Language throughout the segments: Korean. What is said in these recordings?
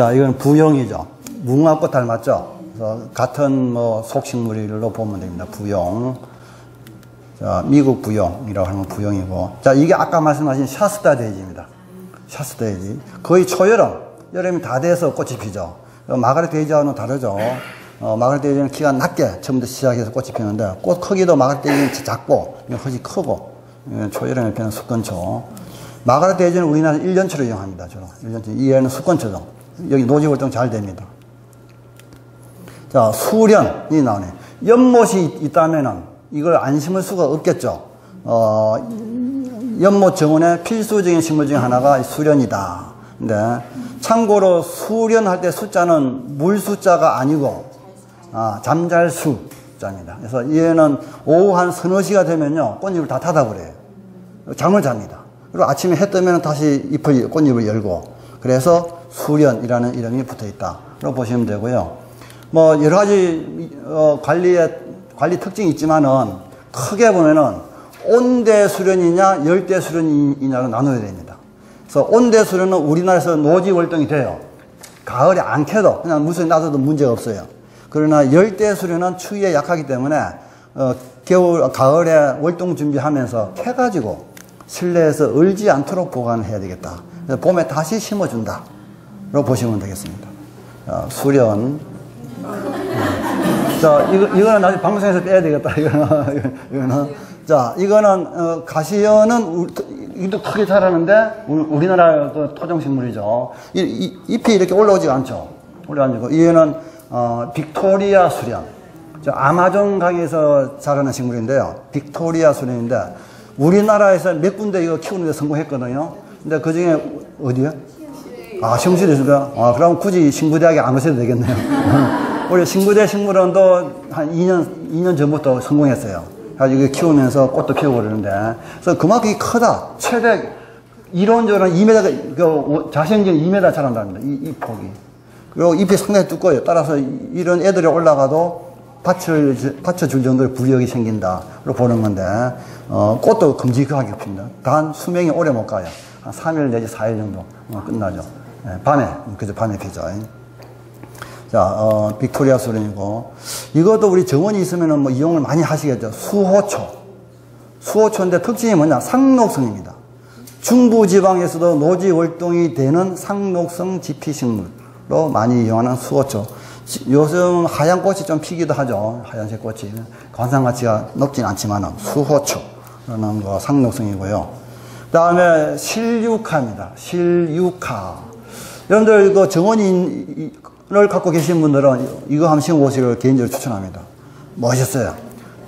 자, 이건 부용이죠. 무궁화꽃 닮았죠? 그래서 같은 뭐 속식물로 보면 됩니다. 부용. 자, 미국 부용이라고 하는 건 부용이고. 자, 이게 아까 말씀하신 샤스타 데이지입니다. 샤스타 데이지. 거의 초여름, 여름이 다 돼서 꽃이 피죠. 마가렛 데이지와는 다르죠. 마가렛 데이지는 키가 낮게 처음부터 시작해서 꽃이 피는데, 꽃 크기도 마가렛 데이지는 작고, 훨씬 크고, 초여름에 피는 숙건초. 마가렛 데이지는 우리나라 1년초로 이용합니다. 주로. 1년초. 이 애는 숙건초죠. 여기 노지 활동 잘 됩니다. 자, 수련이 나오네. 연못이 있다면은 이걸 안 심을 수가 없겠죠. 연못 정원의 필수적인 식물 중에 하나가 수련이다. 근데 참고로 수련할 때 숫자는 물 숫자가 아니고 잠잘 숫자입니다. 그래서 얘는 오후 한 서너 시가 되면요 꽃잎을 다 닫아버려요. 잠을 잡니다. 그리고 아침에 해 뜨면 다시 꽃잎을 열고, 그래서 수련이라는 이름이 붙어 있다라고 보시면 되고요. 뭐 여러 가지 관리 특징이 있지만은 크게 보면은 온대 수련이냐 열대 수련이냐로 나눠야 됩니다. 그래서 온대 수련은 우리나라에서 노지 월동이 돼요. 가을에 안 캐도 그냥 무수히 놔둬도 문제가 없어요. 그러나 열대 수련은 추위에 약하기 때문에 가을에 월동 준비하면서 캐가지고 실내에서 얼지 않도록 보관해야 되겠다. 그래서 봄에 다시 심어준다. 라고 보시면 되겠습니다. 수련. 자, 이거는 나중에 방송에서 빼야 되겠다. 이거는. 자, 이거는, 가시연은, 이것도 크게 자라는데, 우리나라 토종식물이죠. 잎이 이렇게 올라오지가 않죠. 올라오고, 얘는, 빅토리아 수련. 아마존 강에서 자라는 식물인데요. 빅토리아 수련인데, 우리나라에서 몇 군데 이거 키우는데 성공했거든요. 근데 그 중에, 어디요? 시험실에 있습니까? 그럼 굳이 신구대학에 안 오셔도 되겠네요. 우리 신구대 식물원도 한 2년 전부터 성공했어요. 가지고 키우면서 꽃도 피우고 그러는데. 그래서 그만큼 크다. 최대, 이론적으로는 2m, 자생적인 2m 자란답니다. 이 폭이. 그리고 잎이 상당히 두꺼워요. 따라서 이런 애들이 올라가도 받쳐줄 정도의 부력이 생긴다로 보는 건데, 꽃도 큼직하게 핍니다. 단 수명이 오래 못 가요. 한 3일 내지 4일 정도 끝나죠. 밤에, 그죠, 밤에 피죠. 자, 빅토리아 수련이고, 이것도 우리 정원이 있으면은 뭐 이용을 많이 하시겠죠. 수호초. 수호초인데 특징이 뭐냐? 상록성입니다. 중부지방에서도 노지 월동이 되는 상록성 지피식물로 많이 이용하는 수호초. 요즘 하얀 꽃이 좀 피기도 하죠. 하얀색 꽃이. 관상 가치가 높진 않지만 수호초라는 거 상록성이고요. 그 다음에 실유카입니다. 실유카. 여러분들 그 정원인을 갖고 계신 분들은 이거 한번 심어보시기를 개인적으로 추천합니다. 멋있어요.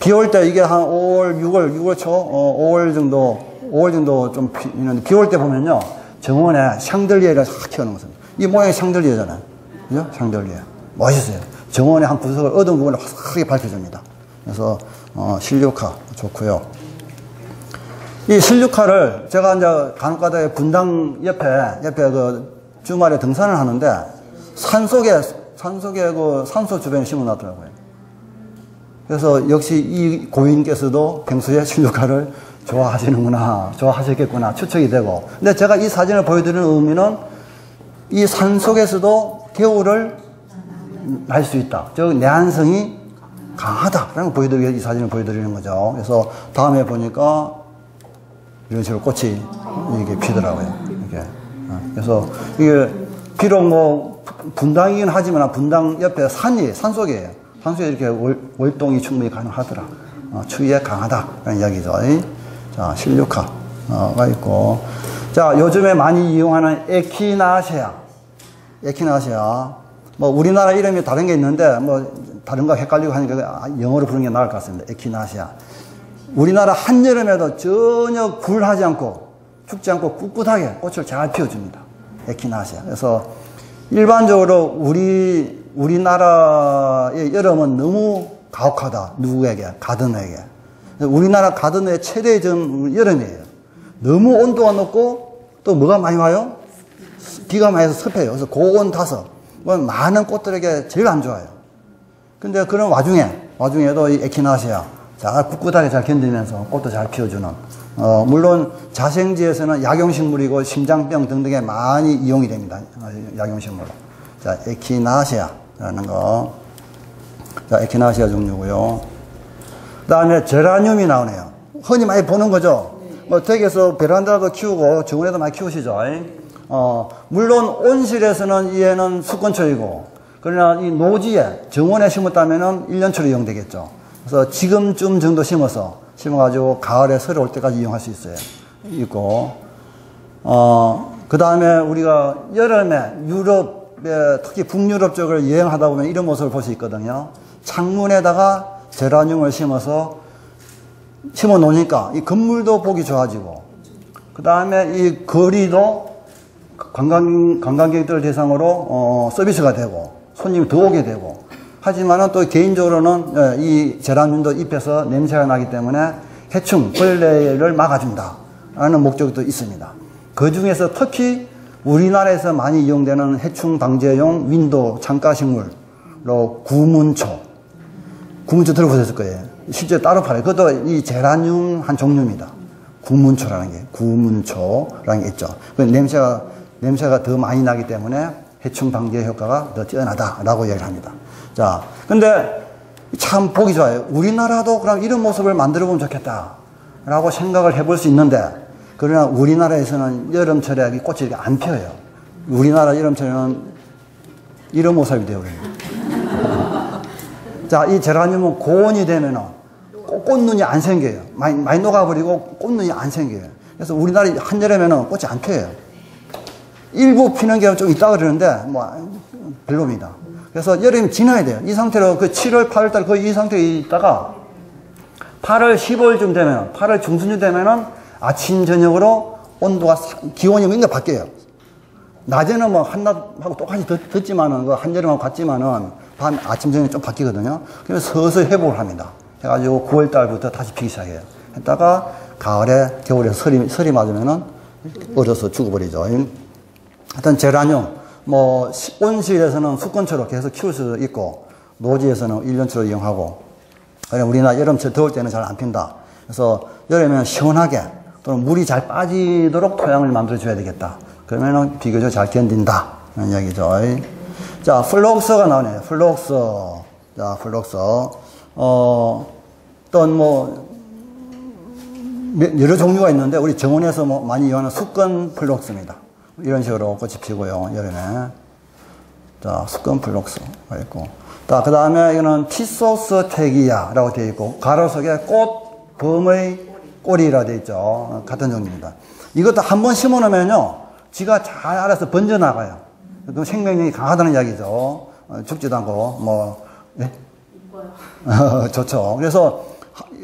비 올 때 이게 한 5월, 6월 초, 5월 정도 좀 피는데, 비 올 때 보면요, 정원에 샹들리에를 싹 키워놓은 것입니다. 이 모양이 샹들리에잖아요. 그죠? 샹들리에. 멋있어요. 정원의 한 구석을 어두운 부분을 화사하게 밝혀줍니다. 그래서, 실루카 좋고요. 이 실루카를 제가 이제 간혹가다가 분당 옆에 그 주말에 등산을 하는데, 산속에 그 산소 주변에 심어 놨더라고요. 그래서 역시 이 고인께서도 평소에 실루카를 좋아하셨겠구나 추측이 되고. 근데 제가 이 사진을 보여드리는 의미는 이 산속에서도 겨울을 날 수 있다. 즉, 내한성이 강하다라는 걸 보여드리기 위해서 이 사진을 보여드리는 거죠. 그래서 다음에 보니까 이런 식으로 꽃이 이게 피더라고요. 이게. 그래서 이게 비록 뭐 분당이긴 하지만 분당 옆에 산속이에요. 산속에 이렇게 월동이 충분히 가능하더라. 추위에 강하다라는 이야기죠. 자, 실루카가 있고. 자, 요즘에 많이 이용하는 에키나세아. 뭐 우리나라 이름이 다른 게 있는데 뭐 다른 거 헷갈리고 하니까 영어로 부르는 게 나을 것 같습니다. 에키나세아. 우리나라 한여름에도 전혀 굴하지 않고 죽지 않고 꿋꿋하게 꽃을 잘 피워줍니다. 에키나세아. 그래서 일반적으로 우리나라의 여름은 너무 가혹하다. 누구에게? 가든에게. 우리나라 가든의 최대 여름이에요. 너무 온도가 높고 또 뭐가 많이 와요? 비가 많이 와서 습해요. 그래서 고온 다섯. 많은 꽃들에게 제일 안 좋아요. 근데 그런 와중에도 이 에키나세아 잘 꿋꿋하게 잘 견디면서 꽃도 잘 피워주는. 물론 자생지에서는 약용식물이고 심장병 등등에 많이 이용이 됩니다. 약용식물로. 자, 에키나시아라는 거. 자, 에키나시아 종류고요. 그 다음에 제라늄이 나오네요. 흔히 많이 보는 거죠. 뭐 댁에서 베란다도 키우고 정원에도 많이 키우시죠. 물론 온실에서는 얘는 수건초이고, 그러나 이 노지에 정원에 심었다면은 1년초로 이용되겠죠. 그래서 지금쯤 정도 심어가지고 가을에 설이 올 때까지 이용할 수 있고, 그 다음에 우리가 여름에 유럽에, 특히 북유럽 쪽을 여행하다 보면 이런 모습을 볼 수 있거든요. 창문에다가 제라늄을 심어 놓으니까 이 건물도 보기 좋아지고, 그 다음에 이 거리도 관광객들 대상으로 서비스가 되고, 손님이 더 오게 되고, 하지만은 또 개인적으로는 이 제라늄도 잎에서 냄새가 나기 때문에 해충, 벌레를 막아준다 라는 목적도 있습니다. 그 중에서 특히 우리나라에서 많이 이용되는 해충 방제용 윈도우 창가식물로 구문초 들어보셨을 거예요. 실제 따로 팔아요. 그것도 이 제라늄 한 종류입니다. 구문초라는 게 있죠. 냄새가 더 많이 나기 때문에 해충 방제 효과가 더 뛰어나다라고 얘기를 합니다. 자, 근데 참 보기 좋아요. 우리나라도 그럼 이런 모습을 만들어 보면 좋겠다라고 생각을 해볼 수 있는데, 그러나 우리나라에서는 여름철에 이 꽃이 이렇게 안 펴요. 우리나라 여름철에는 이런 모습이 되어버립니다. 자, 이 제라늄은 고온이 되면은 꽃눈이 안 생겨요. 많이 녹아버리고 꽃눈이 안 생겨요. 그래서 우리나라 한여름에는 꽃이 안 펴요. 일부 피는 게 좀 있다 그러는데, 별로입니다. 그래서 여름이 지나야 돼요. 이 상태로 그 7월, 8월 달 거의 이 상태에 있다가 8월, 10월쯤 되면, 8월 중순쯤 되면은 아침, 저녁으로 온도가, 기온이 굉장히 바뀌어요. 낮에는 뭐 한낮하고 똑같이 덥지만은, 그 한여름하고 같지만은, 아침, 저녁에 좀 바뀌거든요. 그래서 서서히 회복을 합니다. 해가지고 9월 달부터 다시 피기 시작해요. 했다가 가을에, 겨울에 설이 맞으면은 얼어서 죽어버리죠. 하여튼 제라늄, 온실에서는 수건초로 계속 키울 수도 있고, 노지에서는 1년초로 이용하고, 우리나라 여름철 더울 때는 잘 안 핀다. 그래서 여름에는 시원하게, 또는 물이 잘 빠지도록 토양을 만들어줘야 되겠다. 그러면은 비교적 잘 견딘다. 라는 이야기죠. 자, 플록서가 나오네요. 플록서. 자, 플록서. 여러 종류가 있는데, 우리 정원에서 많이 이용하는 수건 플록스입니다. 이런 식으로 꽃이 피고요, 여름에. 자, 수건 플록스가 있고. 자, 그 다음에 이거는 티소스테기아라고 되어 있고, 가로 속에 범의 꼬리라 되어 있죠. 같은 종류입니다. 이것도 한번 심어 놓으면요, 지가 잘 알아서 번져나가요. 그 생명력이 강하다는 이야기죠. 죽지도 않고, 예? 좋죠. 그래서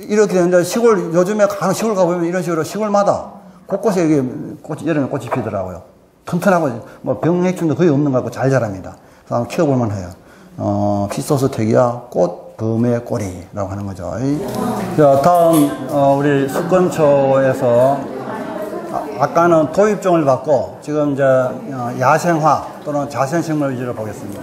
이렇게 되는데, 요즘에 가는 시골 가보면 이런 식으로 시골마다 곳곳에 여름에 꽃이 피더라고요. 튼튼하고, 병해충도 거의 없는 것 같고 잘 자랍니다. 그래서 한번 키워볼만 해요. 피소스테기아 범의 꼬리라고 하는 거죠. 자, 다음, 우리 수건초에서, 아까는 도입종을 받고, 지금 이제, 야생화 또는 자생식물 위주로 보겠습니다.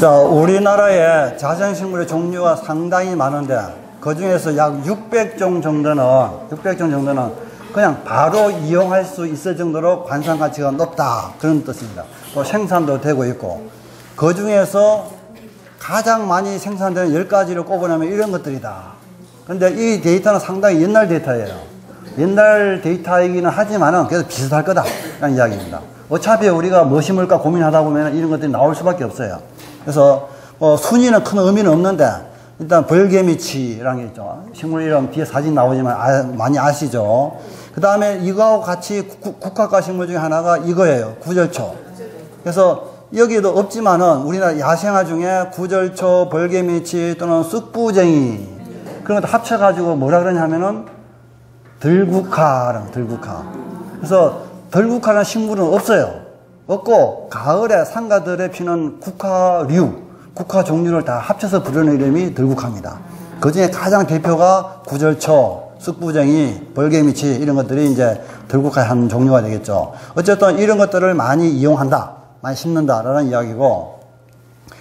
자, 우리나라에 자생식물의 종류가 상당히 많은데, 그 중에서 약 600종 정도는 그냥 바로 이용할 수 있을 정도로 관상 가치가 높다. 그런 뜻입니다. 또 생산도 되고 있고, 그 중에서 가장 많이 생산되는 10가지를 꼽으려면 이런 것들이다. 근데 이 데이터는 상당히 옛날 데이터예요. 옛날 데이터이기는 하지만은 그래도 비슷할 거다라는 이야기입니다. 어차피 우리가 뭐 심을까 고민하다 보면 이런 것들이 나올 수밖에 없어요. 그래서 순위는 큰 의미는 없는데, 일단 벌개미치라는 게 있죠. 식물 이름 뒤에 사진 나오지만 많이 아시죠. 그 다음에 이거하고 같이 국화과 식물 중에 하나가 이거예요. 구절초. 그래서 여기도 없지만은 우리나라 야생화 중에 구절초, 벌개미치 또는 쑥부쟁이 그런 것도 합쳐가지고 뭐라 그러냐면은 들국화. 그래서 들국화라는 식물은 없고 가을에 상가들에 피는 국화 종류를 다 합쳐서 부르는 이름이 들국화입니다. 그 중에 가장 대표가 구절초, 쑥부쟁이, 벌개미치 이런 것들이 이제 들국화의 한 종류가 되겠죠. 어쨌든 이런 것들을 많이 이용한다, 많이 심는다라는 이야기고,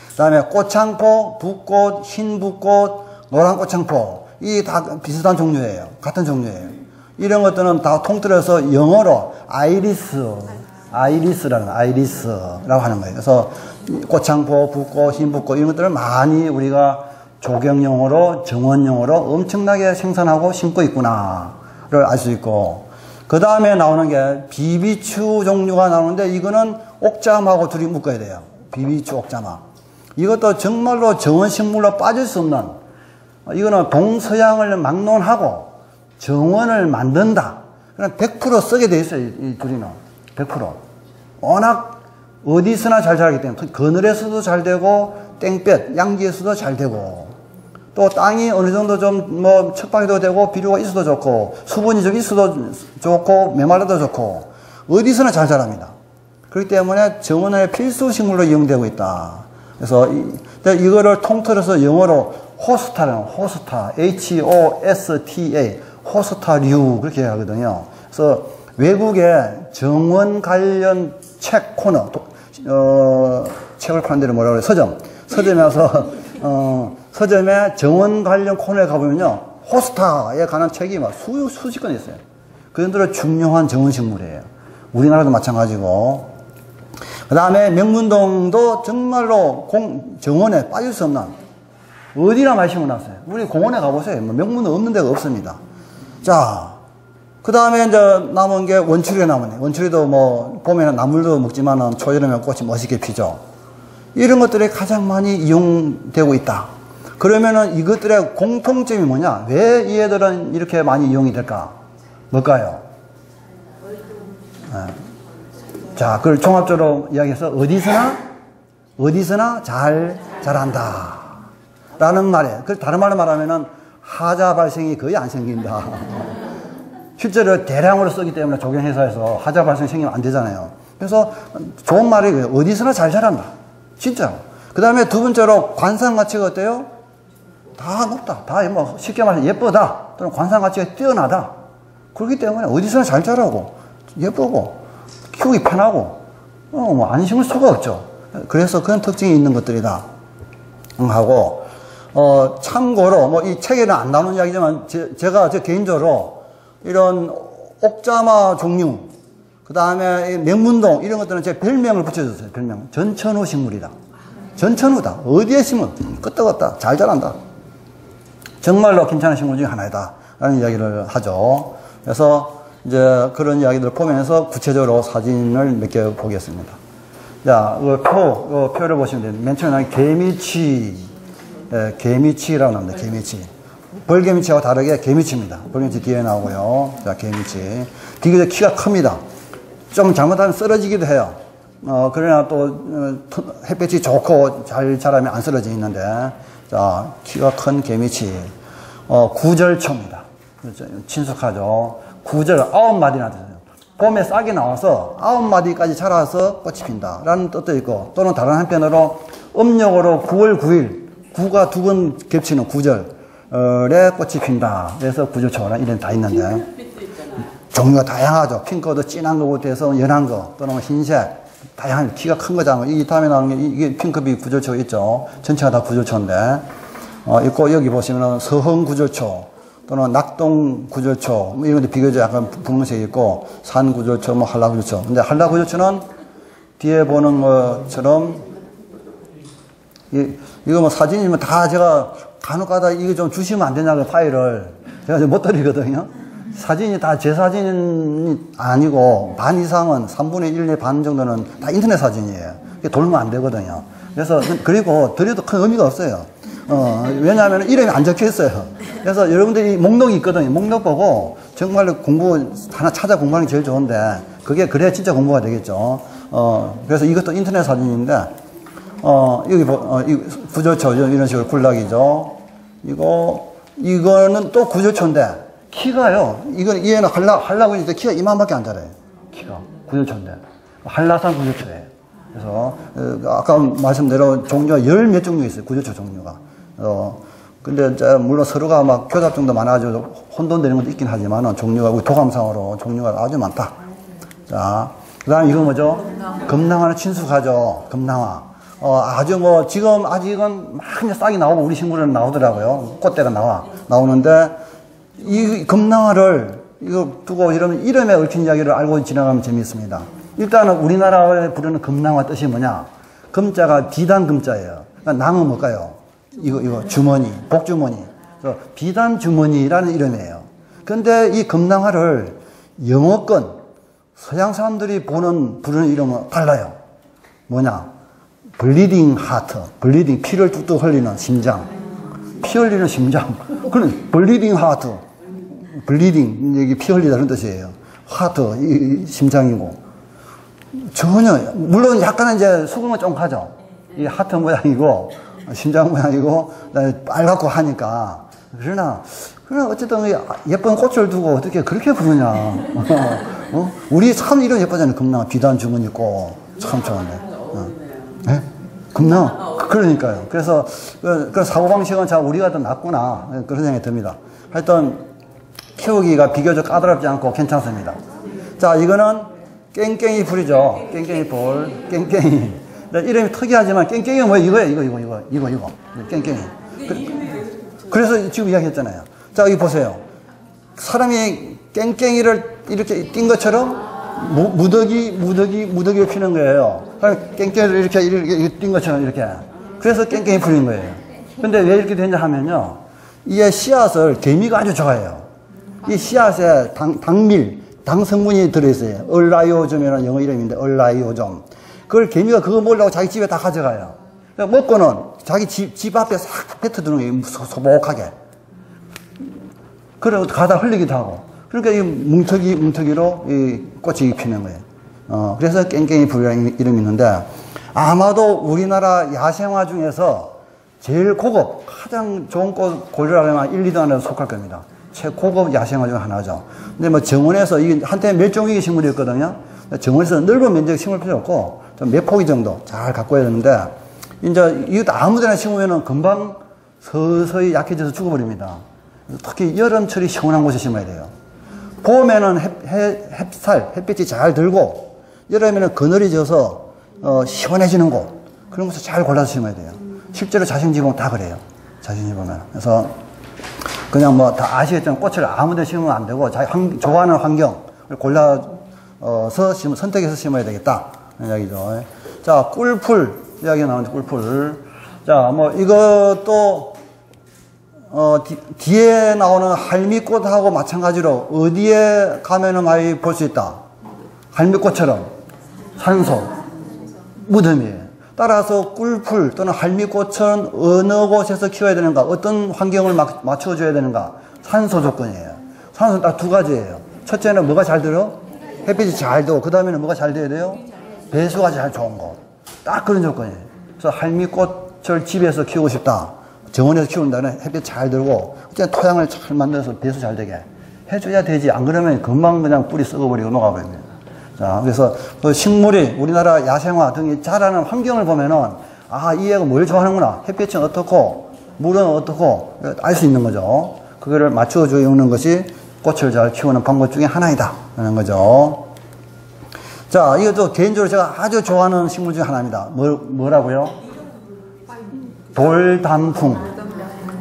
그 다음에 꽃창포, 붓꽃, 흰 붓꽃, 노란 꽃창포 이 다 비슷한 종류예요. 같은 종류예요. 이런 것들은 다 통틀어서 영어로 아이리스라고 하는 거예요. 그래서 꽃창포, 붓고, 흰붓고 이런 것들을 많이 우리가 조경용으로, 정원용으로 엄청나게 생산하고 심고 있구나를 알 수 있고, 그 다음에 나오는 게 비비추 종류가 나오는데 이거는 옥잠하고 둘이 묶어야 돼요. 비비추, 옥잠화. 이것도 정말로 정원식물로 빠질 수 없는, 이거는 동서양을 막론하고 정원을 만든다. 그냥 100% 쓰게 돼 있어요. 이 둘이는 100%. 워낙 어디서나 잘 자라기 때문에 그늘에서도 잘 되고 땡볕, 양지에서도 잘 되고, 또 땅이 어느 정도 좀 뭐 척박해도 되고 비료가 있어도 좋고 수분이 좀 있어도 좋고 메말라도 좋고 어디서나 잘 자랍니다. 그렇기 때문에 정원의 필수 식물로 이용되고 있다. 그래서 이거를 통틀어서 영어로 호스타, H-O-S-T-A, 호스타류 그렇게 하거든요. 그래서 외국의 정원 관련 책 코너, 책을 파는 데를 뭐라고 그래요? 서점에 와서 서점에 정원 관련 코너에 가보면요, 호스타에 관한 책이 막 수십 권 있어요. 그 정도로 중요한 정원식물이에요. 우리나라도 마찬가지고. 그 다음에 명문동도 정말로 정원에 빠질 수 없는, 어디나 많이 심어놨어요. 우리 공원에 가보세요. 명문은 없는 데가 없습니다. 자, 그 다음에 이제 남은 게 원추리가 남았네. 원추리도 뭐 봄에는 나물도 먹지만은 초여름에 꽃이 멋있게 피죠. 이런 것들이 가장 많이 이용되고 있다. 그러면은 이것들의 공통점이 뭐냐? 왜 이 애들은 이렇게 많이 이용이 될까? 뭘까요? 네. 자, 그걸 종합적으로 이야기해서 어디서나 잘 자란다. 라는 말이에요. 다른 말로 말하면은 하자 발생이 거의 안 생긴다. 실제로 대량으로 쓰기 때문에 조경회사에서 하자 발생 생기면 안 되잖아요. 그래서 좋은 말이 어디서나 잘 자란다. 진짜로. 그 다음에 두 번째로 관상 가치가 어때요? 다 높다. 다 뭐 쉽게 말해서 예쁘다. 또는 관상 가치가 뛰어나다. 그렇기 때문에 어디서나 잘 자라고 예쁘고 키우기 편하고 뭐 안심을 수가 없죠. 그래서 그런 특징이 있는 것들이다 하고, 참고로 뭐 이 책에는 안 나오는 이야기지만 제가 개인적으로 이런 옥자마 종류, 그 다음에 명문동 이런 것들은 제 별명을 붙여줬어요. 별명. 전천후 식물이다. 전천후다. 어디에 심으면 끄떡없다. 잘 자란다. 정말로 괜찮은 식물 중에 하나이다. 라는 이야기를 하죠. 그래서 이제 그런 이야기들을 보면서 구체적으로 사진을 몇 개 보겠습니다. 자, 표를 보시면 됩니다. 맨 처음에 개미치라고 나옵니다. 개미치. 벌개미치하고 다르게 개미치입니다. 벌개미치 뒤에 나오고요. 자, 개미치. 비교적 키가 큽니다. 좀 잘못하면 쓰러지기도 해요. 그러나 또 햇볕이 좋고 잘 자라면 안 쓰러져 있는데, 자, 키가 큰 개미치. 구절초입니다. 친숙하죠. 구절 9마디나 되세요. 봄에 싹이 나와서 9마디까지 자라서 꽃이 핀다 라는 뜻도 있고, 또는 다른 한편으로 음력으로 9월 9일, 9가 두 번 겹치는 구절에 꽃이 핀다. 그래서 구절초라 이런 다 있는데, 종류가 다양하죠. 핑크도 진한 거부터 해서 연한 거, 또는 흰색, 다양한 키가 큰 거잖아요. 이 다음에 나오는 게 이게 핑크빛 구절초 있죠. 전체가 다 구절초인데, 있고 여기 보시면은 서흥 구절초, 또는 낙동 구절초, 뭐 이런 것도 비교적 약간 분홍색이 있고, 산 구절초, 뭐 한라 구절초. 근데 한라 구절초는 뒤에 보는 것처럼, 이거 뭐 사진이면 다 제가 간혹가다 이거 좀 주시면 안 되냐고 파일을 제가 못 드리거든요. 사진이 다 제 사진이 아니고 반 이상은 3분의 1, 반 정도는 다 인터넷 사진이에요. 이게 돌면 안 되거든요. 그래서, 그리고 드려도 큰 의미가 없어요. 왜냐하면 이름이 안 적혀 있어요. 그래서 여러분들이 목록이 있거든요. 목록 보고 정말로 공부 하나 찾아 공부하는 게 제일 좋은데, 그게 그래야 진짜 공부가 되겠죠. 그래서 이것도 인터넷 사진인데, 여기 구절초, 이런 식으로 군락이죠. 이거는 또 구절초인데, 키가요, 얘는 한라고 있는데 키가 이만밖에 안 자라요. 키가. 구절초인데. 한라산 구절초예요. 그래서, 아까 말씀대로 종류가 10몇 종류 있어요. 구절초 종류가. 근데 이제 물론 서로가 막 교잡종도 많아가지고 혼돈되는 것도 있긴 하지만은 종류가, 우리 도감상으로 종류가 아주 많다. 자, 그 다음에 이거 뭐죠? 금낭화는 친숙하죠. 금낭화. 아주 뭐, 지금 아직은 많이 싹이 나오고 우리 식물은 나오더라고요. 꽃대가 나오는데, 이 금낭화를 이거 두고 이러면 이름에 얽힌 이야기를 알고 지나가면 재미있습니다. 일단은 우리나라에 부르는 금낭화 뜻이 뭐냐? 금자가 비단 금자예요. 그러니까 낭은 뭘까요? 이거 주머니, 복주머니. 비단 주머니라는 이름이에요. 근데 이 금낭화를 영어권, 서양 사람들이 부르는 이름은 달라요. 뭐냐? 블리딩 하트. 블리딩, 피를 뚝뚝 흘리는 심장. 피 흘리는 심장. 그런 블리딩 하트. 블리딩, 여기 피 흘리다는 뜻이에요. 하트, 이 심장이고. 전혀, 물론 약간은 이제 수긍은 좀 하죠. 이 하트 모양이고, 심장 모양이고, 빨갛고 하니까. 그러나 어쨌든 예쁜 꽃을 두고 어떻게 그렇게 부르냐. 우리 참 이름 예쁘잖아요. 금낭, 비단 주머니 있고. 참 좋은데. 네? 금낭? 그러니까요. 그래서, 그 사고방식은 참 우리가 더 낫구나. 그런 생각이 듭니다. 하여튼, 키우기가 비교적 까다롭지 않고 괜찮습니다. 자, 이거는 깽깽이 풀이죠. 깽깽이 풀. 깽깽이. 이름이 특이하지만 깽깽이가 뭐예요? 이거. 깽깽이. 그래서 지금 이야기했잖아요. 자, 여기 보세요. 사람이 깽깽이를 이렇게 띈 것처럼 무더기를 피는 거예요. 깽깽이를 이렇게 띈 것처럼 이렇게. 그래서 깽깽이 풀인 거예요. 근데 왜 이렇게 되냐 하면요. 이 씨앗을 개미가 아주 좋아해요. 이 씨앗에 당 성분이 들어있어요. 얼라이오즘이라는 영어 이름인데, 얼라이오즘. 그걸 개미가 그거 먹으려고 자기 집에 다 가져가요. 먹고는 자기 집 앞에 싹 뱉어두는 거예요. 소복하게. 그리고 가다 흘리기도 하고. 그러니까 이 뭉터기로 이 꽃이 피는 거예요. 그래서 깽깽이 풀이라는 이름이 있는데, 아마도 우리나라 야생화 중에서 제일 고급, 가장 좋은 꽃 고르라면 1, 2등 안에 속할 겁니다. 최고급 야생화 중 하나죠. 근데 뭐 정원에서 이게 한때 멸종위기 식물이었거든요. 정원에서 넓은 면적 심을 필요 없고, 좀 몇 포기 정도 잘 갖고 해야 되는데, 이제 이것도 아무데나 심으면은 금방 서서히 약해져서 죽어버립니다. 특히 여름철이 시원한 곳에 심어야 돼요. 봄에는 햇빛이 잘 들고, 여름에는 그늘이 져서 시원해지는 곳, 그런 곳을 잘 골라서 심어야 돼요. 실제로 자생지보면 다 그래요. 자생지보면. 그래서 그냥 뭐 다 아시겠지만 꽃을 아무데나 심으면 안 되고, 자기 좋아하는 환경을 골라서 선택해서 심어야 되겠다. 이야기죠. 자, 꿀풀. 이야기가 나오는데, 꿀풀. 자, 뭐, 이것도, 뒤에 나오는 할미꽃하고 마찬가지로 어디에 가면은 많이 볼 수 있다. 할미꽃처럼 산소, 무덤이에요. 따라서 꿀풀 또는 할미꽃은 어느 곳에서 키워야 되는가, 어떤 환경을 맞춰줘야 되는가, 산소 조건이에요. 산소는 딱 두 가지예요. 첫째는 뭐가 잘 들어? 햇빛이 잘 들고, 그 다음에는 뭐가 잘 돼야 돼요? 배수가 잘 좋은 곳. 딱 그런 조건이에요. 그래서 할미꽃을 집에서 키우고 싶다. 정원에서 키운다는 햇빛 잘 들고, 그때 토양을 잘 만들어서 배수 잘 되게 해줘야 되지. 안 그러면 금방 그냥 뿌리 썩어버리고 녹아버립니다. 자, 그래서 그 식물이 우리나라 야생화 등이 자라는 환경을 보면은, 아, 이 애가 뭘 좋아하는구나. 햇빛은 어떻고, 물은 어떻고, 알 수 있는 거죠. 그거를 맞춰주는 것이 꽃을 잘 키우는 방법 중에 하나이다. 라는 거죠. 자, 이것도 개인적으로 제가 아주 좋아하는 식물 중에 하나입니다. 뭐라고요? 돌단풍.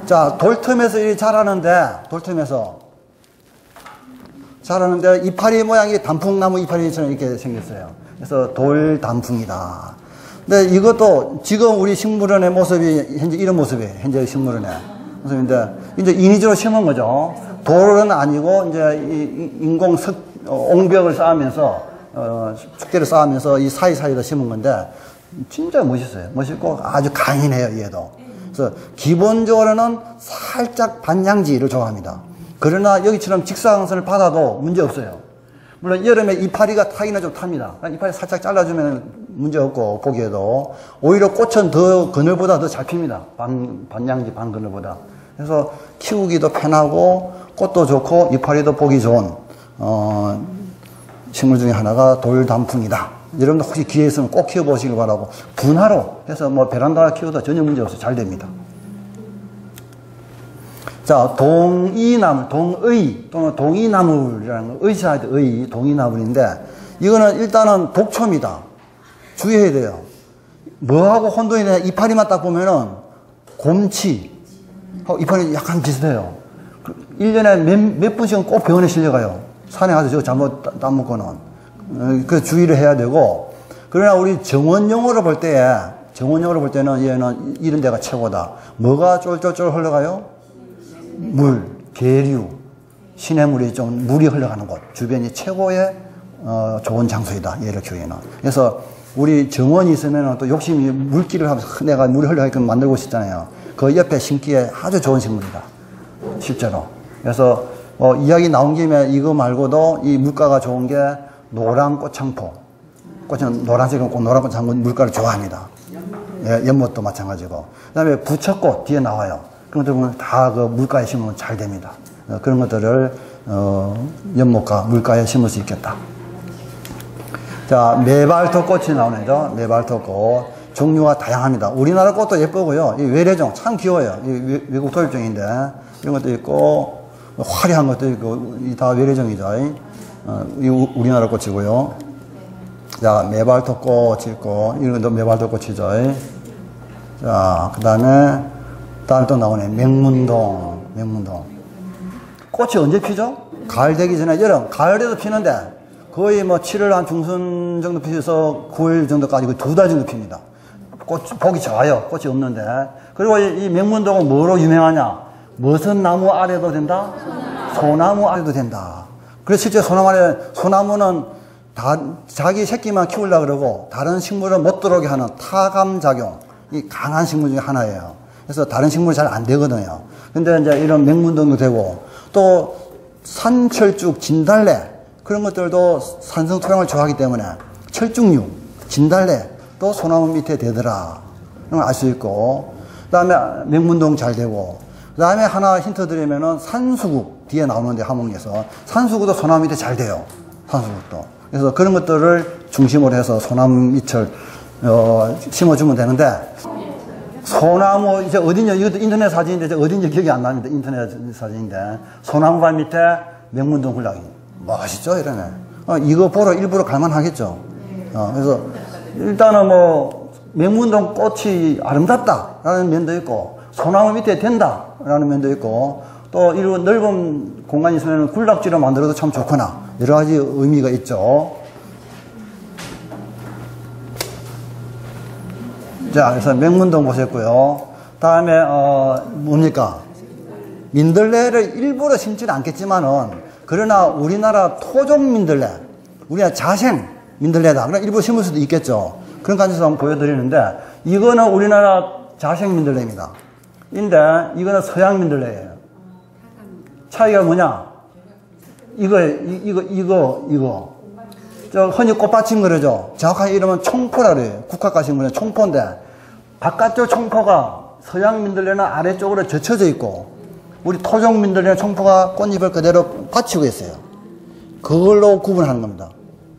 자, 돌틈에서 이 자라는데 이파리 모양이 단풍나무 이파리처럼 이렇게 생겼어요. 그래서 돌단풍이다. 근데 이것도 지금 우리 식물원의 모습이 현재 이런 모습이에요. 현재 식물원의 모습인데, 이제 인위적으로 심은 거죠. 돌은 아니고, 이제 인공 옹벽을 쌓으면서, 축대를 쌓으면서 이 사이사이에다 심은 건데, 진짜 멋있어요. 멋있고 아주 강인해요, 얘도. 그래서 기본적으로는 살짝 반양지를 좋아합니다. 그러나 여기처럼 직사광선을 받아도 문제 없어요. 물론 여름에 이파리가 타기는 좀 탑니다. 이파리 살짝 잘라주면 문제 없고, 보기에도. 오히려 꽃은 더 그늘보다 더 잘 핍니다. 반양지, 반그늘보다. 그래서 키우기도 편하고, 꽃도 좋고, 이파리도 보기 좋은, 식물 중에 하나가 돌단풍이다. 여러분들 혹시 기회 있으면 꼭 키워보시길 바라고, 분화로 해서 뭐 베란다 키워도 전혀 문제 없어요. 잘 됩니다. 자, 동이나물, 동의 또는 동이나물이라는 거, 의사한테 의, 동이나물인데, 이거는 일단은 독초입니다. 주의해야 돼요. 뭐하고 혼돈이 되냐, 이파리만 딱 보면은 곰치, 이파리 약간 비슷해요. 1년에 몇 분씩은 꼭 병원에 실려가요. 산에 가서 저거 잘못 따먹고는. 그 주의를 해야 되고, 그러나 우리 정원용어로 볼 때는 얘는 이런 데가 최고다. 뭐가 쫄쫄쫄 흘러가요? 물, 계류, 시냇물이 좀 물이 흘러가는 곳, 주변이 최고의 좋은 장소이다. 얘를 교회는. 그래서 우리 정원이 있으면 또 욕심이 물길을 하면서 내가 물이 흘러가게끔 만들고 싶잖아요. 그 옆에 심기에 아주 좋은 식물이다. 실제로. 그래서 이야기 나온 김에 이거 말고도 이 물가가 좋은 게 노란 꽃창포. 꽃은 노란색이고 노란 꽃창포 물가를 좋아합니다. 예, 연못도 마찬가지고. 그 다음에 부처꽃 뒤에 나와요. 그런 것들은 다 그 물가에 심으면 잘 됩니다. 그런 것들을 연못가 물가에 심을 수 있겠다. 자, 메발토꽃이 나오네요. 메발토꽃. 종류가 다양합니다. 우리나라 꽃도 예쁘고요. 이 외래종 참 귀여워요. 이 외국 도입종인데 이런 것도 있고 화려한 것도 있고 다 외래종이죠. 이 우리나라 꽃이고요. 자, 메발토꽃이 있고 이런 것도 메발토꽃이죠. 자, 다음에 또 나오네. 맹문동. 꽃이 언제 피죠? 가을 되기 전에 여름, 가을에도 피는데 거의 뭐 7월 한 중순 정도 피어서 9월 정도까지 2달 정도 핍니다. 꽃 보기 좋아요. 꽃이 없는데. 그리고 이 맹문동은 뭐로 유명하냐? 무슨 나무 아래도 된다? 소나무 아래도 된다. 그래서 실제 소나무는 자기 새끼만 키우려고 그러고 다른 식물은 못 들어오게 하는 타감작용, 이 강한 식물 중에 하나예요. 그래서 다른 식물이 잘 안 되거든요. 근데 이제 이런 맹문동도 되고 또 산철쭉, 진달래 그런 것들도 산성 토양을 좋아하기 때문에 철쭉류, 진달래 또 소나무 밑에 되더라. 그런 걸 알 수 있고, 그 다음에 맹문동 잘 되고, 그 다음에 하나 힌트 드리면은 산수국 뒤에 나오는데 하몽에서 산수국도 소나무 밑에 잘 돼요. 산수국도. 그래서 그런 것들을 중심으로 해서 소나무 밑을 심어주면 되는데, 소나무 이제 어딘지 이것도 인터넷 사진인데 이제 어딘지 기억이 안 납니다. 인터넷 사진인데 소나무밭 밑에 맹문동 굴락이 멋있죠, 이러네. 이거 보러 일부러 갈만하겠죠. 그래서 일단은 뭐 맹문동 꽃이 아름답다라는 면도 있고 소나무 밑에 된다라는 면도 있고 또 이런 넓은 공간이 있으면 굴락지로 만들어도 참 좋거나 여러 가지 의미가 있죠. 자, 그래서 맹문동 보셨고요. 다음에 뭡니까? 민들레를 일부러 심지는 않겠지만은 그러나 우리나라 토종 민들레, 우리나라 자생 민들레다. 그러나 일부 심을 수도 있겠죠. 그런 관점에서 한번 보여드리는데 이거는 우리나라 자생 민들레입니다. 근데 이거는 서양 민들레예요. 차이가 뭐냐? 이거. 저 흔히 꽃받침 그러죠. 정확하게 이름은 총포라 그래요. 국화가식물은 총포인데 바깥쪽 총포가 서양 민들레는 아래쪽으로 젖혀져 있고 우리 토종 민들레는 총포가 꽃잎을 그대로 받치고 있어요. 그걸로 구분하는 겁니다.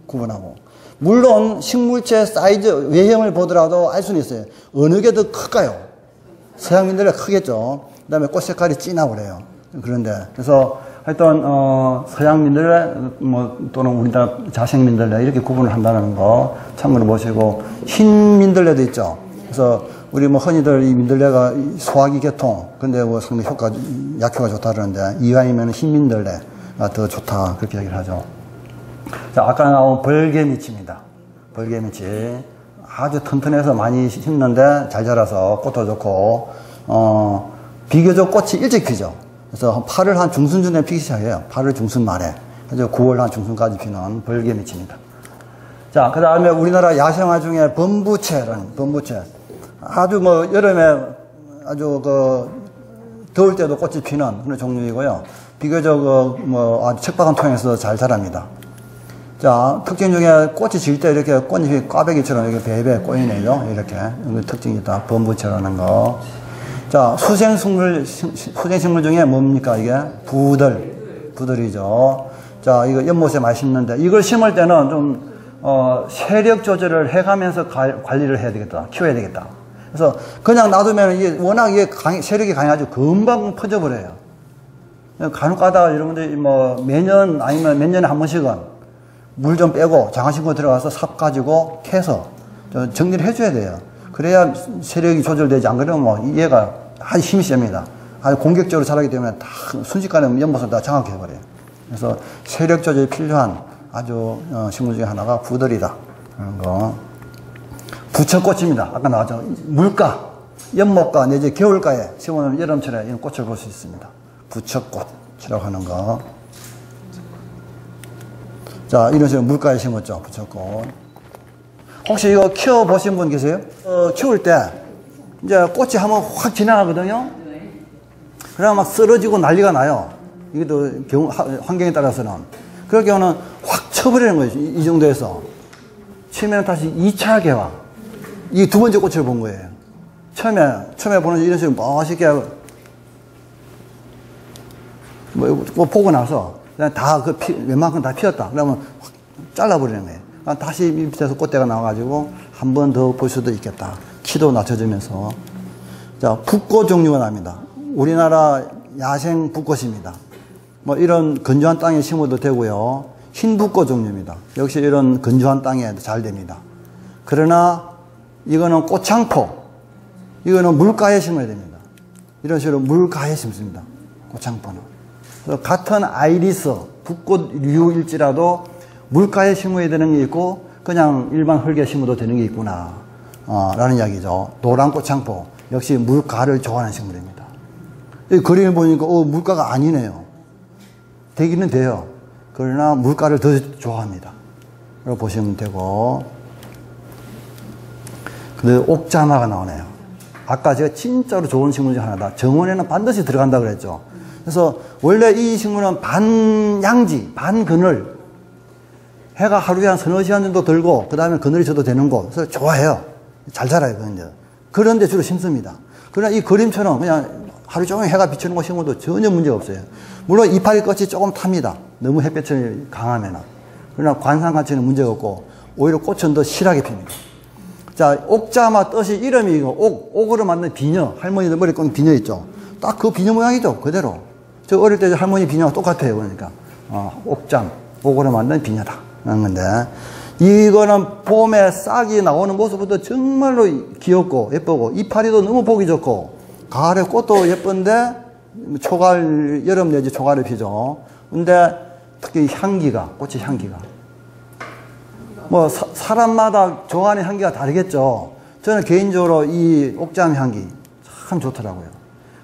구분하고. 물론 식물체 사이즈, 외형을 보더라도 알 수는 있어요. 어느 게 더 클까요? 서양 민들레가 크겠죠. 그 다음에 꽃 색깔이 진하고 그래요. 그런데 그래서 하여튼 서양 민들레 또는 우리나라 자생 민들레 이렇게 구분을 한다는 거 참고로 보시고 흰 민들레도 있죠. 그래서 우리 뭐 흔히들 이 민들레가 소화기 계통 근데 뭐 상당히 약효가 좋다 그러는데 이왕이면 흰 민들레가 더 좋다 그렇게 얘기를 하죠. 자, 아까 나온 벌개미치입니다. 벌개미치 아주 튼튼해서 많이 심는데 잘 자라서 꽃도 좋고 비교적 꽃이 일찍 피죠. 그래서 8월 한 중순쯤에 피기 시작해요. 8월 중순 말에. 그래서 9월 한 중순까지 피는 벌개미치입니다. 자, 그 다음에 우리나라 야생화 중에 범부채라는, 범부채. 아주 뭐, 여름에 아주 더울 때도 꽃이 피는 그런 종류이고요. 비교적 아주 척박한 토양에서 잘 자랍니다. 자, 특징 중에 꽃이 질 때 이렇게 꽃잎이 꽈배기처럼 이렇게 베베 꼬이네요. 이렇게. 특징이 있다. 범부채라는 거. 자, 수생식물 중에 뭡니까, 이게? 부들이죠. 자, 이거 연못에 많이 심는데, 이걸 심을 때는 좀, 세력 조절을 해가면서 관리를 해야 되겠다. 키워야 되겠다. 그래서 그냥 놔두면 이게 워낙 세력이 강해가지고 금방 퍼져버려요. 간혹 가다가 여러분들이 뭐 매년 아니면 몇 년에 한 번씩은 물 좀 빼고 장화신고 들어가서 삽 가지고 캐서 정리를 해줘야 돼요. 그래야 세력이 조절되지 안 그러면 뭐 얘가 아주 힘이 셉니다. 아주 공격적으로 자라기 때문에 다 순식간에 연못을 다 장악해버려요. 그래서 세력 조절이 필요한 아주 식물 중에 하나가 부들이다. 그런 거. 부처꽃입니다. 아까 나왔죠. 물가, 연못가 내지 겨울가에 심어놓은 여름철에 이런 꽃을 볼 수 있습니다. 부처꽃이라고 하는 거. 자, 이런 식으로 물가에 심었죠. 부처꽃. 혹시 이거 키워보신 분 계세요? 키울 때 이제 꽃이 한번 확 지나가거든요. 그러면 막 쓰러지고 난리가 나요. 이것도 환경에 따라서는. 그럴 경우는 확 쳐버리는 거예요. 이 정도에서. 치면 다시 2차 개화. 이 두 번째 꽃을 본 거예요. 처음에 보는 이런 식으로 멋있게 뭐 보고 나서 그냥 다 웬만큼 다 피었다. 그러면 확 잘라버리는 거예요. 다시 밑에서 꽃대가 나와가지고 한 번 더 볼 수도 있겠다. 키도 낮춰지면서. 자, 붓꽃 종류가 납니다. 우리나라 야생 붓꽃입니다. 뭐 이런 건조한 땅에 심어도 되고요. 흰 붓꽃 종류입니다. 역시 이런 건조한 땅에 잘 됩니다. 그러나 이거는 꽃창포. 이거는 물가에 심어야 됩니다. 이런 식으로 물가에 심습니다. 꽃창포는. 그래서 같은 아이리스, 붓꽃류일지라도 물가에 심어야 되는 게 있고 그냥 일반 흙에 심어도 되는 게 있구나 라는 이야기죠. 노란 꽃창포 역시 물가를 좋아하는 식물입니다. 이 그림을 보니까 물가가 아니네요. 되기는 돼요. 그러나 물가를 더 좋아합니다. 라고 보시면 되고. 근데 옥자마가 나오네요. 아까 제가 진짜로 좋은 식물 중 하나다. 정원에는 반드시 들어간다 그랬죠. 그래서 원래 이 식물은 반양지, 반그늘, 해가 하루에 한 서너 시간 정도 들고 그 다음에 그늘이 져도 되는 곳. 그래서 좋아해요. 잘 자라요. 그런데 주로 심습니다. 그러나 이 그림처럼 그냥 하루 종일 해가 비치는 곳 심어도 전혀 문제가 없어요. 물론 이파리 끝이 조금 탑니다. 너무 햇볕이 강하면. 그러나 관상 가치는 문제가 없고 오히려 꽃은 더 실하게 핍니다. 자, 옥자마 뜻이 이름이 이거 옥으로 만든 비녀. 할머니들 머리에 꽂는 비녀 있죠. 딱 그 비녀 모양이죠. 그대로. 저 어릴 때 할머니 비녀가 똑같아요. 그러니까 옥잠, 옥으로 만든 비녀다. 하는 건데, 이거는 봄에 싹이 나오는 모습부터 정말로 귀엽고 예쁘고 이파리도 너무 보기 좋고 가을에 꽃도 예쁜데 초가을, 여름 내지 초가을에 피죠. 근데 특히 향기가, 꽃의 향기가 뭐 사람마다 좋아하는 향기가 다르겠죠. 저는 개인적으로 이 옥잠 향기 참 좋더라고요.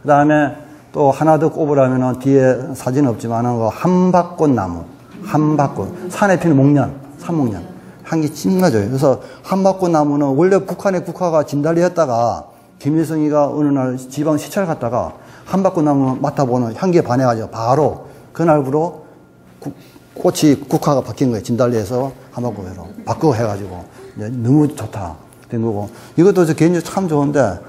그 다음에 또 하나 더 꼽으라면 뒤에 사진은 없지만 한박꽃나무, 한박꽃, 산에 피는 목련, 산목련 향기 찜나줘요. 그래서 한박꽃나무는 원래 북한의 국화가 진달래였다가 김일성이가 어느 날 지방 시찰 갔다가 한박꽃나무 맡아보는 향기에 반해가지고 바로 그날부로 꽃이 국화가 바뀐 거예요. 진달래에서 한박꽃으로 바꾸고 해가지고 너무 좋다 된 거고. 이것도 저 개인적으로 참 좋은데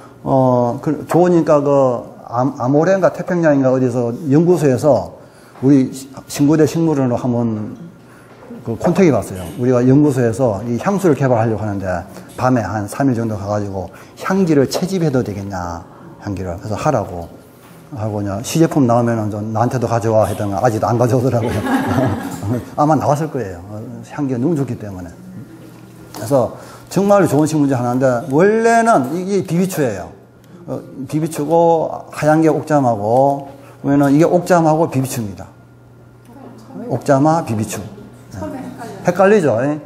좋으니까 아모레인가 태평양인가 어디서 연구소에서 우리 신고대 식물원으로 한번 콘택이 왔어요. 우리가 연구소에서 이 향수를 개발하려고 하는데 밤에 한 3일 정도 가가지고 향기를 채집해도 되겠냐, 향기를. 그래서 하라고 하고 그냥 시제품 나오면은 좀 나한테도 가져와 했더니 아직도 안 가져오더라고요. 아마 나왔을 거예요. 향기가 너무 좋기 때문에. 그래서 정말 좋은 식물 중 하나인데 원래는 이게 비비추예요. 비비추고 하얀 게 옥잠하고 보면은 이게 옥잠하고 비비추입니다. 옥잠화, 비비추. 헷갈리죠.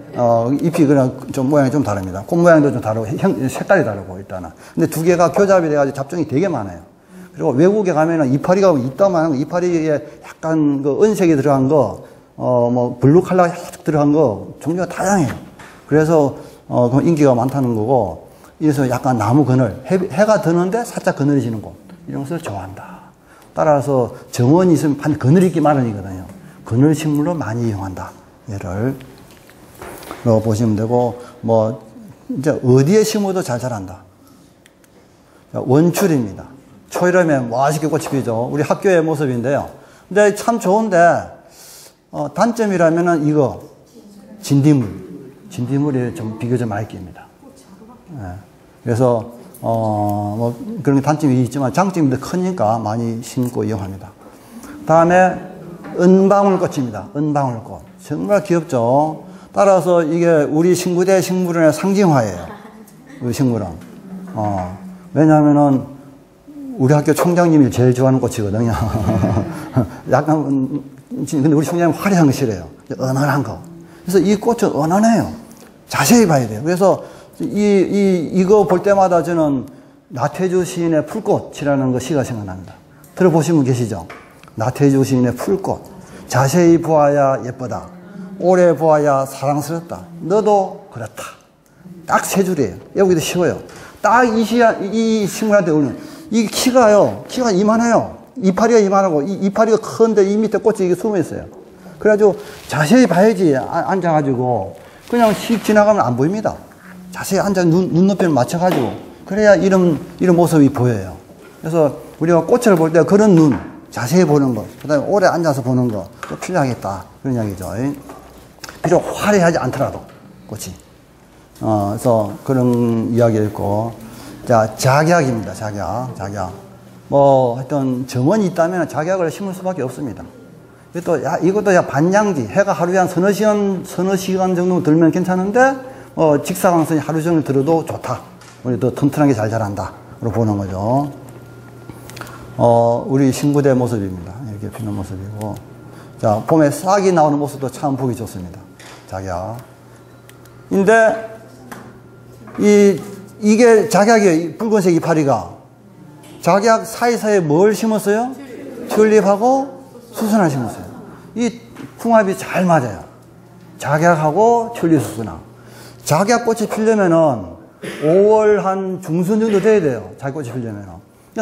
잎이 그냥 좀 모양이 좀 다릅니다. 꽃 모양도 좀 다르고 색깔이 다르고 일단은. 근데 두 개가 교잡이 돼가지고 잡종이 되게 많아요. 그리고 외국에 가면은 이파리가 있다만 이파리에 약간 그 은색이 들어간 거, 뭐 블루 컬러가 약 들어간 거 종류가 다양해요. 그래서 인기가 많다는 거고. 그래서 약간 나무 그늘, 해가 드는데 살짝 그늘이 지는 곳 이런 것을 좋아한다. 따라서 정원이 있으면 반 그늘이 있기 마련이거든요. 그늘 식물로 많이 이용한다. 얘를 보시면 되고, 뭐 이제 어디에 심어도 잘 자란다. 원출입니다. 초여름에 멋있게 꽃이 피죠. 우리 학교의 모습인데요. 근데 참 좋은데 단점이라면은 이거 진딧물이 좀 비교적 많이 낍니다. 네. 그래서 뭐 그런 단점이 있지만 장점이 더 크니까 많이 심고 이용합니다. 다음에 은방울꽃입니다. 은방울꽃 정말 귀엽죠. 따라서 이게 우리 신구대 식물원의 상징화예요. 이 식물은. 왜냐하면은 우리 학교 총장님이 제일 좋아하는 꽃이거든요. 약간, 근데 우리 총장님 화려한 거 싫어요. 은은한 거. 그래서 이 꽃은 은은해요. 자세히 봐야 돼요. 그래서 이거 볼 때마다 저는 나태주 시인의 풀꽃이라는 거 시가 생각납니다. 들어보신 분 계시죠? 나태주 시인의 풀꽃. 자세히 보아야 예쁘다. 오래 보아야 사랑스럽다. 너도 그렇다. 딱 세 줄이에요. 여기도 쉬워요. 딱 이 식물한테 오는, 이 키가 이만해요. 이파리가 이만하고, 이파리가 큰데 이 밑에 꽃이 이게 숨어 있어요. 그래가지고 자세히 봐야지, 앉아가지고. 그냥 씩 지나가면 안 보입니다. 자세히 앉아 눈높이를 맞춰가지고. 그래야 이런 모습이 보여요. 그래서 우리가 꽃을 볼 때 그런 눈, 자세히 보는 것, 그 다음에 오래 앉아서 보는 것, 또 필요하겠다. 그런 이야기죠. 비록 화려하지 않더라도, 꽃이. 그래서 그런 이야기였고. 자, 작약입니다. 작약. 하여튼 정원이 있다면 작약을 심을 수밖에 없습니다. 이것도 반양지, 해가 하루에 한 서너 시간 정도 들면 괜찮은데, 직사광선이 하루 종일 들어도 좋다. 우리 더 튼튼하게 잘 자란다. 로 보는 거죠. 우리 신부대 모습입니다. 이렇게 피는 모습이고. 자, 봄에 싹이 나오는 모습도 참 보기 좋습니다. 작약. 근데, 이게 작약이에요. 붉은색 이파리가. 작약 사이사이에 뭘 심었어요? 튤립하고 수선화 심었어요. 이 궁합이 잘 맞아요. 작약하고 튤립 수선화. 작약꽃이 피려면은 5월 한 중순 정도 돼야 돼요. 작약꽃이 피려면은.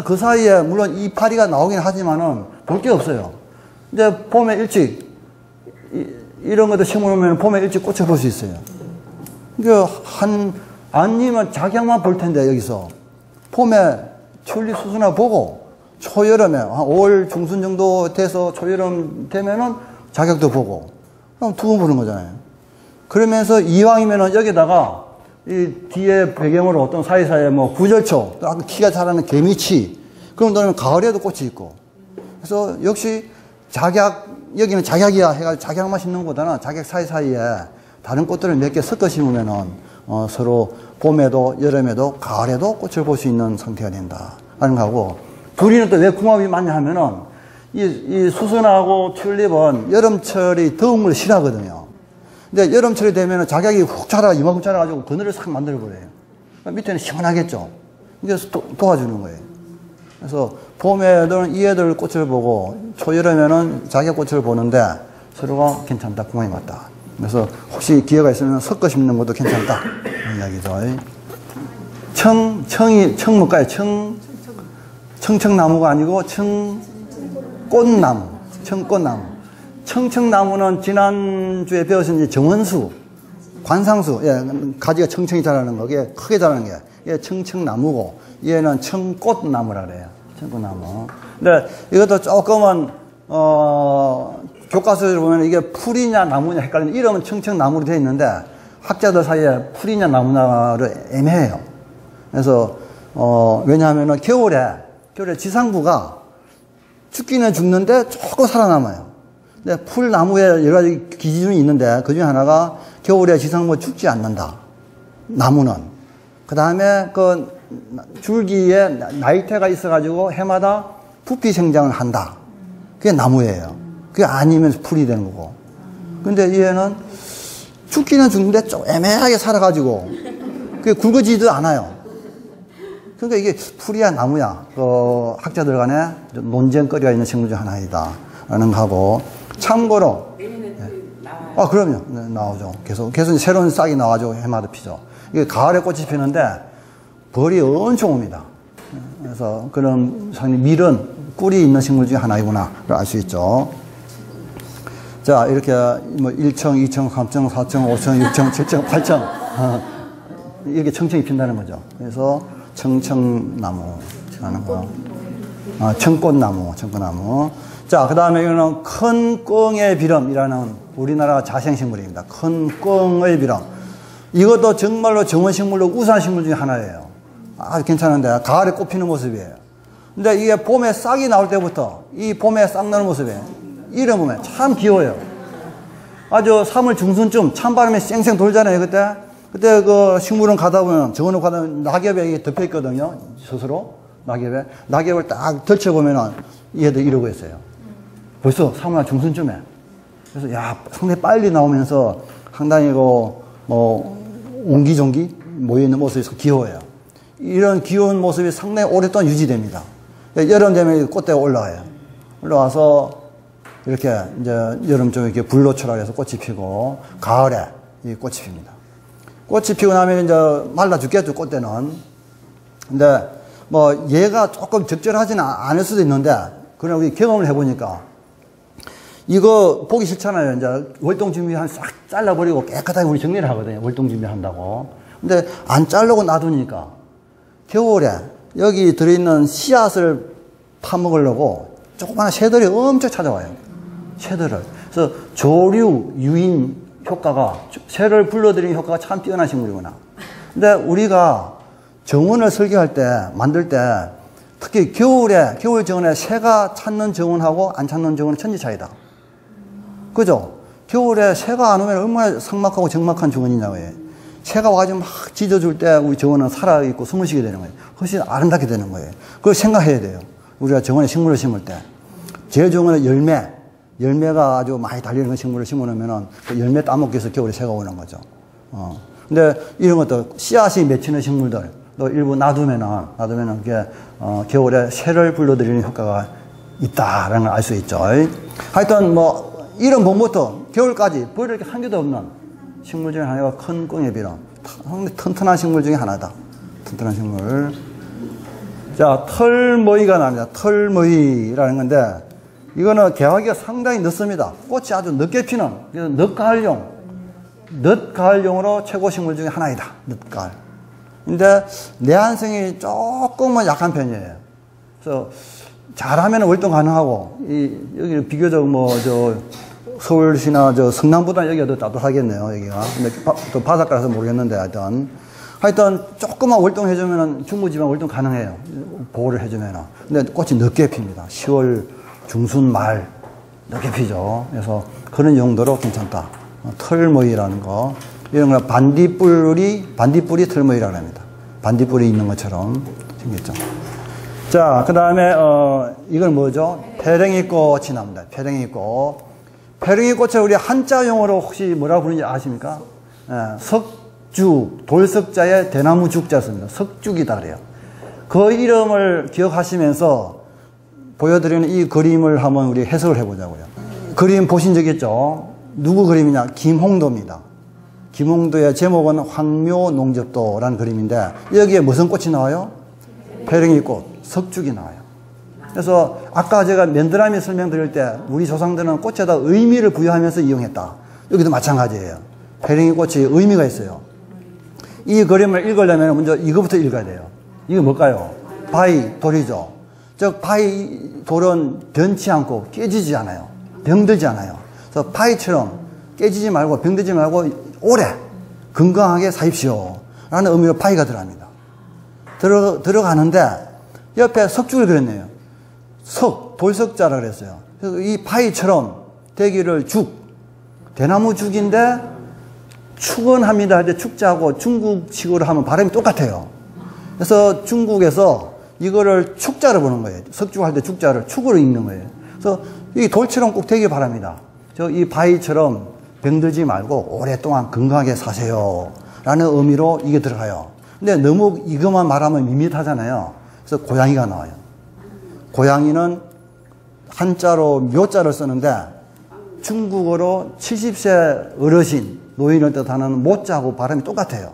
그 사이에 물론 이파리가 나오긴 하지만은 볼 게 없어요. 근데 봄에 일찍 이런 것도 심어놓으면 봄에 일찍 꽃을 볼 수 있어요. 아니면 작약만 볼 텐데 여기서 봄에 튤립 수선화 보고 초여름에 한 5월 중순 정도 돼서 초여름 되면은 작약도 보고 그럼 두 번 보는 거잖아요. 그러면서 이왕이면은 여기다가 이 뒤에 배경으로 어떤 사이사이에 뭐 구절초, 또 키가 자라는 개미치, 그런 데는 가을에도 꽃이 있고. 그래서 역시 여기는 작약이야 해가지고 작약만 심는 것보다는 작약 사이사이에 다른 꽃들을 몇 개 섞어 심으면은 서로 봄에도 여름에도 가을에도 꽃을 볼 수 있는 상태가 된다 하는 거고. 둘이는 또 왜 궁합이 맞냐 하면은 이 수선하고 튤립은 여름철이 더운 걸 싫어하거든요. 근데 여름철이 되면은 작약이 훅 자라, 이만큼 자라가지고 그늘을 싹 만들어버려요. 밑에는 시원하겠죠. 이게 도와주는 거예요. 그래서 봄에는 이 애들 꽃을 보고 초여름에는 작약꽃을 보는데 서로가 괜찮다, 궁합이 맞다. 그래서 혹시 기회가 있으면 섞어 심는 것도 괜찮다. 그런 이야기죠. 청무가요. 청청나무가 아니고 청꽃나무. 청청나무는 지난주에 배우신 이제 정원수, 관상수, 가지가 청청이 자라는 거, 이게 크게 자라는 게, 청청나무고, 얘는 청꽃나무라 그래요. 청꽃나무. 근데 이것도 조금은, 교과서를 보면 이게 풀이냐 나무냐 헷갈리는, 이름은 청청나무로 되어 있는데, 학자들 사이에 풀이냐 나무냐를 애매해요. 그래서, 왜냐하면은 겨울에 지상부가 죽기는 죽는데 조금 살아남아요. 근데 풀나무에 여러 가지 기준이 있는데 그 중에 하나가 겨울에 지상부 죽지 않는다. 나무는. 그 다음에 그 줄기에 나이테가 있어가지고 해마다 부피 생장을 한다. 그게 나무예요. 그게 아니면 풀이 되는 거고. 근데 얘는 죽기는 죽는데 좀 애매하게 살아가지고 그게 굵어지지도 않아요. 그러니까 이게 풀이야 나무야, 학자들 간에 논쟁거리가 있는 식물 중 하나이다 라는 거고. 참고로 그럼요. 네, 나오죠. 계속 새로운 싹이 나와가지고 해마다 피죠. 이게 가을에 꽃이 피는데 벌이 엄청 옵니다. 그래서 그런 상당히 밀은 꿀이 있는 식물 중에 하나이구나 알 수 있죠. 자, 이렇게 뭐 1층, 2층, 3층, 4층, 5층, 6층, 7층, 8층 이렇게 청청이 핀다는 거죠. 그래서 청청나무라는 거. 청꽃나무. 자, 그 다음에 이거는 큰 꿩의 비름이라는 우리나라 자생식물입니다. 큰 꿩의 비름. 이것도 정말로 정원식물로 우수한 식물 중에 하나예요. 아주 괜찮은데, 가을에 꽃피는 모습이에요. 근데 이게 봄에 싹이 나올 때부터, 이 봄에 싹 나는 모습이에요. 이름 보면 참 귀여워요. 아주 3월 중순쯤 찬바람이 쌩쌩 돌잖아요, 그때 그 식물원 가다 보면, 정원으로 가다 보면 낙엽에 덮여 있거든요, 스스로. 낙엽을 딱 덜쳐보면은 얘들 이러고 있어요. 벌써 3월 중순쯤에. 그래서 야, 상당히 빨리 나오면서 상당히 옹기종기 모여있는 모습이 귀여워요. 이런 귀여운 모습이 상당히 오랫동안 유지됩니다. 여름 되면 꽃대가 올라와요. 올라와서 이렇게 이제 여름쯤에 이렇게 불로초라 해서 꽃이 피고 가을에 이 꽃이 핍니다. 꽃이 피고 나면 이제 말라 죽겠죠, 꽃대는. 근데 뭐 얘가 조금 적절하지는 않을 수도 있는데 그냥 우리 경험을 해보니까 이거 보기 싫잖아요. 이제 월동 준비한 싹 잘라버리고 깨끗하게 우리 정리를 하거든요. 월동 준비한다고. 근데 안 자르고 놔두니까 겨울에 여기 들어있는 씨앗을 파먹으려고 조그마한 새들이 엄청 찾아와요. 새들을. 그래서 조류, 유인 효과가, 새를 불러들이는 효과가 참 뛰어난 식물이구나. 근데 우리가 정원을 설계할 때, 만들 때, 특히 겨울에, 겨울 정원에 새가 찾는 정원하고 안 찾는 정원은 천지 차이다. 그죠? 겨울에 새가 안 오면 얼마나 삭막하고 적막한 정원이냐고요. 새가 와가지고 막 짖어줄 때 우리 정원은 살아있고 숨을 쉬게 되는 거예요. 훨씬 아름답게 되는 거예요. 그걸 생각해야 돼요. 우리가 정원에 식물을 심을 때. 제일 좋은 건 열매가 아주 많이 달리는 식물을 심어놓으면은 그 열매 따먹기 위해서 겨울에 새가 오는 거죠. 근데 이런 것도 씨앗이 맺히는 식물들, 또 일부 놔두면은 그게, 겨울에 새를 불러들이는 효과가 있다라는 걸 알 수 있죠. 하여튼 이런 봄부터 겨울까지 버릴 게 한 개도 없는 식물 중에 하나가 큰 꽁예비름. 튼튼한 식물 중에 하나다. 튼튼한 식물. 자, 털머위가 나옵니다. 털머위라는 건데, 이거는 개화기가 상당히 늦습니다. 꽃이 아주 늦게 피는, 늦가을용으로 최고 식물 중에 하나이다. 늦가을. 근데 내한성이 조금은 약한 편이에요. 그래서 잘하면 월동 가능하고, 여기 비교적 서울시나 성남보다는 여기가 더 따뜻하겠네요, 여기가. 근데 또 바닷가라서 모르겠는데, 하여튼 조금만 월동해주면은 중부지방 월동 가능해요. 보호를 해주면은. 근데 꽃이 늦게 핍니다. 10월 중순 말 늦게 피죠. 그래서 그런 용도로 괜찮다. 털머위라는 거. 이런 거 반딧불이 털머위라고 합니다. 반딧불이 있는 것처럼 생겼죠. 자, 그 다음에, 이건 뭐죠? 페랭이꽃이 나옵니다. 페랭이꽃. 페랭이꽃을 우리 한자용어로 혹시 뭐라고 부르는지 아십니까? 석죽, 돌석자에 대나무 죽자 씁니다. 석죽이다 그래요. 그 이름을 기억하시면서 보여드리는 이 그림을 한번 우리 해석을 해보자고요. 그림 보신 적 있죠? 누구 그림이냐? 김홍도입니다. 김홍도의 제목은 황묘농접도라는 그림인데 여기에 무슨 꽃이 나와요? 페랭이꽃, 석죽이 나와요. 그래서 아까 제가 맨드라미 설명드릴 때 우리 조상들은 꽃에다 의미를 부여하면서 이용했다. 여기도 마찬가지예요. 페랭이꽃이 의미가 있어요. 이 그림을 읽으려면 먼저 이거부터 읽어야 돼요. 이거 뭘까요? 바위, 돌이죠. 즉 바위, 돌은 변치 않고 깨지지 않아요. 병들지 않아요. 그래서 바위처럼 깨지지 말고 병들지 말고 오래 건강하게 사십시오 라는 의미로 바위가 들어갑니다. 들어가는데 옆에 석죽을 그렸네요. 돌석자라 그랬어요. 그래서 이 바위처럼 되기를 대나무 죽인데 축원합니다 할 때 축자하고 중국식으로 하면 발음이 똑같아요. 그래서 중국에서 이거를 축자로 보는 거예요. 석죽할 때 축자를 축으로 읽는 거예요. 그래서 이 돌처럼 꼭 되길 바랍니다. 이 바위처럼 병들지 말고 오랫동안 건강하게 사세요 라는 의미로 이게 들어가요. 근데 너무 이것만 말하면 밋밋하잖아요. 그래서 고양이가 나와요. 고양이는 한자로 묘자를 쓰는데 중국어로 70세 어르신, 노인을 뜻하는 모자하고 발음이 똑같아요.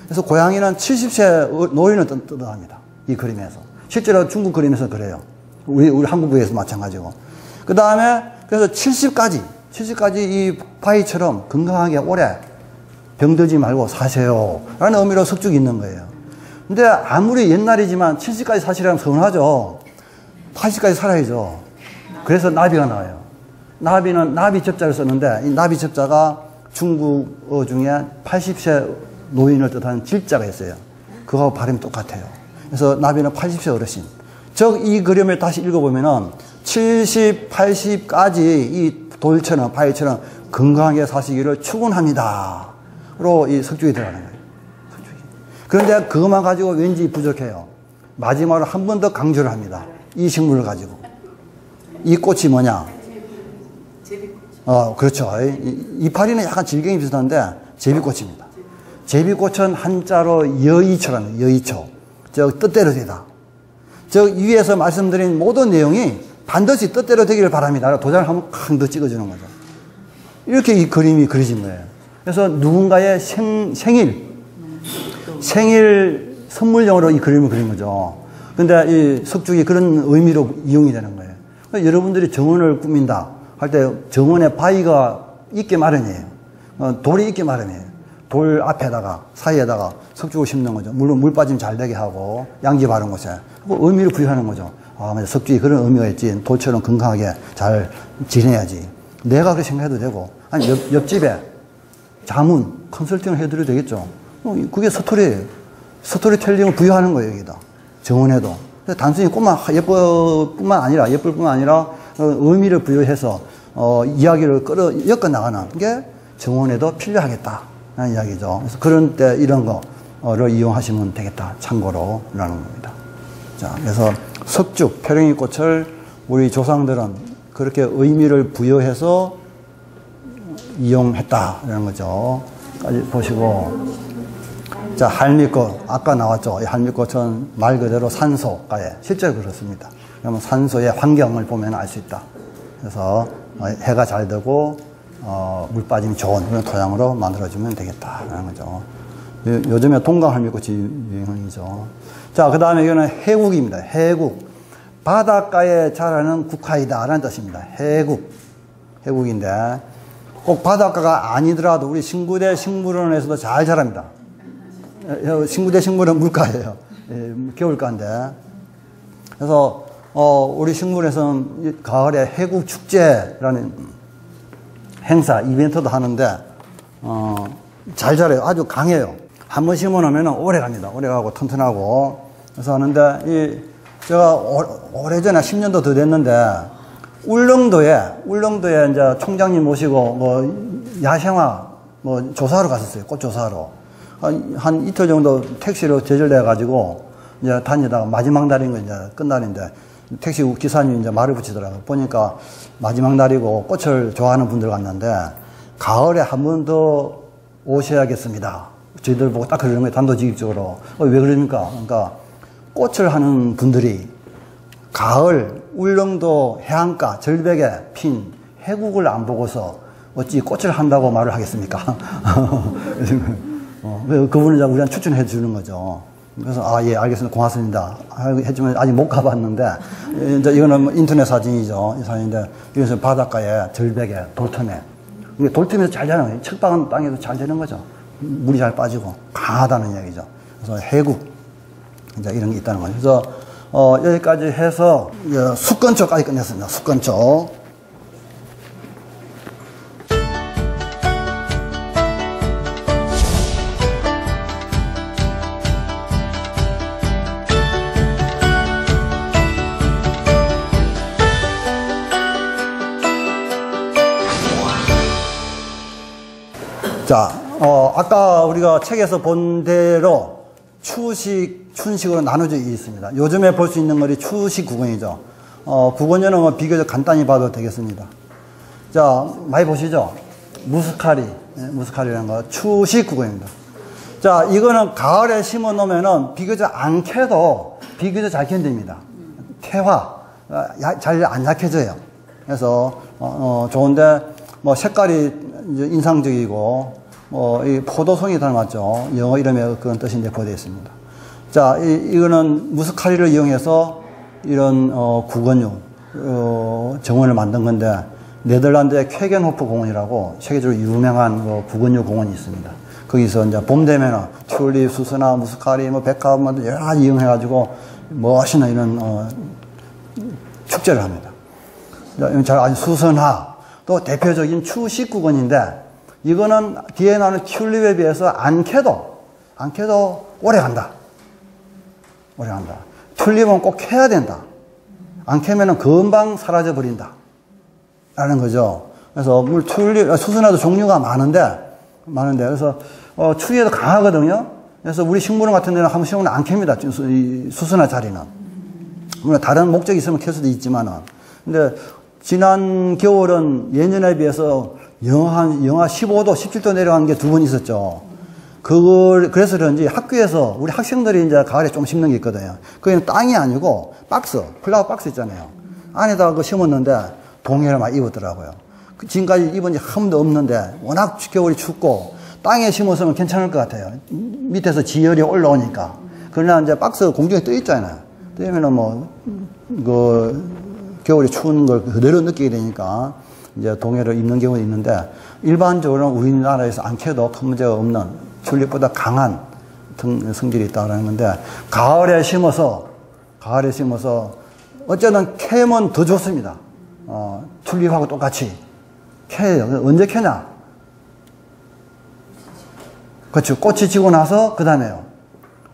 그래서 고양이는 70세 노인을 뜻합니다. 이 그림에서. 실제로 중국 그림에서 그래요. 우리 한국에서 마찬가지고. 그 다음에 그래서 70까지 이 바위처럼 건강하게 오래 병들지 말고 사세요 라는 의미로 석죽이 있는 거예요. 근데 아무리 옛날이지만 70까지 사시라면 서운하죠. 80까지 살아야죠. 그래서 나비가 나와요. 나비는 나비 접자를 썼는데 이 나비 접자가 중국어 중에 80세 노인을 뜻하는 질자가 있어요. 그거하고 발음이 똑같아요. 그래서 나비는 80세 어르신. 즉 이 그림을 다시 읽어보면은 70, 80까지 이 돌처럼 바위처럼 건강하게 사시기를 축원합니다. 로 이 석죽이 들어가는 거예요. 석죽이. 그런데 그것만 가지고 왠지 부족해요. 마지막으로 한 번 더 강조를 합니다. 이 식물을 가지고. 이 꽃이 뭐냐? 그렇죠. 이파리는 약간 질갱이 비슷한데 제비꽃입니다. 제비꽃은 한자로 여의초라는 여의초. 뜻대로 되다. 위에서 말씀드린 모든 내용이 반드시 뜻대로 되기를 바랍니다. 도장을 한번 쾅 더 찍어주는 거죠. 이렇게 이 그림이 그려진 거예요. 그래서 누군가의 생일 선물용으로 이 그림을 그린 거죠. 근데 이 석죽이 그런 의미로 이용이 되는 거예요. 그러니까 여러분들이 정원을 꾸민다 할 때 정원에 바위가 있게 마련이에요. 돌이 있게 마련이에요. 돌 앞에다가 사이에다가 석죽을 심는 거죠. 물론 물 빠짐 잘 되게 하고 양지 바른 곳에 의미를 부여하는 거죠. 맞아. 석죽이 그런 의미가 있지. 돌처럼 건강하게 잘 지내야지. 내가 그렇게 생각해도 되고, 아니 옆집에 자문 컨설팅을 해드려도 되겠죠. 그게 스토리예요. 스토리텔링을 부여하는 거예요, 여기다. 정원에도. 단순히 꽃만 예쁠 뿐만 아니라 의미를 부여해서 이야기를 엮어 나가는 게 정원에도 필요하겠다 라는 이야기죠. 그래서 그런 때 이런 거를 이용하시면 되겠다, 참고로 라는 겁니다. 자, 그래서 석죽, 페랭이 꽃을 우리 조상들은 그렇게 의미를 부여해서 이용했다라는 거죠. 까지 보시고. 자, 할미꽃. 아까 나왔죠. 이 할미꽃은 말 그대로 산소가에 실제로 그렇습니다. 그러면 산소의 환경을 보면 알 수 있다. 그래서 해가 잘 되고, 물 빠짐이 좋은 그런 토양으로 만들어주면 되겠다라는 거죠. 요즘에 동강 할미꽃이 유행이죠. 자, 그 다음에 이거는 해국입니다. 해국. 바닷가에 자라는 국화이다라는 뜻입니다. 해국인데, 꼭 바닷가가 아니더라도 우리 신구대 식물원에서도 잘 자랍니다. 신구대 식물은 물가예요. 겨울가인데. 그래서, 우리 식물에서는 가을에 해국 축제라는 행사, 이벤트도 하는데, 잘 자라요. 아주 강해요. 한 번 심어 놓으면 오래 갑니다. 오래 가고 튼튼하고. 그래서 하는데, 제가 오래전에 10년도 더 됐는데, 울릉도에 이제 총장님 모시고, 야생화, 조사하러 갔었어요. 꽃 조사하러. 한 이틀 정도 택시로 제절돼가지고, 이제 다니다가 마지막 날인 거 이제 끝날인데, 택시 기사님이 이제 말을 붙이더라고요. 보니까 마지막 날이고 꽃을 좋아하는 분들 갔는데, 가을에 한 번 더 오셔야겠습니다. 저희들 보고 딱 그러는 거예요. 단도직입적으로. 왜 그럽니까? 그러니까, 꽃을 하는 분들이 가을 울릉도 해안가 절벽에 핀 해국을 안 보고서 어찌 꽃을 한다고 말을 하겠습니까? 그분은 우리한테 추천해 주는 거죠. 그래서 예, 알겠습니다. 고맙습니다. 했지만 아직 못 가봤는데, 이제 이거는 인터넷 사진이죠. 이 사진인데, 여기서 바닷가에 절벽에 돌틈에, 이게 돌틈에서 잘 자라는 거예요. 척박한 땅에서 잘 되는 거죠. 물이 잘 빠지고 강하다는 이야기죠. 그래서 해국 이제 이런 게 있다는 거죠. 그래서 여기까지 해서 숙건초까지 끝냈습니다. 숙건초. 자, 아까 우리가 책에서 본 대로 추식, 춘식으로 나눠져 있습니다. 요즘에 볼 수 있는 것이 추식 구근이죠. 구근료는 비교적 간단히 봐도 되겠습니다. 자, 많이 보시죠? 무스카리라는 거. 추식 구근입니다. 자, 이거는 가을에 심어 놓으면은 비교적 안 캐도 비교적 잘 견딥니다. 태화, 잘 안 약해져요. 그래서, 좋은데, 색깔이 이제 인상적이고, 이 포도송이 닮았죠. 영어 이름에 그런 뜻이 이제 보되어 있습니다. 자, 이거는 무스카리를 이용해서 이런, 구건류, 정원을 만든 건데, 네덜란드의 쾌겐호프 공원이라고 세계적으로 유명한 구건류 공원이 있습니다. 거기서 이제 봄 되면은 튤립, 수선화, 무스카리, 백합, 여러 가지 이용해가지고 멋있는 이런, 축제를 합니다. 아주 수선화, 또 대표적인 추식 구건인데, 이거는 뒤에 나오는 튤립에 비해서 안 캐도 오래 간다. 오래 간다. 튤립은 꼭 캐야 된다. 안 캐면은 금방 사라져 버린다. 라는 거죠. 그래서 수선화도 종류가 많은데, 그래서, 추위에도 강하거든요. 그래서 우리 식물원 같은 데는 한번 심으면 안 캡니다. 수선화 자리는. 물론 다른 목적이 있으면 캘 수도 있지만은. 근데 지난 겨울은 예년에 비해서 영하 15도, 17도 내려간 게 두 번 있었죠. 그래서 그런지 학교에서 우리 학생들이 이제 가을에 좀 심는 게 있거든요. 그게 땅이 아니고 박스, 플라워 박스 있잖아요. 안에다가 그거 심었는데 동해를 막 입었더라고요. 지금까지 입은 지 한 번도 없는데 워낙 겨울이 춥고 땅에 심었으면 괜찮을 것 같아요. 밑에서 지열이 올라오니까. 그러나 이제 박스 공중에 떠 있잖아요. 떠면은 뭐, 겨울이 추운 걸 그대로 느끼게 되니까 이제 동해를 입는 경우도 있는데 일반적으로는 우리나라에서 안 캐도 큰 문제가 없는 튤립보다 강한 성질이 있다는 건데 가을에 심어서 어쨌든 캐면 더 좋습니다. 튤립하고 똑같이 캐요. 언제 캐냐? 그렇죠. 꽃이 지고 나서 그 다음에요.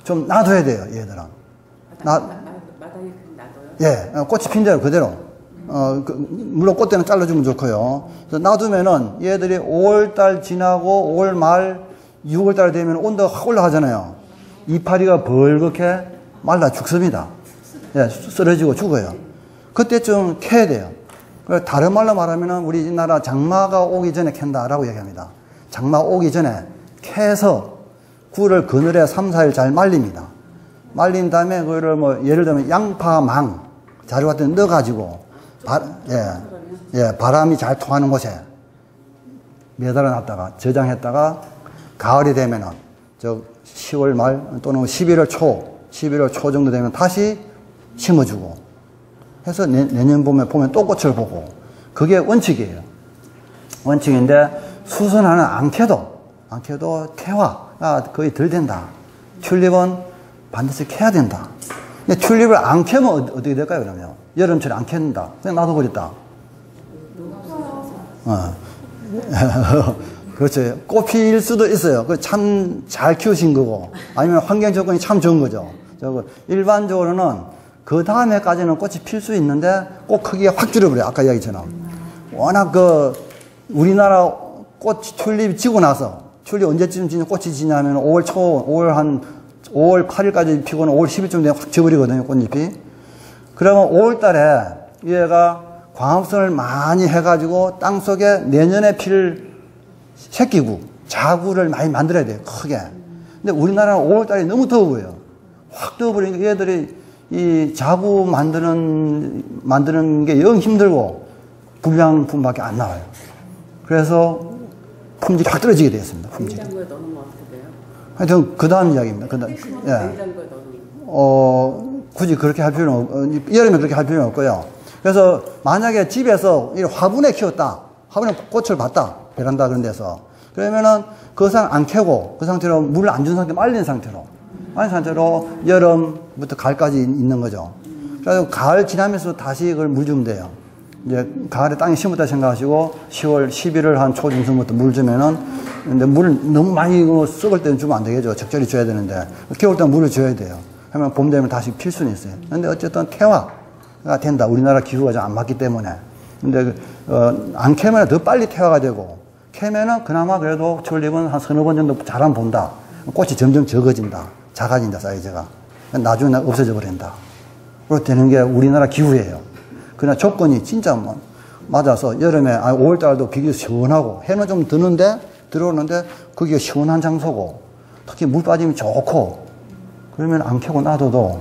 좀 놔둬야 돼요, 얘들은. 마당에 놔둬요? 예, 꽃이 핀 대로 그대로. 물론 꽃대는 잘라주면 좋고요. 그래서 놔두면은 얘들이 5월달 지나고 5월 말, 6월달 되면 온도가 확 올라가잖아요. 이파리가 벌겋게 말라 죽습니다. 예, 쓰러지고 죽어요. 그때쯤 캐야 돼요. 다른 말로 말하면은 우리나라 장마가 오기 전에 캔다라고 얘기합니다. 장마 오기 전에 캐서 꿀을 그늘에 3, 4일 잘 말립니다. 말린 다음에 그거를 뭐 예를 들면 양파망 자루 같은 데 넣어가지고 바람이 잘 통하는 곳에 매달아 놨다가 저장했다가 가을이 되면은 저 10월 말 또는 11월 초 정도 되면 다시 심어주고 해서 내년 봄에 보면 또 꽃을 보고 그게 원칙이에요. 원칙인데 수선화는 안 캐도 태화가 거의 덜 된다. 튤립은 반드시 캐야 된다. 근데 튤립을 안 캐면 어떻게 될까요, 그러면? 여름철에 안 캐는다. 그냥 놔둬버렸다. 그렇죠. 꽃필 수도 있어요. 그 참 잘 키우신 거고, 아니면 환경 조건이 참 좋은 거죠. 일반적으로는 그 다음에까지는 꽃이 필 수 있는데 꽃 크기가 확 줄어버려요. 아까 이야기처럼. 워낙 우리나라 꽃 튤립이 지고 나서, 튤립 언제쯤 꽃이 지냐면 5월 8일까지 피고는 5월 10일쯤 되면 확 져버리거든요, 꽃잎이. 그러면 5월 달에 얘가 광합성을 많이 해가지고 땅 속에 내년에 필 새끼구, 자구를 많이 만들어야 돼요, 크게. 근데 우리나라는 5월 달이 너무 더워요. 확 더워버리니까 얘들이 이 자구 만드는 게 영 힘들고 불량품밖에 안 나와요. 그래서 품질이 확 떨어지게 되었습니다, 품질이. 냉장고에 넣으면 어떻게 돼요? 하여튼 그 다음 이야기입니다. 냉장고에 넣으면. 굳이 그렇게 할 필요는 여름에 그렇게 할 필요는 없고요. 그래서 만약에 집에서 화분에 키웠다, 화분에 꽃을 봤다, 베란다 그런 데서, 그러면은 그 상 안 캐고 그 상태로 물을 안 준 상태, 말린 상태로 여름부터 가을까지 있는 거죠. 그래서 가을 지나면서 다시 그걸 물 주면 돼요. 이제 가을에 땅에 심었다 생각하시고 10월, 11월 한 초중순부터 물 주면은, 근데 물을 너무 많이 썩을 때는 주면 안 되겠죠. 적절히 줘야 되는데 겨울 때는 물을 줘야 돼요. 하면 봄 되면 다시 필 수는 있어요. 근데 어쨌든 태화가 된다. 우리나라 기후가 좀 안 맞기 때문에. 근데 안 캐면 더 빨리 태화가 되고, 캐면은 그나마 그래도 튤립은 한 서너 번 정도 잘안 본다. 꽃이 점점 적어진다. 작아진다, 사이즈가. 나중에 없어져 버린다. 그렇게 되는 게 우리나라 기후예요. 그러나 조건이 진짜 맞아서 여름에 5월달도 비교적 시원하고 해는 좀 들어오는데 거기가 시원한 장소고, 특히 물 빠짐이 좋고, 그러면 안 캐고 놔둬도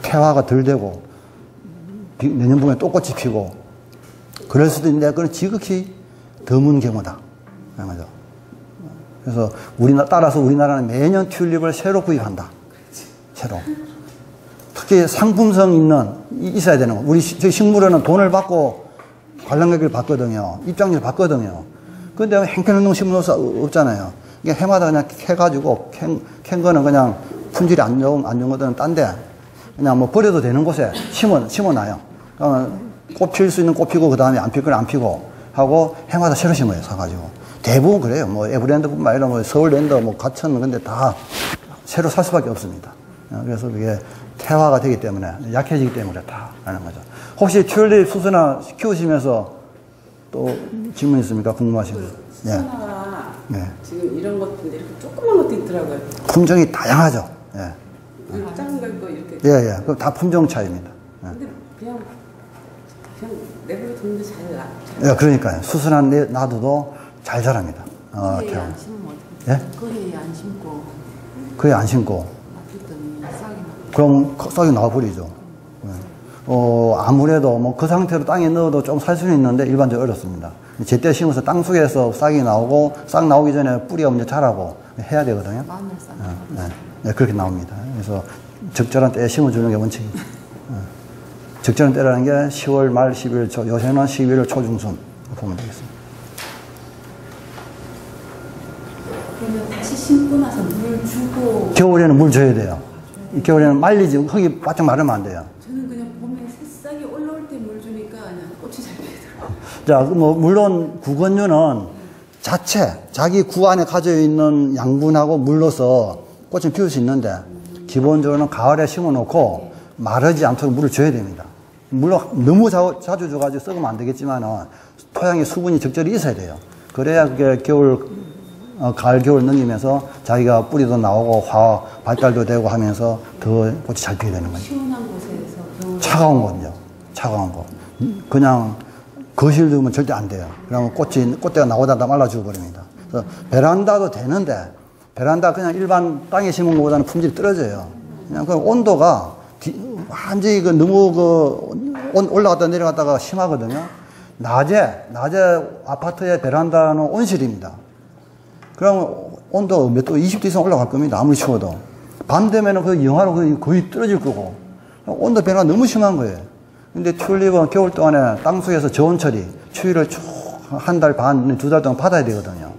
태화가 덜 되고 내년 봄에 또 꽃이 피고 그럴 수도 있는데 그건 지극히 드문 경우다. 그래서 따라서 우리나라는 매년 튤립을 새로 구입한다. 새로. 특히 상품성 있어야 되는 거. 저희 식물원은 돈을 받고 관람객을 받거든요. 입장료를 받거든요. 근데 행편운동 식물원 없잖아요. 이게 해마다 그냥 캐가지고 캔 거는 그냥 품질이 안 좋은 것들은 딴데 그냥 뭐 버려도 되는 곳에 심어놔요. 꽃 필 수 있는 꽃 피고 그 다음에 안 필 건 안 피고 하고 해마다 새로 심어요, 사가지고. 대부분 그래요. 뭐 에브랜드뿐만 아니라 뭐 서울랜드, 뭐 가천, 근데 다 새로 살 수밖에 없습니다. 그래서 그게 태화가 되기 때문에, 약해지기 때문에 다 하는 거죠. 혹시 튤립 수선화 키우시면서 또 질문 있습니까? 궁금하신 거? 수선화가 예. 지금 이런 것들인데 이렇게 조그만 것도 있더라고요. 품종이 다양하죠. 예. 작은 거 이렇게. 예, 예. 그럼 다 품종 차이입니다. 예. 근데 그냥 내버려 두는 게 잘 나. 예, 그러니까요. 수순한 놔둬도 잘 자랍니다. 거리에 안 심으면 어떡해? 예? 거리에 안 심고 그게 안 심고. 놔뒀더니 싹이 나. 그럼 싹이 나와버리죠. 예. 아무래도 뭐 그 상태로 땅에 넣어도 좀 살 수는 있는데 일반적으로 어렵습니다. 제때 심어서 땅 속에서 싹이 나오고 싹 나오기 전에 뿌리가 먼저 자라고 해야 되거든요. 마늘 싹. 예, 예, 그렇게 나옵니다. 그래서 적절한 때에 심어주는 게 원칙이죠. 예. 적절한 때라는 게 10월 말 11월 초, 요새는 11월 초중순 보면 되겠습니다. 그러면 다시 심고 나서 물 주고. 겨울에는 물 줘야 돼요. 이 겨울에는 말리지, 흙이 바짝 마르면 안 돼요. 저는 그냥 봄에 새싹이 올라올 때 물 주니까 그냥 꽃이 잘 피더라고요. 자, 뭐, 물론 구건류는 자기 구 안에 가져 있는 양분하고 물로서 꽃을 피울 수 있는데, 기본적으로는 가을에 심어 놓고 마르지 않도록 물을 줘야 됩니다. 물론 너무 자주 줘가지고 썩으면 안 되겠지만, 토양에 수분이 적절히 있어야 돼요. 그래야 그게 가을, 겨울 넘기면서 자기가 뿌리도 나오고 발달도 되고 하면서 더 꽃이 잘 피게 되는 거죠. 시원한 곳에서 겨울. 차가운 곳이요. 차가운 곳. 그냥 거실 두면 절대 안 돼요. 그러면 꽃대가 나오다가 말라 죽어버립니다. 그래서 베란다도 되는데, 베란다 그냥 일반 땅에 심은 것보다는 품질이 떨어져요. 그냥 그 온도가 완전히 너무 올라갔다 내려갔다가 심하거든요. 낮에 아파트의 베란다는 온실입니다. 그럼 온도 몇 도, 20도 이상 올라갈 겁니다. 아무리 추워도. 밤 되면은 그 영하로 거의 떨어질 거고. 온도 변화가 너무 심한 거예요. 근데 튤립은 겨울 동안에 땅속에서 저온 처리, 추위를 쭉 한 달 반, 두 달 동안 받아야 되거든요.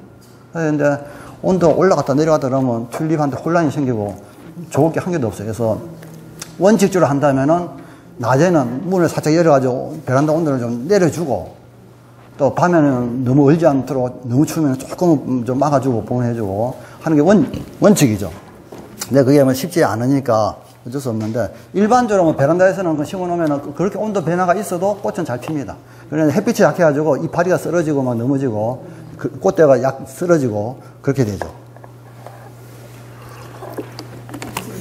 그런데 온도 올라갔다 내려갔다 그러면 튤립한테 혼란이 생기고 좋을 게 한 개도 없어요. 그래서 원칙적으로 한다면은 낮에는 문을 살짝 열어가지고 베란다 온도를 좀 내려주고, 또 밤에는 너무 얼지 않도록 너무 추우면 조금 좀 막아주고 보온해주고 하는 게 원칙이죠. 근데 그게 뭐 쉽지 않으니까 어쩔 수 없는데, 일반적으로 뭐 베란다에서는 그 심어놓으면 그렇게 온도 변화가 있어도 꽃은 잘 핍니다. 그런데 햇빛이 약해가지고 이파리가 쓰러지고 막 넘어지고 꽃대가 쓰러지고 그렇게 되죠.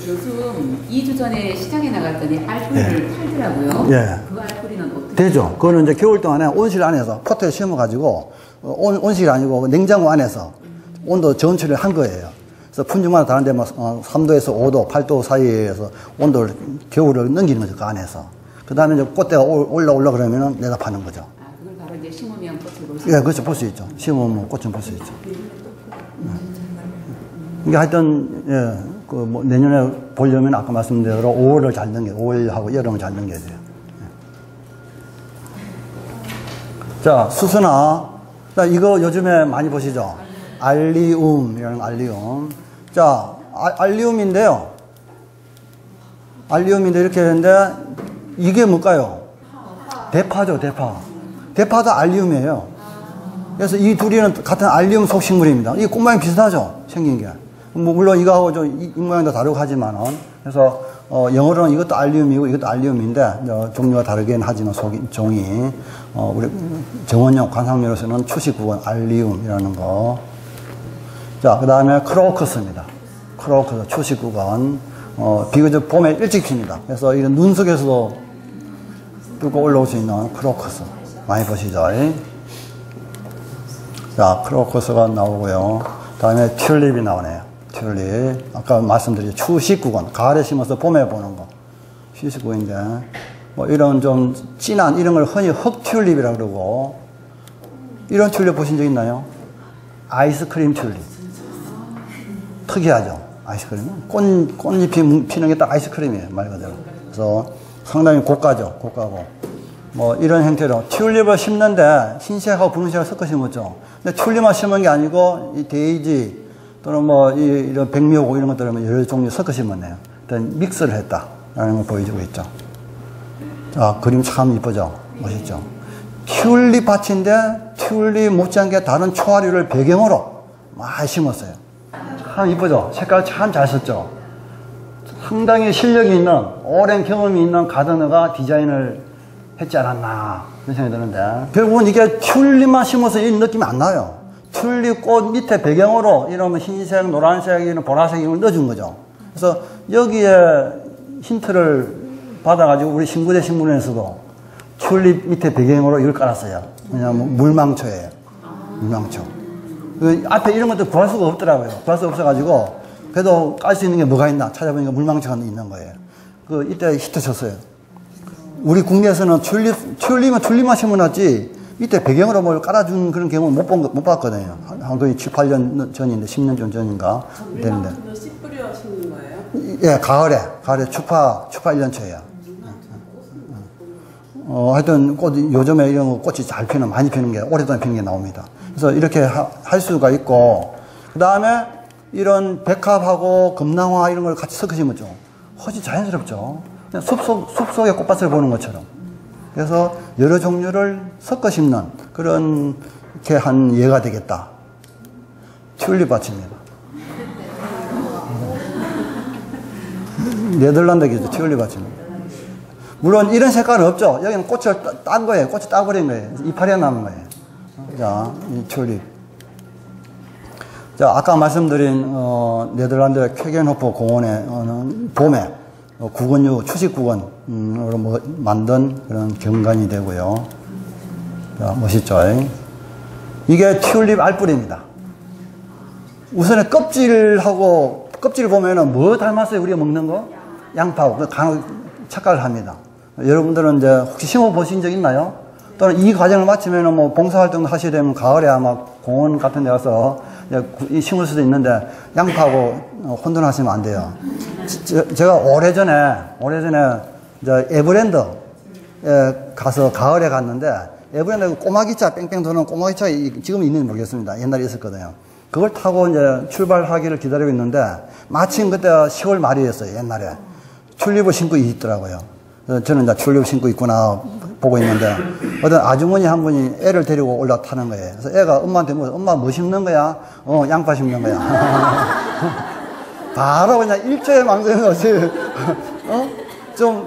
요즘 2주 전에 시장에 나갔더니 알뿌리를 팔더라고요. 예. 그 알뿌리는 어떻게? 되죠. 그거는 이제 겨울 동안에 온실 안에서 포트에 심어가지고, 온실이 아니고 냉장고 안에서 온도 저온처리를 한 거예요. 그래서 품종마다 다른데 뭐 3도에서 5도, 8도 사이에서 온도를, 겨울을 넘기는 거죠. 그 안에서. 그 다음에 이제 꽃대가 올라 그러면은 내가 파는 거죠. 아, 그걸 바로 이제 심으면 꽃을 볼 수 있어요. 예, 그렇죠. 볼 수 있죠. 심으면 꽃은 볼 수 있죠. 이게 하여튼, 예, 뭐 내년에 보려면 아까 말씀드린 대로 5월을 잘 넘겨야 돼요. 5월하고 여름을 잘 넘겨야 돼요. 예. 자, 수수나. 자, 이거 요즘에 많이 보시죠? 알리움, 알리움. 자, 알리움인데요. 알리움인데 이렇게 했는데, 이게 뭘까요? 대파죠, 대파. 대파도 알리움이에요. 그래서 이 둘이는 같은 알리움 속식물입니다. 이게 꽃 모양이 비슷하죠? 생긴 게. 뭐 물론 이거하고 좀 이 모양도 다르고 하지만은, 그래서 영어로는 이것도 알리움이고 이것도 알리움인데 종류가 다르긴 하지만 종이 우리 정원용 관상묘로서는 초식구건 알리움이라는 거. 자, 그 다음에 크로커스입니다. 크로커스 초식구건 비교적 봄에 일찍 핍니다. 그래서 이런 눈 속에서도 뚫고 올라올 수 있는 크로커스 많이 보시죠. 자, 크로커스가 나오고요. 다음에 튤립이 나오네요. 튤립. 아까 말씀드린 추식구건. 가을에 심어서 봄에 보는 거. 추식구인데, 뭐 이런 좀 진한, 이런 걸 흔히 흑튤립이라고 그러고, 이런 튤립 보신 적 있나요? 아이스크림 튤립. 특이하죠? 아이스크림. 꽃잎이 피는 게 딱 아이스크림이에요. 말 그대로. 그래서 상당히 고가죠. 고가고. 뭐 이런 형태로 튤립을 심는데 흰색하고 분홍색을 섞어 심었죠. 근데 튤립만 심은 게 아니고 이 데이지 또는 뭐 이런 백미호고 이런 것들은 여러 종류 섞어 심었네요. 일단 믹스를 했다라는 걸 보여주고 있죠. 자, 그림 참 이쁘죠. 멋있죠. 튤립 밭인데 튤립 못지않게 다른 초화류를 배경으로 많이 심었어요. 참 이쁘죠. 색깔 참 잘 썼죠. 상당히 실력이 있는 오랜 경험이 있는 가드너가 디자인을 했지 않았나 그런 생각이 드는데, 결국은 이게 튤립만 심어서 이 느낌이 안 나요. 튤립꽃 밑에 배경으로 이런 흰색, 노란색, 이런 보라색 이런 걸 넣어준 거죠. 그래서 여기에 힌트를 받아가지고 우리 신구대 신문에서도 튤립 밑에 배경으로 이걸 깔았어요. 왜냐하면 물망초예요. 물망초. 그 앞에 이런 것도 구할 수가 없더라고요. 구할 수가 없어가지고 그래도 깔 수 있는 게 뭐가 있나 찾아보니까 물망초가 있는 거예요. 그 이때 히트 쳤어요. 우리 국내에서는 튤립은 튤립만 심어놨지 밑에 배경으로 뭘 깔아준 그런 경우는 못 봤거든요. 한 거의 7, 8년 전인데 10년 전인가 되는데. 씨 뿌려 심는 거예요? 예, 가을에 추파 1년초예요. 하여튼 꽃, 요즘에 이런 거 꽃이 잘 피는, 많이 피는 게, 오랫동안 피는 게 나옵니다. 그래서 이렇게 할 수가 있고, 그 다음에 이런 백합하고 금낭화 이런 걸 같이 섞어 심었죠. 훨씬 자연스럽죠. 그냥 숲속의 꽃밭을 보는 것처럼. 그래서 여러 종류를 섞어 심는 그렇게 한 예가 되겠다. 튤립밭입니다. 네덜란드겠죠. 튤립밭입니다. 물론 이런 색깔은 없죠. 여기는 꽃을 딴 거예요. 꽃이 따버린 거예요. 이파리가 남은 거예요. 자, 이 튤립. 자, 아까 말씀드린 네덜란드 쾌겐호프 공원의 봄에 구근류 추식구근으로 만든 그런 경관이 되고요. 자, 멋있죠? 이게 튤립 알뿌리입니다. 우선에 껍질 보면은 뭐 닮았어요? 우리가 먹는 거? 양파하고 간혹 착각을 합니다. 여러분들은 이제 혹시 심어 보신 적 있나요? 또는 이 과정을 마치면은 뭐 봉사활동도 하시게 되면 가을에 아마 공원 같은 데 가서 심을 수도 있는데 양파하고 혼돈하시면 안 돼요. 제가 오래전에 이제 에버랜드에 가서 가을에 갔는데 에버랜드 꼬마기차 뺑뺑 도는 꼬마기차 지금 있는지 모르겠습니다. 옛날에 있었거든요. 그걸 타고 이제 출발하기를 기다리고 있는데 마침 그때 10월 말이었어요. 옛날에 튤립을 신고 있더라고요. 그래서 저는 이제 튤립 신고 있구나 보고 있는데 어떤 아주머니 한 분이 애를 데리고 올라타는 거예요. 그래서 애가 엄마한테 물어서 엄마 뭐 심는 거야? 양파 심는 거야. 바로 그냥 일초에 망설임 없이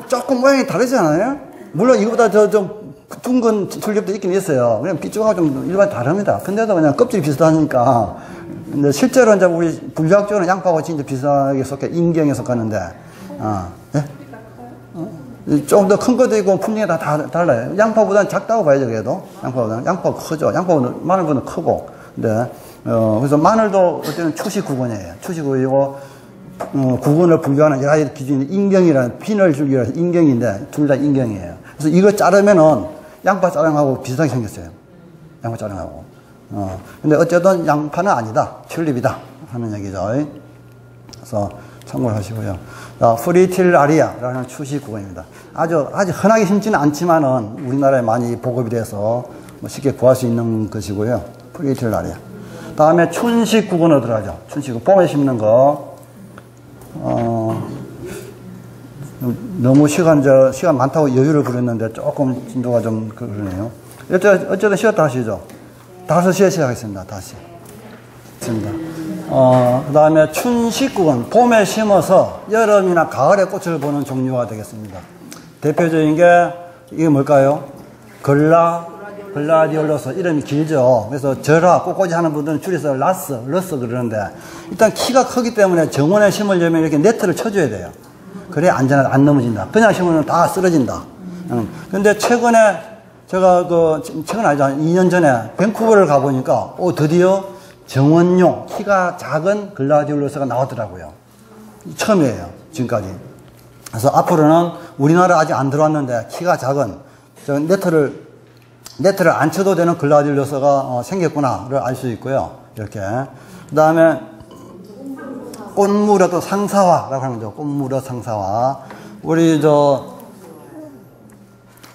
조금 모양이 다르지 않아요? 물론 이거보다 좀 둥근 튤립도 있긴 있어요. 그냥 빛조가 좀 일반 다릅니다. 근데도 그냥 껍질이 비슷하니까. 근데 실제로 이제 우리 분류학적으로는 양파하고 진짜 비슷하게 인경에 속하는데, 예? 좀 더 큰 것도 있고 품종이 다 달라요. 양파보다는 작다고 봐야죠, 그래도. 양파가 크죠. 양파보다는 마늘보다는 크고. 근데, 그래서 마늘도 어때는 추식구근이에요. 추식구근이고, 구근을 분류하는 여러 가지 기준이 인경이라는, 핀을 줄기라서 인경인데, 둘 다 인경이에요. 그래서 이거 자르면은 양파 자랑하고 비슷하게 생겼어요. 양파 자랑하고. 근데 어쨌든 양파는 아니다. 튤립이다. 하는 얘기죠. 그래서 참고를 하시고요. 자, 프리틸라리아라는 추식구근입니다. 아주 흔하게 심지는 않지만은 우리나라에 많이 보급이 돼서 뭐 쉽게 구할 수 있는 것이고요. 프리틸라리아. 다음에 춘식구근으로 들어가죠. 춘식구근. 봄에 심는 거. 너무 시간 많다고 여유를 부렸는데 조금 진도가 좀 그러네요. 어쨌든 쉬었다 하시죠. 5시에 시작하겠습니다. 다시. 좋습니다. 그 다음에 춘식구근. 봄에 심어서 여름이나 가을에 꽃을 보는 종류가 되겠습니다. 대표적인 게, 이게 뭘까요? 글라디올로스. 이름이 길죠. 그래서 꽃꽂이 하는 분들은 줄여서 러스 그러는데, 일단 키가 크기 때문에 정원에 심으려면 이렇게 네트를 쳐줘야 돼요. 그래 안 넘어진다. 그냥 심으면 다 쓰러진다. 근데 최근에 제가 최근 아니죠. 2년 전에 밴쿠버를 가보니까 드디어 정원용 키가 작은 글라디올러스가 나왔더라고요. 처음이에요. 지금까지. 그래서 앞으로는 우리나라 아직 안 들어왔는데 키가 작은 네트를 안 쳐도 되는 글라디올러스가 생겼구나를 알 수 있고요. 이렇게. 그 다음에 꽃무려 또 상사화라고 하는 거죠. 꽃무려 상사화. 우리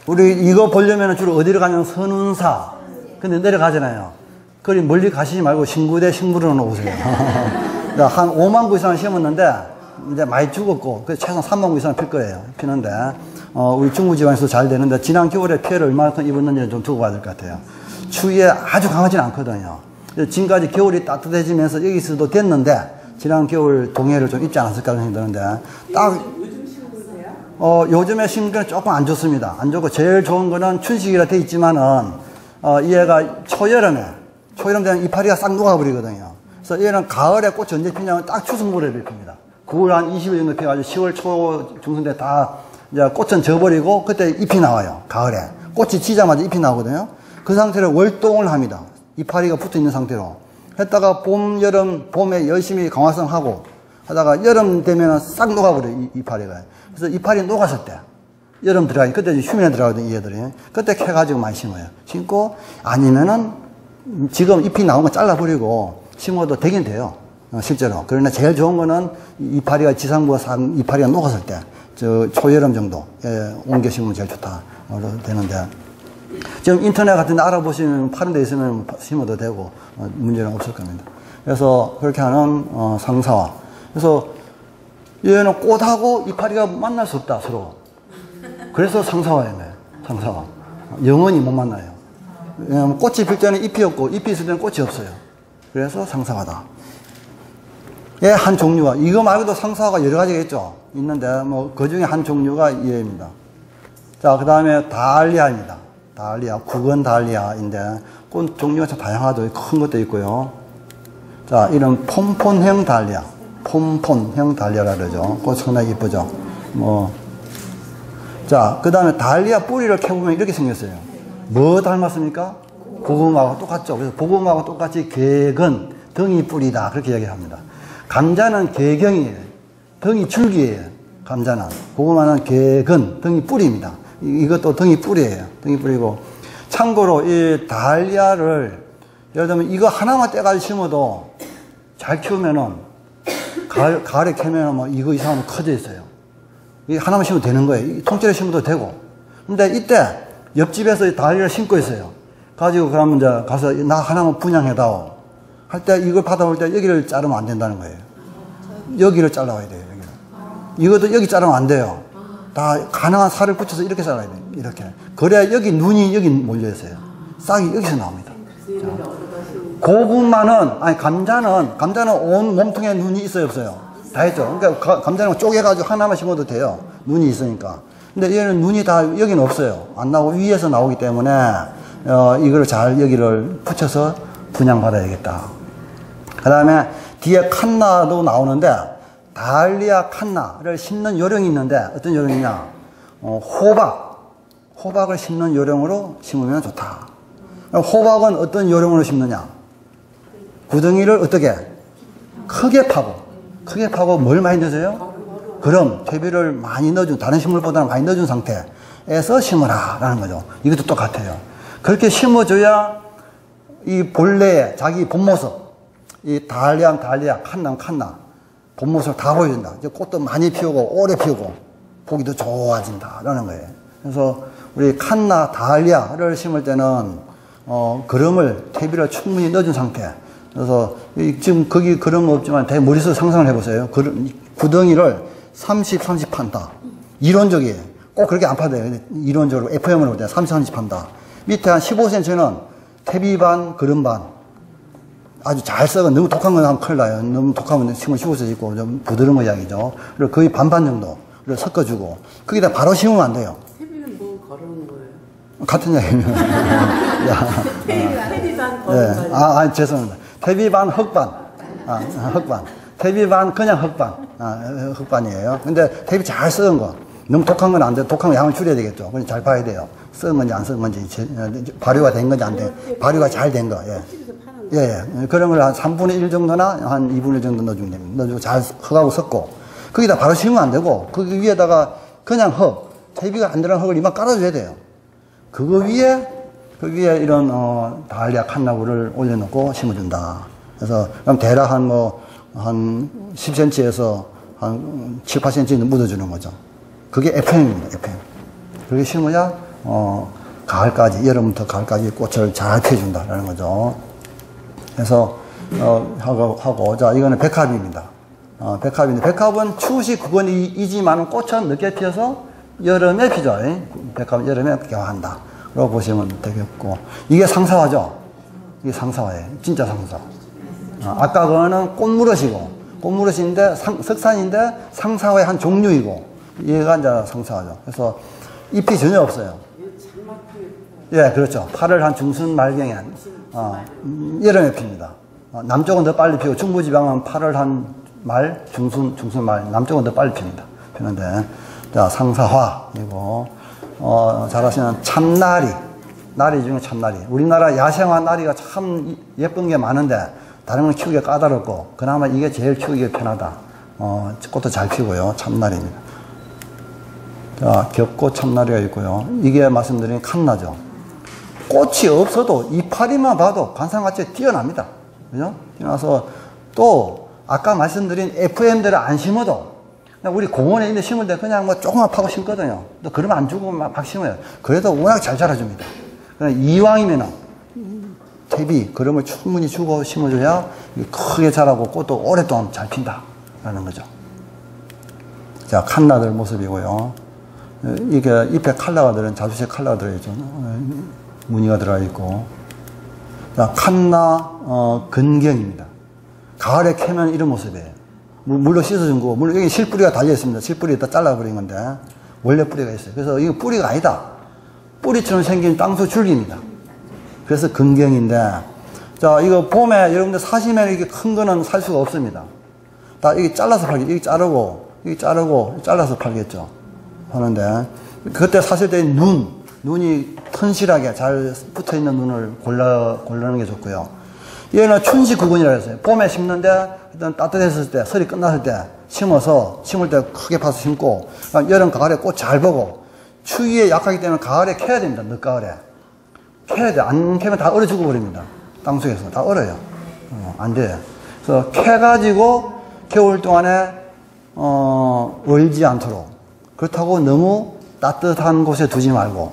이거 보려면 주로 어디로 가냐면 선운사. 근데 내려가잖아요. 그리 멀리 가시지 말고 신구대 식물원으로 오세요. 한 5만 구 이상 심었는데, 이제 많이 죽었고, 그래서 최소 3만 구 이상 필 거예요. 피는데, 우리 중부지방에서 잘 되는데, 지난 겨울에 피해를 얼마나 입었는지 좀 두고 봐야 될 것 같아요. 추위에 아주 강하지는 않거든요. 지금까지 겨울이 따뜻해지면서 여기서도 됐는데, 지난 겨울 동해를 좀 입지 않았을까 생각이 드는데, 요즘 심으세요? 요즘에 심은 건 조금 안 좋습니다. 안 좋고, 제일 좋은 거는 춘식이라 돼 있지만은, 얘가 초여름 되면 이파리가 싹 녹아버리거든요. 그래서 얘는 가을에 꽃이 언제 피냐면 딱 추석물에 핍니다. 9월 한 20일 정도 피가지고 10월 초 중순 때 다 이제 꽃은 져버리고 그때 잎이 나와요. 가을에. 꽃이 지자마자 잎이 나오거든요. 그 상태로 월동을 합니다. 이파리가 붙어 있는 상태로. 했다가 봄, 여름, 봄에 열심히 강화성하고 하다가 여름 되면 싹 녹아버려요. 이파리가. 그래서 이파리 녹았을 때. 여름 들어가기, 그때 휴면에 들어가거든, 얘들이. 그때 캐가지고 많이 심어요. 심고, 아니면은, 지금 잎이 나온 거 잘라버리고, 심어도 되긴 돼요. 실제로. 그러나 제일 좋은 거는, 이파리가 지상부가 이파리가 녹았을 때, 초여름 정도, 옮겨 심으면 제일 좋다. 되는데. 지금 인터넷 같은 데 알아보시면, 파는 데 있으면 심어도 되고, 문제는 없을 겁니다. 그래서, 그렇게 하는, 상사화. 그래서, 얘는 꽃하고 이파리가 만날 수 없다, 서로. 그래서 상사화예요. 상사화. 영원히 못 만나요. 왜냐하면 꽃이 필 때는 잎이 없고 잎이 있을 때는 꽃이 없어요. 그래서 상사화다. 예, 한 종류가. 이거 말고도 상사화가 여러 가지가 있죠. 있는데 뭐 그 중에 한 종류가 얘입니다. 자, 그 다음에 다알리아입니다. 다알리아, 국원 다알리아인데 꽃 종류가 참 다양하죠. 큰 것도 있고요. 자, 이런 폼폰형 다알리아. 폼폰형 다알리아라 그러죠. 꽃 상당히 이쁘죠. 자, 그 다음에 다알리아 뿌리를 캐보면 이렇게 생겼어요. 뭐 닮았습니까? 고구마하고 똑같죠. 그래서 고구마하고 똑같이 개근, 덩이 뿌리다. 그렇게 이야기합니다. 감자는 개경이에요. 덩이 줄기예요. 감자는. 고구마는 개근, 덩이 뿌리입니다. 이것도 덩이 뿌리예요. 덩이 뿌리고. 참고로 이 다알리아를 예를 들면 이거 하나만 떼가지고 심어도 잘 키우면은 가을에 캐면은 뭐 이거 이상하면 커져 있어요. 이 하나만 심으면 되는 거예요. 통째로 심어도 되고. 근데 이때 옆집에서 다알리아를 심고 있어요. 가지고 그러면 이제 가서 나 하나만 분양해다오. 할 때 이걸 받아올 때 여기를 자르면 안 된다는 거예요. 여기를 잘라와야 돼요. 여기를. 이것도 여기 자르면 안 돼요. 다 가능한 살을 붙여서 이렇게 잘라야 돼요. 이렇게. 그래야 여기 눈이 여기 몰려 있어요. 싹이 여기서 나옵니다. 자. 고구마는 아니 감자는 온 몸통에 눈이 있어요, 없어요? 다 했죠. 그러니까 감자는 쪼개가지고 하나만 심어도 돼요. 눈이 있으니까. 근데 얘는 눈이 다 여기는 없어요. 안 나오고 위에서 나오기 때문에 이걸 잘 여기를 붙여서 분양받아야겠다. 그 다음에 뒤에 칸나도 나오는데 다알리아 칸나를 심는 요령이 있는데 어떤 요령이냐? 호박을 심는 요령으로 심으면 좋다. 호박은 어떤 요령으로 심느냐? 구덩이를 어떻게? 크게 파고 뭘 많이 넣으세요? 그럼 퇴비를 많이 넣어준, 다른 식물보다는 많이 넣어준 상태에서 심으라 라는 거죠. 이것도 똑같아요. 그렇게 심어줘야 이 본래의 자기 본 모습, 이 다알리아, 칸나 본 모습을 다 보여준다. 이제 꽃도 많이 피우고 오래 피우고 보기도 좋아진다 라는 거예요. 그래서 우리 칸나, 다알리아를 심을 때는 그름을, 퇴비를 충분히 넣어준 상태. 그래서 지금 거기 그런 거 없지만 대 머릿속에 상상을 해보세요. 구덩이를 30 판다. 이론적이에요. 꼭 그렇게 안 파돼요. 이론적으로 FM으로 볼 때 30 판다. 밑에 한 15cm는 퇴비 반, 그름 반. 아주 잘 썩은, 너무 독한 건 하면 큰일 나요. 너무 독하면 심을 15cm 있고 좀 부드러운 모양이죠. 그리고 거의 반반 정도. 그리고 섞어주고. 거기다 바로 심으면 안 돼요. 퇴비는 뭐 걸어오는 거예요? 같은 이야기입니다. 퇴비 반 걸어오는 거예요. 죄송합니다. 퇴비 반, 흙반. 흙반. 퇴비 반, 그냥 흙반. 흙반이에요. 근데 퇴비 잘 썩은 거. 너무 독한 건 안 돼. 독한 거 양을 줄여야 되겠죠. 그럼 잘 봐야 돼요. 썩은 건지 안 썩은 건지, 발효가 된 건지 안 돼. 발효가 잘 된 거, 예. 그런 걸 한 3분의 1 정도나 한 2분의 1 정도 넣어주면 됩니다. 넣어주고 잘 흙하고 섞고. 거기다 바로 심으면 안 되고, 그 위에다가 그냥 퇴비가 안 들어간 흙을 이만 깔아줘야 돼요. 그 위에 이런, 다알리아 칸나무를 올려놓고 심어준다. 그래서, 그럼 대략 한 10cm에서 한 7, 8cm 묻어주는 거죠. 그게 FM입니다, FM. 그렇게 심어야, 가을까지, 여름부터 가을까지 꽃을 잘 펴준다라는 거죠. 그래서, 자, 이거는 백합입니다. 백합인데, 백합은 추시 구건이지만 꽃은 늦게 피어서 여름에 피죠. 백합은 여름에 개화한다. 라고 보시면 되겠고. 이게 상사화죠? 이게 상사화예요. 진짜 상사. 아까 그거는 꽃무릇인데, 석산인데 상사화의 한 종류이고, 얘가 이제 상사화죠. 그래서 잎이 전혀 없어요. 예, 그렇죠. 8월 한 중순 말경에, 여름에 핍니다. 남쪽은 더 빨리 피고, 중부지방은 8월 한 말, 중순 말, 남쪽은 더 빨리 핍니다. 피는데, 자, 상사화이고, 잘 아시는 참나리. 나리 중에 참나리. 우리나라 야생화 나리가 참 예쁜 게 많은데, 다른 건 키우기가 까다롭고, 그나마 이게 제일 키우기가 편하다. 꽃도 잘 피고요. 참나리입니다. 자, 겹꽃 참나리가 있고요. 이게 말씀드린 칸나죠. 꽃이 없어도 이파리만 봐도 관상가치가 뛰어납니다. 그죠? 뛰어나서 또, 아까 말씀드린 FM들을 안 심어도, 우리 공원에 있는 심을 때 그냥 뭐 조금만 파고 심거든요. 또 그러면 안 주고 막 심어요. 그래도 워낙 잘 자라줍니다. 이왕이면은, 퇴비, 그름을 충분히 주고 심어줘야 크게 자라고 꽃도 오랫동안 잘 핀다. 라는 거죠. 자, 칸나들 모습이고요. 이게 잎에 칼라가 자주색 칼라가 들어있죠. 무늬가 들어있고. 자, 칸나, 근경입니다. 가을에 캐면 이런 모습이에요. 물로 씻어준 거, 물론 여기 실뿌리가 달려있습니다. 실뿌리 다 잘라버린 건데, 원래 뿌리가 있어요. 그래서 이거 뿌리가 아니다. 뿌리처럼 생긴 땅수 줄기입니다. 그래서 근경인데, 자, 이거 봄에 여러분들 사시면 이렇게 큰 거는 살 수가 없습니다. 다 이게 잘라서 팔겠죠. 이게 자르고, 잘라서 팔겠죠. 하는데, 그때 사실 때 눈이 튼실하게 잘 붙어 있는 눈을 고르는 게 좋고요. 얘는 춘식구근이라고 했어요. 봄에 심는데, 일단 따뜻했을 때, 설이 끝났을 때, 심을 때 크게 파서 심고, 여름, 가을에 꽃 잘 보고, 추위에 약하기 때문에 가을에 캐야 됩니다. 늦가을에. 캐야 돼. 안 캐면 다 얼어 죽어버립니다. 땅속에서. 다 얼어요. 안 돼요. 그래서 캐가지고, 겨울 동안에, 얼지 않도록. 그렇다고 너무 따뜻한 곳에 두지 말고,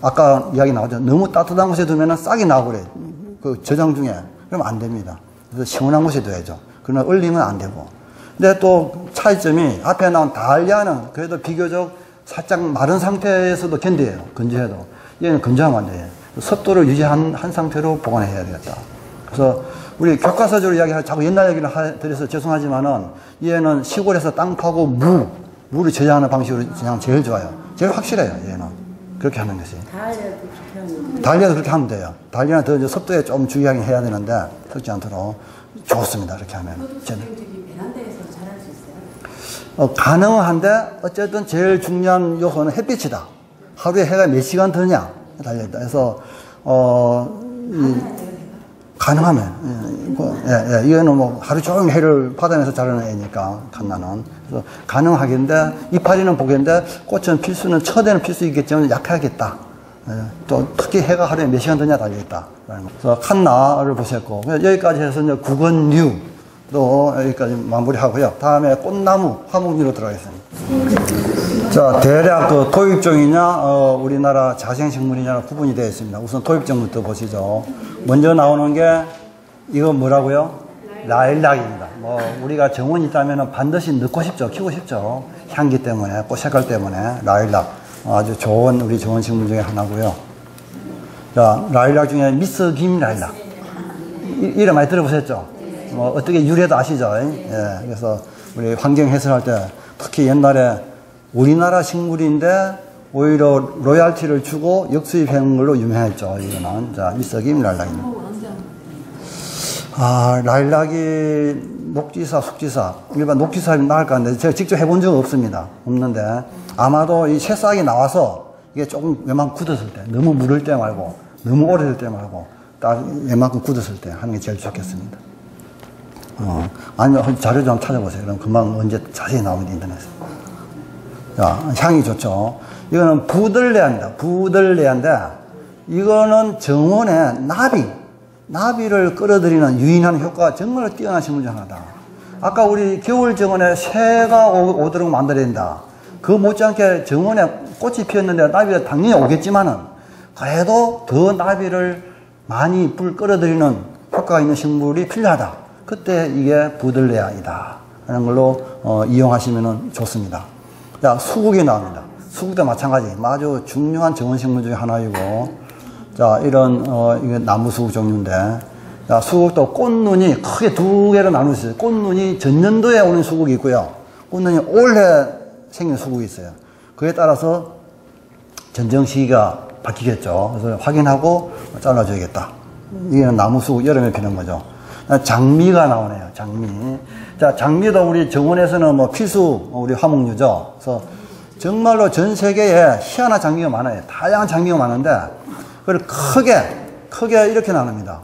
아까 이야기 나왔죠. 너무 따뜻한 곳에 두면 싹이 나고 그래. 그 저장 중에. 그러면 안 됩니다. 그래서 시원한 곳에 둬야죠. 그러나 얼리면 안 되고. 근데 또 차이점이 앞에 나온 달리아는 그래도 비교적 살짝 마른 상태에서도 견뎌요. 건조해도. 얘는 건조하면 안 돼요. 습도를 유지한 상태로 보관해야 되겠다. 그래서 우리 교과서적으로 이야기할 자꾸 옛날 얘기를 드려서 죄송하지만은 얘는 시골에서 땅 파고 물을 저장하는 방식으로 그냥 제일 좋아요. 제일 확실해요. 얘는. 그렇게 하는 것이. 달리아도 그렇게 하면 돼요. 달리아는 더 습도에 좀 주의하게 해야 되는데 섞지 않도록 좋습니다. 이렇게 하면. 베란다에서 자랄 수 있어요? 가능한데 어쨌든 제일 중요한 요소는 햇빛이다. 하루에 해가 몇 시간 드냐 달려있다. 그래서 가능하면 이거는 뭐 하루 종일 해를 받아내서 자라는 애니까 칸나는. 그래서 가능하겠는데 이파리는 보겠는데 꽃은 필수는 첫에는 필수 있겠지만 약하겠다. 또 특히 해가 하루에 몇 시간 드냐 달려있다. 그래서 칸나를 보셨고 여기까지 해서 이제 구건류도 여기까지 마무리하고요. 다음에 꽃나무 화목류로 들어가겠습니다. 자, 대략 그 토육종이냐 우리나라 자생식물이냐 구분이 되어 있습니다. 우선 토육종부터 보시죠. 먼저 나오는 게 이건 뭐라고요? 라일락입니다. 뭐 우리가 정원이 있다면 반드시 넣고 싶죠. 키우고 싶죠. 향기 때문에, 꽃 색깔 때문에 라일락 아주 좋은 우리 좋은 식물 중에 하나고요. 자, 라일락 중에 미스 김 라일락 이름 많이 들어보셨죠? 뭐 어떻게 유래도 아시죠? 예, 그래서 우리 환경 해설할 때 특히 옛날에 우리나라 식물인데 오히려 로얄티를 주고 역수입한 걸로 유명했죠. 이거는. 자, 미스 김 라일락입니다. 라일락이 녹지사, 숙지사, 일반 녹지사는 나을까 하는데 제가 직접 해본 적은 없습니다. 없는데 아마도 이 새싹이 나와서 이게 조금 웬만큼 굳었을 때, 너무 무를 때 말고, 너무 오래될 때 말고, 딱 웬만큼 굳었을 때 하는 게 제일 좋겠습니다. 아니면 자료 좀 찾아보세요. 그럼 금방 언제 자세히 나옵니다, 인터넷에. 자, 향이 좋죠. 이거는 부들레아입니다. 부들레아인데, 이거는 정원에 나비를 끌어들이는 유인하는 효과가 정말 뛰어난 식물 중 하나다. 아까 우리 겨울 정원에 새가 오도록 만들어야 된다. 그 못지않게 정원에 꽃이 피었는데 나비가 당연히 오겠지만은 그래도 더 나비를 많이 끌어들이는 효과가 있는 식물이 필요하다. 그때 이게 부들레아이다 하는 걸로 이용하시면 좋습니다. 자, 수국이 나옵니다. 수국도 마찬가지 아주 중요한 정원식물 중에 하나이고, 자, 이런 이게 나무 수국 종류인데, 자, 수국도 꽃눈이 크게 두 개로 나눌 수 있어요. 꽃눈이 전년도에 오는 수국이 있고요. 꽃눈이 올해 생긴 수국이 있어요. 그에 따라서 전정 시기가 바뀌겠죠. 그래서 확인하고 잘라줘야겠다. 이게 나무수 여름에 피는 거죠. 장미가 나오네요. 장미. 자, 장미도 우리 정원에서는 뭐 필수 우리 화목류죠. 그래서 정말로 전 세계에 희한한 장미가 많아요. 다양한 장미가 많은데 그걸 크게 이렇게 나눕니다.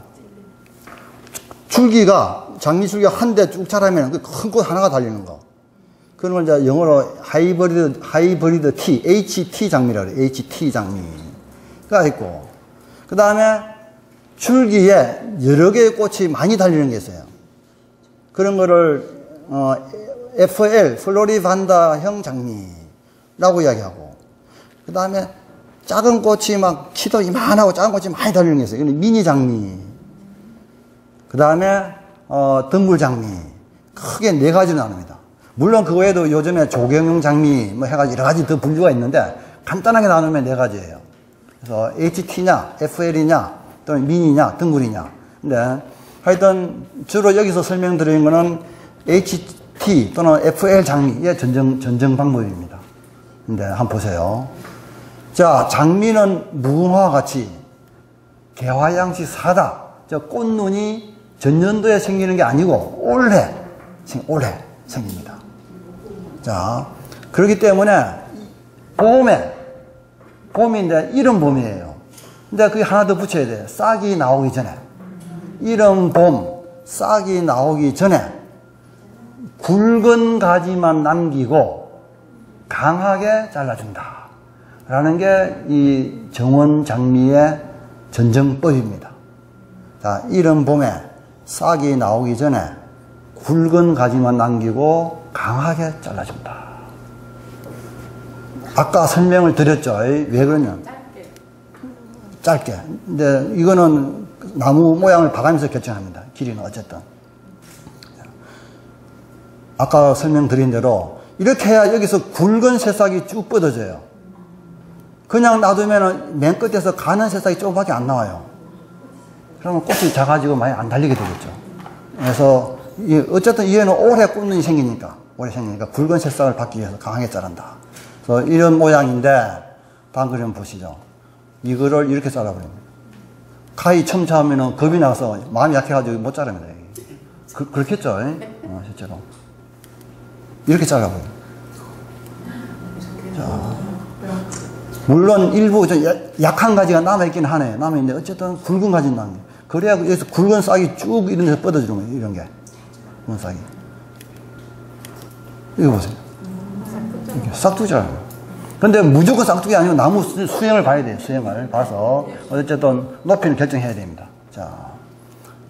줄기가 장미 줄기가 한 대 쭉 자라면 큰 꽃 하나가 달리는 거. 그런 걸 이제 영어로 하이브리드 티, HT 장미라고 해요. HT 장미가 있고, 그 다음에 줄기에 여러 개의 꽃이 많이 달리는 게 있어요. 그런 거를 FL, 플로리반다형 장미라고 이야기하고, 그 다음에 작은 꽃이 막 키도 이만하고 작은 꽃이 많이 달리는 게 있어요. 이건 미니 장미. 그 다음에 덩굴 장미. 크게 4가지로 나눕니다. 물론 그 외에도 요즘에 조경용 장미 뭐 해가지고 여러 가지 더 분류가 있는데 간단하게 나누면 4가지예요. 그래서 HT냐, FL이냐, 또는 미니냐, 덩굴이냐. 근데 하여튼 주로 여기서 설명드리는 거는 HT 또는 FL 장미의 전정 방법입니다. 근데 한번 보세요. 자, 장미는 무궁화와 같이 개화양시 사다. 저 꽃눈이 전년도에 생기는 게 아니고 올해 생깁니다. 자, 그렇기 때문에 봄인데 이른 봄이에요. 근데 그게 하나 더 붙여야 돼요. 싹이 나오기 전에. 이른 봄, 싹이 나오기 전에 굵은 가지만 남기고 강하게 잘라준다. 라는 게 이 정원 장미의 전정법입니다. 자, 이른 봄에 싹이 나오기 전에 굵은 가지만 남기고 강하게 잘라준다. 아까 설명을 드렸죠. 왜 그러냐? 짧게. 근데 이거는 나무 모양을 봐가면서 결정합니다. 길이는 어쨌든. 아까 설명드린 대로 이렇게 해야 여기서 굵은 새싹이 쭉 뻗어져요. 그냥 놔두면 맨 끝에서 가는 새싹이 조금밖에 안 나와요. 그러면 꽃이 작아지고 많이 안 달리게 되겠죠. 그래서 어쨌든 얘는 오래 꽃눈이 생기니까 굵은 새싹을 받기 위해서 강하게 자란다. 그래서 이런 모양인데 다음 그림 보시죠. 이거를 이렇게 잘라버립니다. 가위 첨차하면 겁이 나서 마음이 약해가지고 못 자릅니다. 그렇겠죠. 실제로 이렇게 잘라버립니다. 자, 물론 일부 좀 약한 가지가 남아있긴 하네. 남아있는데 어쨌든 굵은 가지는 남아요. 그래야 여기서 굵은 싹이 쭉 이런 데서 뻗어지는 거예요. 이런 게. 굵은 싹이. 이거 보세요. 싹두기잖아요. 근데 무조건 싹두기 아니고 나무 수행을 봐야 돼요. 수행을 봐서 어쨌든 높이는 결정해야 됩니다. 자,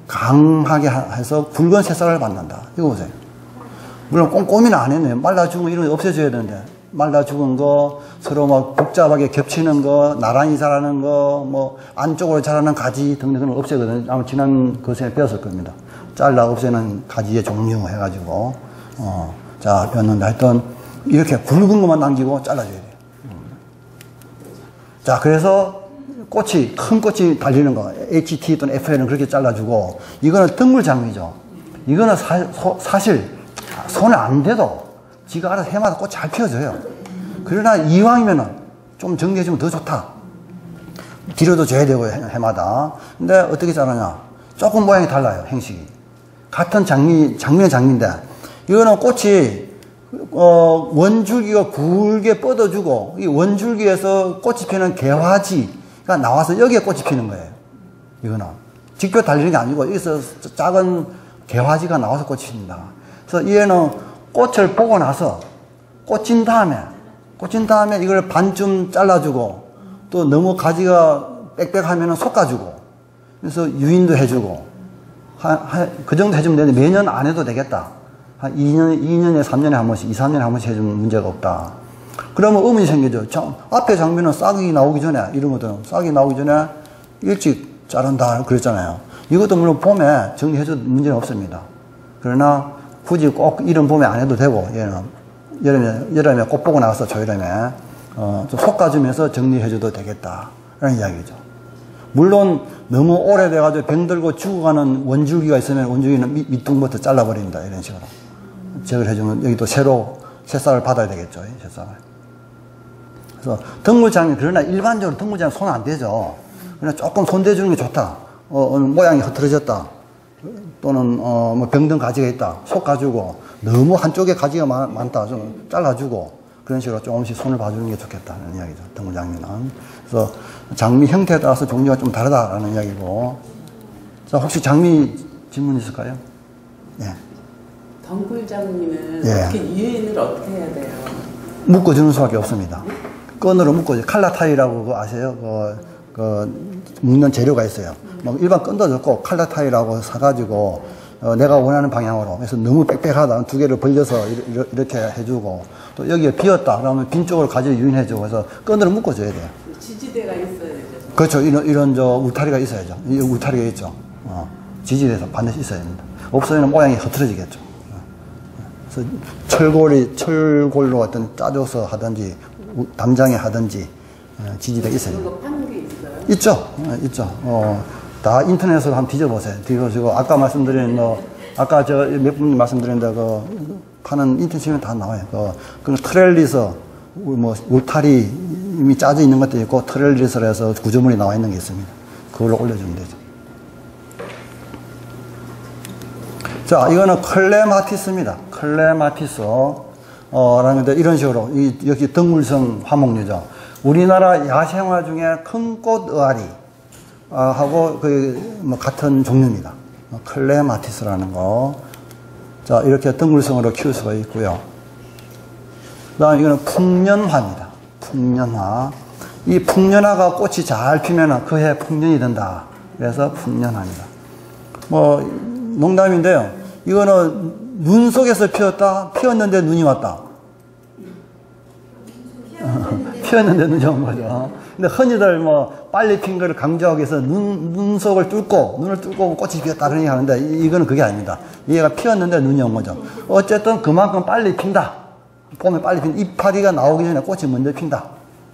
강하게 해서 굵은 새싹을 받는다. 이거 보세요. 물론 꼼꼼히는 안 했네요. 말라 죽은 이런 거 없애줘야 되는데. 말라 죽은 거, 서로 막 복잡하게 겹치는 거, 나란히 자라는 거, 뭐, 안쪽으로 자라는 가지 등등은 없애거든요. 아마 지난 것에 배웠을 겁니다. 잘라 없애는 가지의 종류 해가지고, 자, 배웠는데 하여튼, 이렇게 굵은 것만 남기고 잘라줘야 돼요. 자, 그래서 꽃이, 큰 꽃이 달리는 거, HT 또는 FL은 그렇게 잘라주고, 이거는 덩굴 장미죠. 이거는 사실, 손에 안 대도, 지가 알아서 해마다 꽃이 잘 피어져요. 그러나 이왕이면은 좀 정리해주면 더 좋다. 뒤로도 줘야 되고 해마다. 근데 어떻게 자라냐? 조금 모양이 달라요. 행식이. 같은 장미는 장미인데 이거는 꽃이 원줄기가 굵게 뻗어주고 이 원줄기에서 꽃이 피는 개화지가 나와서 여기에 꽃이 피는 거예요. 이거는 직접 달리는 게 아니고 여기서 작은 개화지가 나와서 꽃이 핀다. 그래서 얘는 꽃을 보고 나서 꽂힌 다음에 이걸 반쯤 잘라주고 또 너무 가지가 빽빽하면 솎아주고 그래서 유인도 해주고 그 정도 해주면 되는데 매년 안 해도 되겠다. 한 2년에 3년에 한 번씩 2, 3년에 한 번씩 해주면 문제가 없다. 그러면 의문이 생기죠. 앞에 장면은 싹이 나오기 전에 이런 것들은 싹이 나오기 전에 일찍 자른다 그랬잖아요. 이것도 물론 봄에 정리해줘도 문제는 없습니다. 그러나 굳이 꼭 이런 봄에 안 해도 되고, 얘는 여름에 꽃 보고 나서 저여름에, 좀 솎아주면서 정리해줘도 되겠다. 라는 이야기죠. 물론 너무 오래돼가지고 병들고 죽어가는 원줄기가 있으면 원줄기는 밑둥부터 잘라버립니다. 이런 식으로. 제거를 해주면 여기 또 새로 새싹을 받아야 되겠죠. 새싹을. 그래서 덩굴장미, 그러나 일반적으로 덩굴장미 손 안 대죠. 그러나 조금 손 대주는 게 좋다. 모양이 흐트러졌다. 또는, 뭐 병든 가지가 있다. 속 가지고, 너무 한쪽에 가지가 많다. 좀 잘라주고, 그런 식으로 조금씩 손을 봐주는 게 좋겠다는 이야기죠. 덩굴장미는. 그래서 장미 형태에 따라서 종류가 좀 다르다라는 이야기고. 자, 혹시 장미 질문 있을까요? 예. 덩굴장미는 예. 어떻게 유인을 어떻게 해야 돼요? 묶어주는 수밖에 없습니다. 끈으로 묶어줘. 칼라타이라고 그거 아세요? 묶는 재료가 있어요. 뭐 일반 끈도 좋고 칼라타이라고 사가지고 내가 원하는 방향으로. 그래서 너무 빽빽하다. 두 개를 벌려서 이렇게 해주고 또 여기에 비었다. 그러면 빈 쪽으로 가지고 유인해주고 그래서 끈으로 묶어줘야 돼요. 지지대가 있어야죠. 그렇죠. 이런 울타리가 있어야죠. 이 울타리가 있죠. 지지대에서 반드시 있어야 됩니다. 없으면 모양이 흐트러지겠죠. 그래서 철골로 어떤 짜줘서 하든지 담장에 하든지 지지대가 있어요. 그거 파는 게 있어요? 있죠. 있죠. 다 인터넷으로 한번 뒤져보세요. 뒤져보시고 아까 말씀드린 아까 저 몇 분 말씀드렸는데 파는 인터넷 치면 다 나와요. 그 트렐리서 뭐 울타리 이미 짜져 있는 것도 있고 트렐리서로 해서 구조물이 나와 있는 게 있습니다. 그걸로 올려주면 되죠. 자, 이거는 클레마티스입니다. 클레마티스. 라는데 이런 식으로, 여기 덩굴성 화목류죠. 우리나라 야생화 중에 큰 꽃 의아리, 하고, 뭐, 같은 종류입니다. 클레마티스라는 거. 자, 이렇게 덩굴성으로 키울 수가 있고요. 그 다음 이거는 풍년화입니다. 풍년화. 이 풍년화가 꽃이 잘 피면은 그 해 풍년이 된다. 그래서 풍년화입니다. 뭐, 농담인데요. 이거는 눈 속에서 피었는데 눈이 왔다. 피었는데 눈이 온 거죠. 근데 흔히들 뭐 빨리 핀 거를 강조하기 위해서 눈 속을 눈을 뚫고 꽃이 피었다 그런 얘기 하는데 이거는 그게 아닙니다. 얘가 피었는데 눈이 온 거죠. 어쨌든 그만큼 빨리 핀다. 봄에 빨리 핀다. 이파리가 나오기 전에 꽃이 먼저 핀다.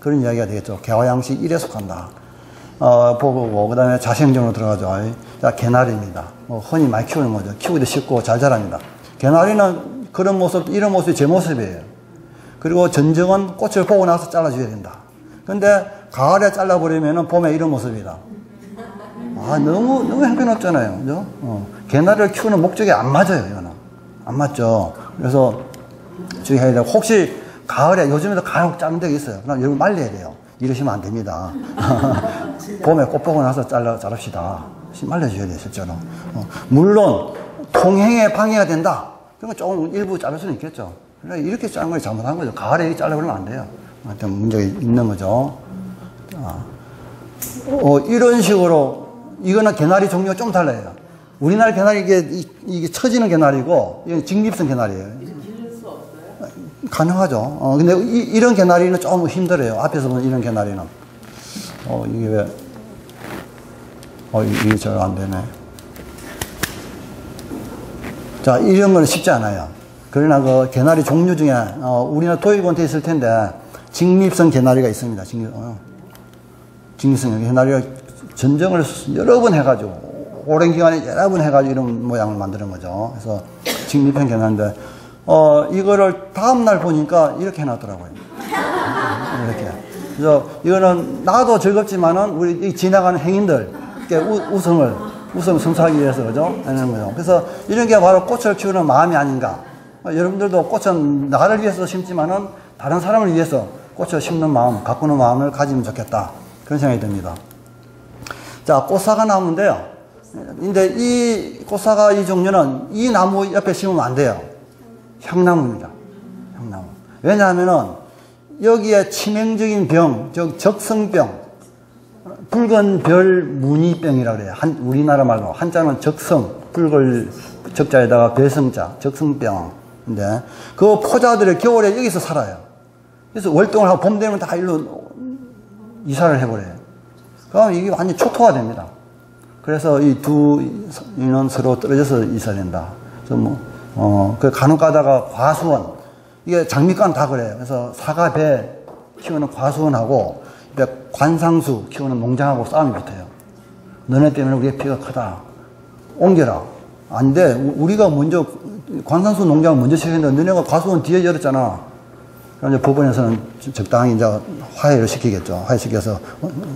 그런 이야기가 되겠죠. 개화양식 1에 속한다. 보고, 그 다음에 자생종으로 들어가죠. 자, 개나리입니다. 흔히 많이 키우는 거죠. 키우기도 쉽고 잘 자랍니다. 개나리는 그런 모습, 이런 모습이 제 모습이에요. 그리고 전정은 꽃을 보고 나서 잘라줘야 된다. 근데 가을에 잘라버리면 봄에 이런 모습이다. 너무 형편없잖아요. 그죠? 개나리를 키우는 목적이 안 맞아요, 이거는. 안 맞죠. 그래서 주의해야 되고, 혹시 가을에, 요즘에도 가을 자른 데가 있어요. 그럼 여러분 말려야 돼요. 이러시면 안 됩니다. 봄에 꽃 보고 나서 자릅시다. 말려줘야 돼요, 실제로. 물론, 통행에 방해가 된다. 그러면 조금 일부 자를 수는 있겠죠. 그러니까 이렇게 자른 걸 잘못한 거죠. 가을에 잘라버리면 안 돼요. 하여튼 문제가 있는 거죠. 이런 식으로, 이거는 개나리 종류가 좀 달라요. 우리나라 개나리, 이게 처지는 개나리고, 이건 직립성 개나리예요. 기를 수 없어요? 가능하죠. 근데 이런 개나리는 좀 힘들어요. 앞에서 보는 이런 개나리는. 이게 왜, 이게 잘 안 되네. 자, 이런 건 쉽지 않아요. 그러나 그 개나리 종류 중에, 우리나라 도입원태 있을 텐데, 직립성 개나리가 있습니다. 직립성 개나리가 전정을 여러 번 해가지고, 오랜 기간에 여러 번 해가지고 이런 모양을 만드는 거죠. 그래서 직립형 개나리인데, 이거를 다음날 보니까 이렇게 해놨더라고요. 이렇게. 그래서 이거는 나도 즐겁지만은 우리 지나가는 행인들께 웃음을 성사하기 위해서, 그죠? 하는 거죠. 그래서 이런 게 바로 꽃을 키우는 마음이 아닌가. 여러분들도 꽃은 나를 위해서 심지만은 다른 사람을 위해서 꽃을 심는 마음, 가꾸는 마음을 가지면 좋겠다. 그런 생각이 듭니다. 자, 꽃사과 나무인데요. 근데 이 꽃사과 이 종류는 이 나무 옆에 심으면 안 돼요. 향나무입니다. 향나무. 왜냐하면은 여기에 치명적인 병, 즉 적성병, 붉은 별 무늬병이라고 그래요. 우리나라 말로 한자는 적성, 붉을 적자에다가 별성자, 적성병인데 그 포자들이 겨울에 여기서 살아요. 그래서 월동을 하고 봄 되면 다 일로 이사를 해버려요. 그럼 이게 완전히 초토화됩니다. 그래서 이 두 이는 서로 떨어져서 이사된다. 그래서 간혹 가다가 과수원, 이게 장미과는 다 그래요. 그래서 사과, 배 키우는 과수원하고 관상수 키우는 농장하고 싸움이 붙어요. 너네 때문에 우리의 피가 크다. 옮겨라. 안 돼. 우리가 먼저 관상수 농장을 먼저 시작했는데 너네가 과수원 뒤에 열었잖아. 그럼 이제 법원에서는 적당히 이제 화해를 시키겠죠. 화해시켜서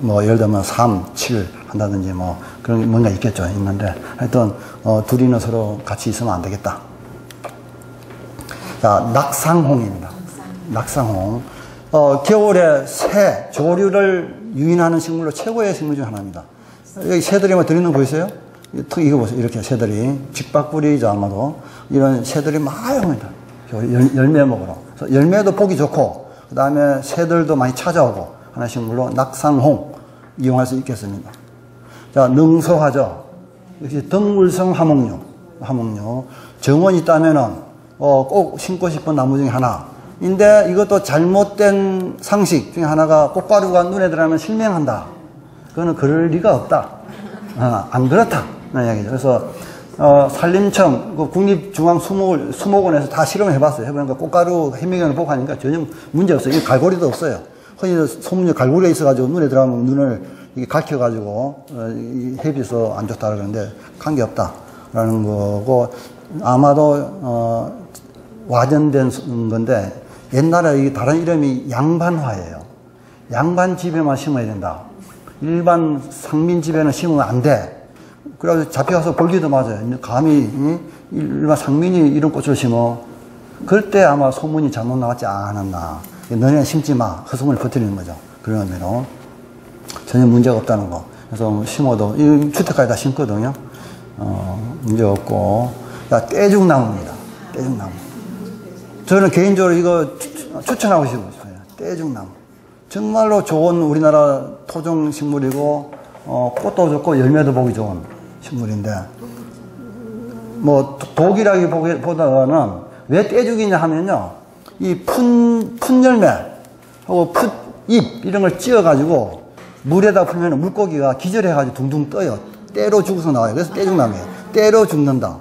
뭐 예를 들면 3, 7 한다든지 뭐 그런 게 뭔가 있겠죠. 있는데 하여튼 둘이는 서로 같이 있으면 안 되겠다. 자, 낙상홍입니다. 낙상홍. 겨울에 새, 조류를 유인하는 식물로 최고의 식물 중 하나입니다. 여기 새들이 뭐 들있는 거 보이세요? 이거 보세요. 이렇게 새들이. 직박뿌리죠, 아마도. 이런 새들이 많이 옵니다. 열매 먹으러. 그래서 열매도 보기 좋고, 그 다음에 새들도 많이 찾아오고 하는 식물로 낙상홍 이용할 수 있겠습니다. 자, 능소하죠. 역시 덩물성 하목류. 정원이 있다면은, 꼭 심고 싶은 나무 중에 하나. 인데 이것도 잘못된 상식 중에 하나가 꽃가루가 눈에 들어가면 실명한다. 그거는 그럴 리가 없다. 안 그렇다. 라는 이야기죠. 그래서, 산림청, 국립중앙수목원에서 다 실험을 해봤어요. 해보니까 꽃가루 해미경을 보고 하니까 전혀 문제 없어요. 이게 갈고리도 없어요. 흔히 소문이 갈고리가 있어가지고 눈에 들어가면 눈을 이게 갈켜가지고, 햇빛이 안 좋다 그러는데, 관계없다라는 거고, 아마도, 와전된 건데, 옛날에 이게 다른 이름이 양반화예요. 양반 집에만 심어야 된다. 일반 상민 집에는 심으면 안 돼. 그래서 잡혀가서 볼기도 맞아요. 감히 일반 상민이 이런 꽃을 심어. 그럴 때 아마 소문이 잘못 나왔지 않았나. 너네는 심지 마. 헛소문을 퍼뜨리는 거죠. 그런 의미로. 전혀 문제가 없다는 거. 그래서 심어도, 이 주택가에 다 심거든요. 문제 없고. 자, 떼죽나무입니다. 떼죽나무. 저는 개인적으로 이거 추천하고 싶어요. 떼죽나무. 정말로 좋은 우리나라 토종 식물이고, 꽃도 좋고 열매도 보기 좋은 식물인데, 뭐, 독이라기보다는 왜 떼죽이냐 하면요, 이 푼열매하고 풋잎, 이런 걸 찧어가지고, 물에다 풀면 물고기가 기절해가지고 둥둥 떠요. 때로 죽어서 나와요. 그래서 떼죽나무예요. 때로 죽는다.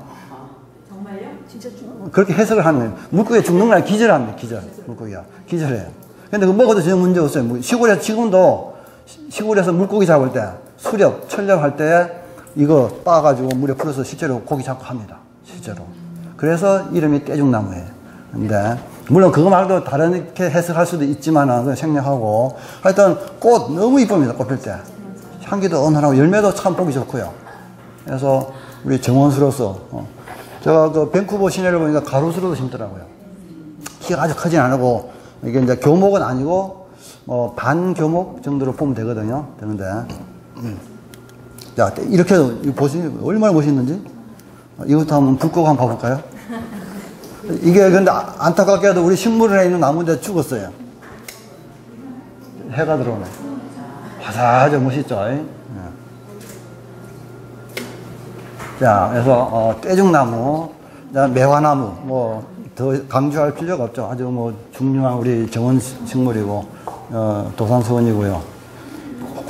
정말요? 진짜 그렇게 해석을 하는 거예요. 물고기가 죽는 거 아니라 기절합니다. 물고기가. 기절해요. 근데 그거 먹어도 전혀 문제 없어요. 시골에서, 지금도 시골에서 물고기 잡을 때, 수렵, 철렵할 때 이거 빻아가지고 물에 풀어서 실제로 고기 잡고 합니다. 실제로. 그래서 이름이 떼죽나무예요. 근데, 물론 그거 말고 다르게 해석할 수도 있지만은, 생략하고. 하여튼, 꽃 너무 이쁩니다. 꽃 필 때. 향기도 은은하고, 열매도 참 보기 좋고요. 그래서, 우리 정원수로서, 제가 그 밴쿠버 시내를 보니까 가로수로도 심더라고요. 키가 아주 크진 않고, 이게 이제 교목은 아니고, 반교목 정도로 보면 되거든요. 되는데. 자, 이렇게 보시면 얼마나 멋있는지. 이것도 한번 불 끄고 한번 봐볼까요? 이게 근데 안타깝게도 우리 식물원에 있는 나무인데 죽었어요. 해가 들어오네. 화사하죠. 멋있죠. 자, 그래서, 떼죽나무, 매화나무, 더 강조할 필요가 없죠. 아주 중요한 우리 정원 식물이고, 도산수원이고요.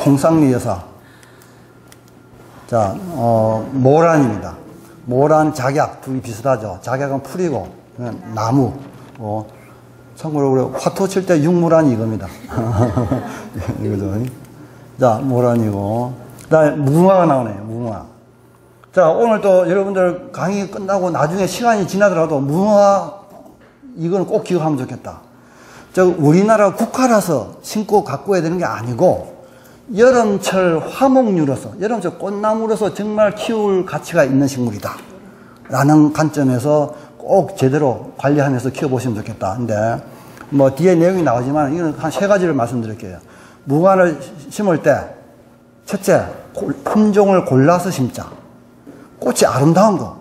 홍쌍리 여사. 자, 모란입니다. 모란, 작약, 둘이 비슷하죠. 작약은 풀이고, 나무. 참고로, 우리 화토 칠 때 육무란이 이겁니다. 이거죠. 자, 모란이고. 그 다음에 무궁화가 나오네요. 무궁화. 자, 오늘 또 여러분들 강의 끝나고 나중에 시간이 지나더라도 무궁화, 이거는 꼭 기억하면 좋겠다. 우리나라 국화라서 심고 가꿔야 되는 게 아니고, 여름철 화목류로서, 여름철 꽃나무로서 정말 키울 가치가 있는 식물이다. 라는 관점에서 꼭 제대로 관리하면서 키워보시면 좋겠다. 근데, 뒤에 내용이 나오지만, 이건 한 3가지를 말씀드릴게요. 무궁화를 심을 때, 첫째, 품종을 골라서 심자. 꽃이 아름다운 거.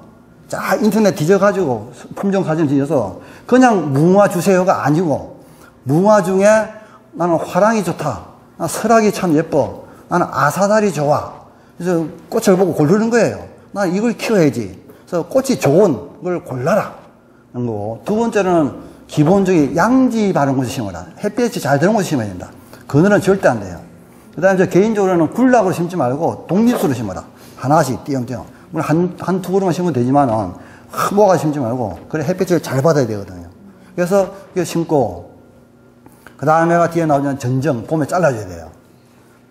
자, 인터넷 뒤져가지고, 품종 사진 뒤져서, 그냥 무궁화 주세요가 아니고, 무궁화 중에 나는 화랑이 좋다. 설악이 참 예뻐. 나는 아사달이 좋아. 그래서 꽃을 보고 고르는 거예요. 나 이걸 키워야지. 그래서 꽃이 좋은 걸 골라라. 그런 거고. 두 번째는 기본적인 양지 바른 곳에 심어라. 햇빛이 잘 드는 곳에 심어야 된다. 그늘은 절대 안 돼요. 그 다음에 개인적으로는 굴락으로 심지 말고 독립수로 심어라. 하나씩 띄엄띄엄. 물론 한 두 그루만 심으면 되지만은 모아가 심지 말고 그래 햇빛을 잘 받아야 되거든요. 그래서 이거 심고 그 다음에가 뒤에 나오면 전정, 봄에 잘라줘야 돼요.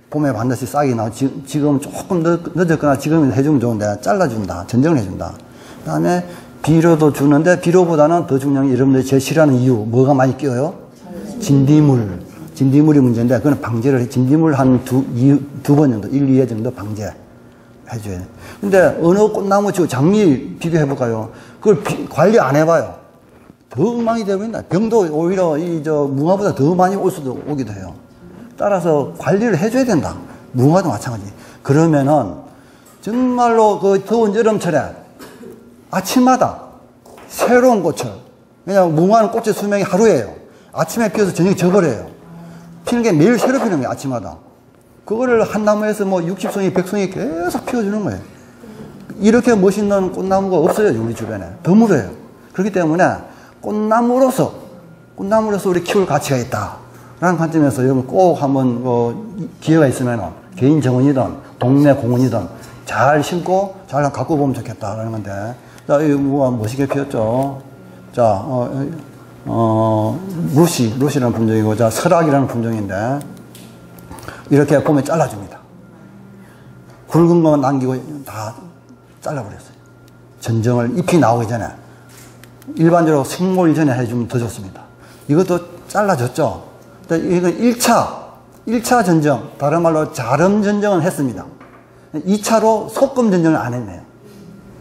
봄에 반드시 싹이 나오고, 지금 조금 늦었거나 지금 해주면 좋은데, 잘라준다. 전정을 해준다. 그 다음에 비료도 주는데, 비료보다는 더 중요한 게 여러분들이 제일 싫어하는 이유, 뭐가 많이 끼어요? 진딧물이 문제인데, 그건 방제를 해. 진딧물 한 두 번 정도, 1, 2회 정도 방제 해줘야 돼. 근데 어느 꽃나무 치고 장미 비교해볼까요? 그걸 관리 안 해봐요. 더 엉망이 되어버린다. 병도 오히려 무화보다 더 많이 오기도 해요. 따라서 관리를 해줘야 된다. 무화도 마찬가지. 그러면은 정말로 그 더운 여름철에 아침마다 새로운 꽃을, 왜냐하면 무화는 꽃의 수명이 하루예요. 아침에 피어서 저녁에 져버려요. 피는 게 매일 새로 피는 거예요, 아침마다. 그거를 한 나무에서 뭐 60송이, 100송이 계속 피워주는 거예요. 이렇게 멋있는 꽃나무가 없어요, 우리 주변에. 드물어요. 그렇기 때문에 꽃나무로서 우리 키울 가치가 있다. 라는 관점에서 여러분 꼭 한번 기회가 있으면 개인 정원이든 동네 공원이든 잘 심고 잘 갖고 보면 좋겠다라는 건데. 자, 이 무화 멋있게 피었죠. 자, 루시라는 품종이고, 자, 설악이라는 품종인데, 이렇게 보면 잘라줍니다. 굵은 거 남기고 다 잘라버렸어요. 전정을 잎이 나오기 전에. 일반적으로 생몰 전에 해주면 더 좋습니다. 이것도 잘라줬죠. 이건 1차 전정, 다른 말로 자름 전정은 했습니다. 2차로 속금 전정을 안 했네요.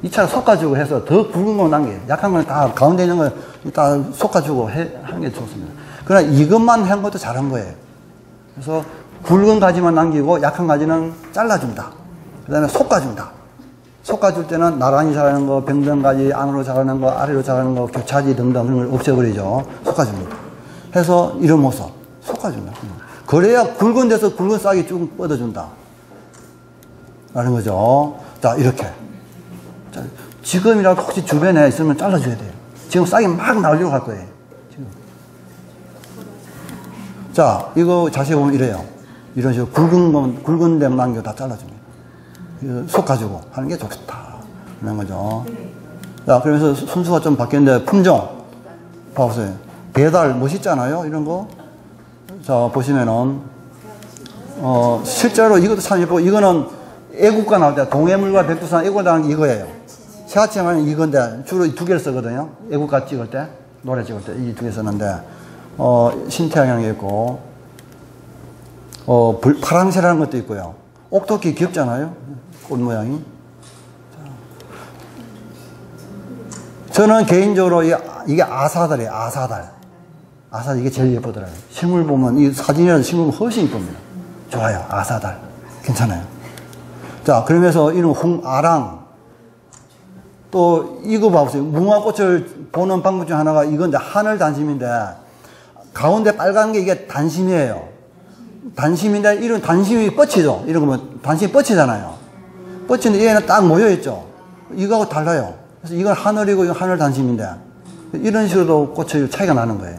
2차로 솎아주고 해서 더 굵은 거 남겨. 약한 건 다 가운데 있는 걸 다 솎아주고 하는 게 좋습니다. 그러나 이것만 한 것도 잘한 거예요. 그래서 굵은 가지만 남기고 약한 가지는 잘라준다. 그 다음에 솎아준다. 솎아줄 때는 나란히 자라는 거, 병등가지 안으로 자라는 거, 아래로 자라는 거, 교차지 등등 그런 걸 없애버리죠. 솎아줍니다. 해서 이런 모습, 솎아준다. 그래야 굵은 데서 굵은 싹이 쭉 뻗어준다. 라는 거죠. 자, 이렇게. 자, 지금이라도 혹시 주변에 있으면 잘라줘야 돼요. 지금 싹이 막 나오려고 할 거예요. 지금. 자, 이거 자세히 보면 이래요. 이런 식으로 굵은 데만 남겨 다 잘라줍니다. 솎아주고 하는 게 좋겠다. 그런 거죠. 자, 그러면서 순수가 좀 바뀌었는데, 품종. 봐보세요. 배달 멋있잖아요? 이런 거. 자, 보시면은, 실제로 이것도 참 예쁘고, 이거는 애국가 나올 때, 동해물과 백두산 애국가 나오는 게 이거예요. 새아침은 이건데, 주로 두 개를 쓰거든요. 애국가 찍을 때, 노래 찍을 때, 이 두 개 썼는데, 신태양이 있고, 파랑새라는 것도 있고요. 옥토끼 귀엽잖아요? 꽃 모양이. 저는 개인적으로 이게 아사달이에요, 아사달. 아사달, 이게 제일 예쁘더라고요. 실물 보면, 이 사진이라도 실물 보면 훨씬 예쁩니다. 좋아요, 아사달. 괜찮아요. 자, 그러면서 이런 홍아랑. 또, 이거 봐보세요. 무화꽃을 보는 방법 중 하나가 이건 이제 하늘 단심인데, 가운데 빨간 게 이게 단심이에요. 단심인데, 이런 단심이 뻗치죠. 이런 거면 단심이 뻗치잖아요. 뻗치는데 얘는 딱 모여있죠. 이거하고 달라요. 그래서 이건 하늘이고 이건 하늘 단심인데, 이런 식으로도 꽃의 차이가 나는 거예요.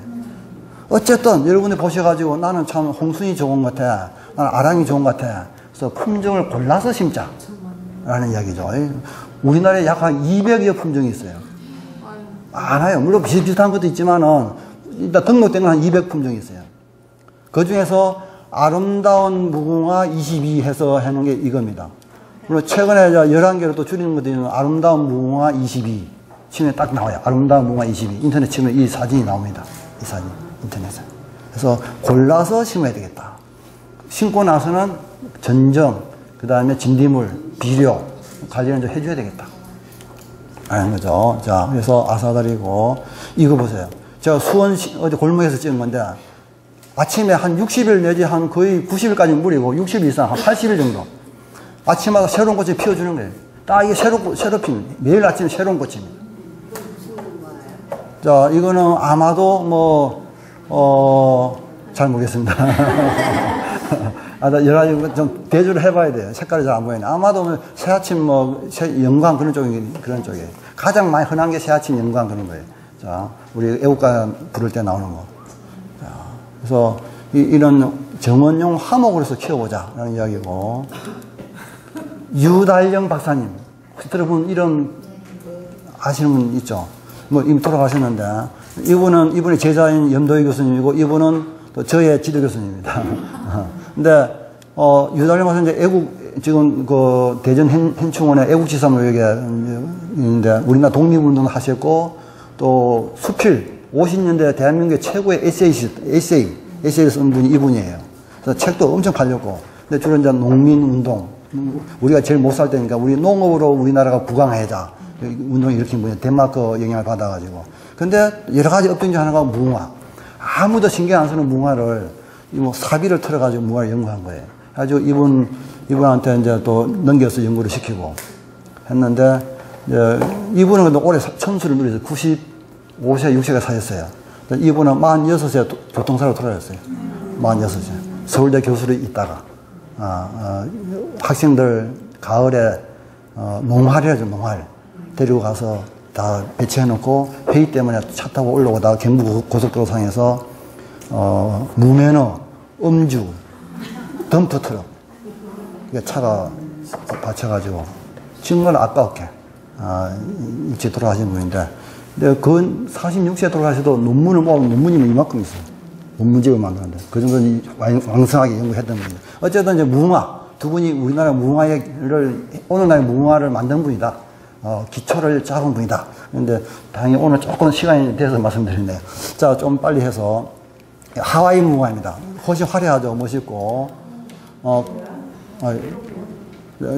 어쨌든, 여러분이 보셔가지고 나는 참 홍순이 좋은 것 같아. 나는 아랑이 좋은 것 같아. 그래서 품종을 골라서 심자. 라는 이야기죠. 우리나라에 약 한 200여 품종이 있어요. 많아요. 물론 비슷비슷한 것도 있지만은, 일단 등록된 건 한 200품종이 있어요. 그 중에서 아름다운 무궁화 22 해서 해놓은 게 이겁니다. 물론 최근에 11개로 또 줄이는 것도 있는 아름다운 무궁화 22. 치면 딱 나와요. 아름다운 무궁화 22. 인터넷 치면 이 사진이 나옵니다. 이 사진, 인터넷에. 그래서 골라서 심어야 되겠다. 심고 나서는 전정, 그 다음에 진딧물, 비료, 관리는 좀 해줘야 되겠다. 라는 거죠. 자, 그래서 아사달이고, 이거 보세요. 제가 수원시, 어디 골목에서 찍은 건데, 아침에 한 60일 내지 한 거의 90일까지 물이고, 60일 이상, 한 80일 정도. 아침마다 새로운 꽃이 피워주는 거예요. 딱 이게 새로 핍니다. 매일 아침에 새로운 꽃입니다. 자, 이거는 아마도 잘 모르겠습니다. 여러 가지 좀 대조를 해봐야 돼요. 색깔이 잘 안 보이네. 아마도 새아침 영광 그런 쪽이에요. 가장 많이 흔한 게 새아침 영광 그런 거예요. 자, 우리 애국가 부를 때 나오는 거. 자, 그래서 이런 정원용 화목으로서 키워보자라는 이야기고. 유달령 박사님, 혹시 들어본 이런 아시는 분 있죠? 이미 돌아가셨는데, 이분이 제자인 염도희 교수님이고, 이분은 또 저의 지도 교수님입니다. 근데, 유달령 박사님 지금 대전 현충원에 애국지사무역에 있는데, 우리나라 독립운동 하셨고, 또 수필, 50년대 대한민국의 최고의 에세이를 쓴 분이 이분이에요. 그래서 책도 엄청 팔렸고. 근데 주로 이제 농민운동, 우리가 제일 못 살 때니까 우리 농업으로 우리나라가 부강하자. 운동을 일으킨 분이 덴마크 영향을 받아가지고. 근데 여러 가지 업종 중 하나가 무궁화. 아무도 신경 안 쓰는 무궁화를, 뭐 사비를 틀어가지고 무궁화를 연구한 거예요. 아주 이분한테 이제 또 넘겨서 연구를 시키고 했는데, 이분은 근데 올해 천수를 누려서 95세, 6세가 사셨어요. 이분은 46세 교통사로 돌아가셨어요. 46세. 서울대 교수로 있다가, 학생들 가을에, 농활이라죠, 농활. 데리고 가서 다 배치해놓고 회의 때문에 차 타고 올라오다가 경부 고속도로 상에서, 무면허, 음주, 덤프 트럭. 차가 받쳐가지고, 정말 아까웠게, 일찍 돌아가신 분인데, 근데 그 46세에 돌아가셔도 논문을 모으면 논문이 이만큼 있어요. 논문집을 만드는데. 그 정도는 왕성하게 연구했던 분이에요. 어쨌든 이제 무궁화. 두 분이 우리나라 무궁화를, 오늘날 무궁화를 만든 분이다. 기초를 잡은 분이다. 근데 다행히 오늘 조금 시간이 돼서 말씀드리네요. 자, 좀 빨리 해서. 하와이 무궁화입니다. 훨씬 화려하죠. 멋있고.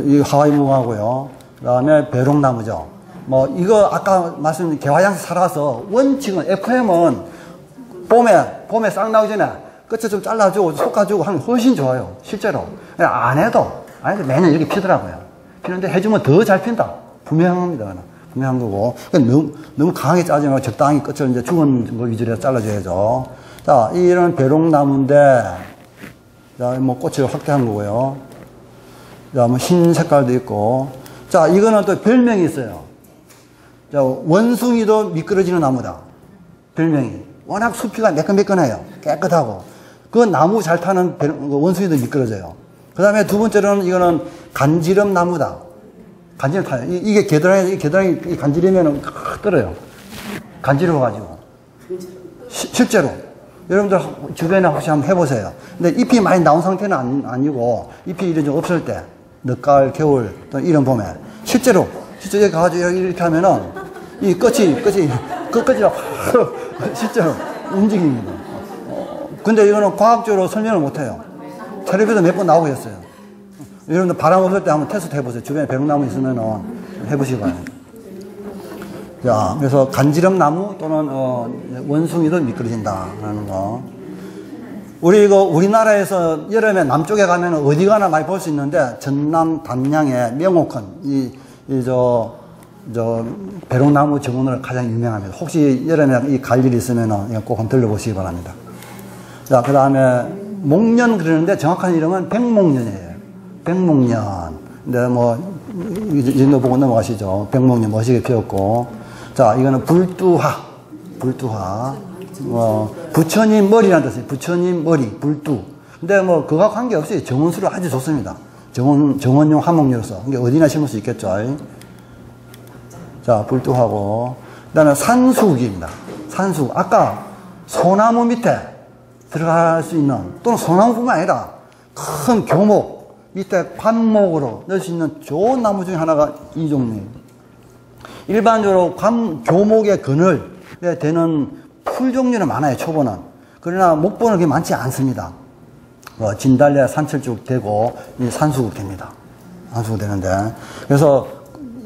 이 하와이 무궁화고요. 그 다음에 배롱나무죠. 뭐, 이거 아까 말씀드린 개화양식 살아서 원칙은, FM은 봄에 싹 나오기 전에 끝에 좀 잘라주고 솎아주고 하면 훨씬 좋아요. 실제로. 안 해도 매년 이렇게 피더라고요. 피는데 해주면 더 잘 핀다. 분명합니다. 분명한 거고. 너무 강하게 짜지 말고 적당히 끝을 이제 죽은 거 위주로 잘라줘야죠. 자, 이런 배롱나무인데, 자, 뭐 꽃을 확대한 거고요. 자, 뭐 흰 색깔도 있고. 자, 이거는 또 별명이 있어요. 자, 원숭이도 미끄러지는 나무다. 별명이. 워낙 숲이가 매끈매끈해요. 깨끗하고. 그 나무 잘 타는 원숭이도 미끄러져요. 그 다음에 두 번째로는 이거는 간지럼 나무다. 간지럼 타요. 이게 겨드랑이 간지르면은 떨어요. 간지러워가지고. 실제로. 여러분들 주변에 혹시 한번 해보세요. 근데 잎이 많이 나온 상태는 아니고, 잎이 이런 좀 없을 때, 늦가을, 겨울, 또 이런 봄에. 실제로 가가지고 이렇게 하면은, 이 끝까지 실제로 움직입니다. 근데 이거는 과학적으로 설명을 못해요. 텔레비전 몇 번 나오고 했어요. 여러분들 바람 없을 때 한번 테스트 해보세요. 주변에 배롱나무 있으면은 해보시기 바랍니다. 자, 그래서 간지럼 나무 또는, 원숭이도 미끄러진다라는 거. 우리나라에서 여름에 남쪽에 가면 어디 가나 많이 볼 수 있는데, 전남 담양의 명옥헌, 배롱나무 정원으로 가장 유명합니다. 혹시 여름에 갈 일이 있으면 꼭 한번 들러보시기 바랍니다. 자, 그 다음에 목련 그러는데 정확한 이름은 백목련이에요. 백목련. 근데 뭐, 이 정도 보고 넘어가시죠. 백목련 멋지게 피었고. 자, 이거는 불두화. 부처님 머리라는 뜻이에요. 부처님 머리, 불두. 근데 뭐, 그거와 관계없이 정원수로 아주 좋습니다. 정원용 화목류로서. 이게 어디나 심을 수 있겠죠. 자, 불두하고. 그 다음에 산수국입니다. 산수국. 아까 소나무 밑에 들어갈 수 있는, 또는 소나무뿐만 아니라 큰 교목, 밑에 관목으로 넣을 수 있는 좋은 나무 중에 하나가 이 종류예요. 일반적으로 교목의 그늘에 되는 풀 종류는 많아요, 초보는. 그러나 목보는 그렇게 많지 않습니다. 진달래, 산철쭉 되고, 산수국 됩니다. 산수국 되는데. 그래서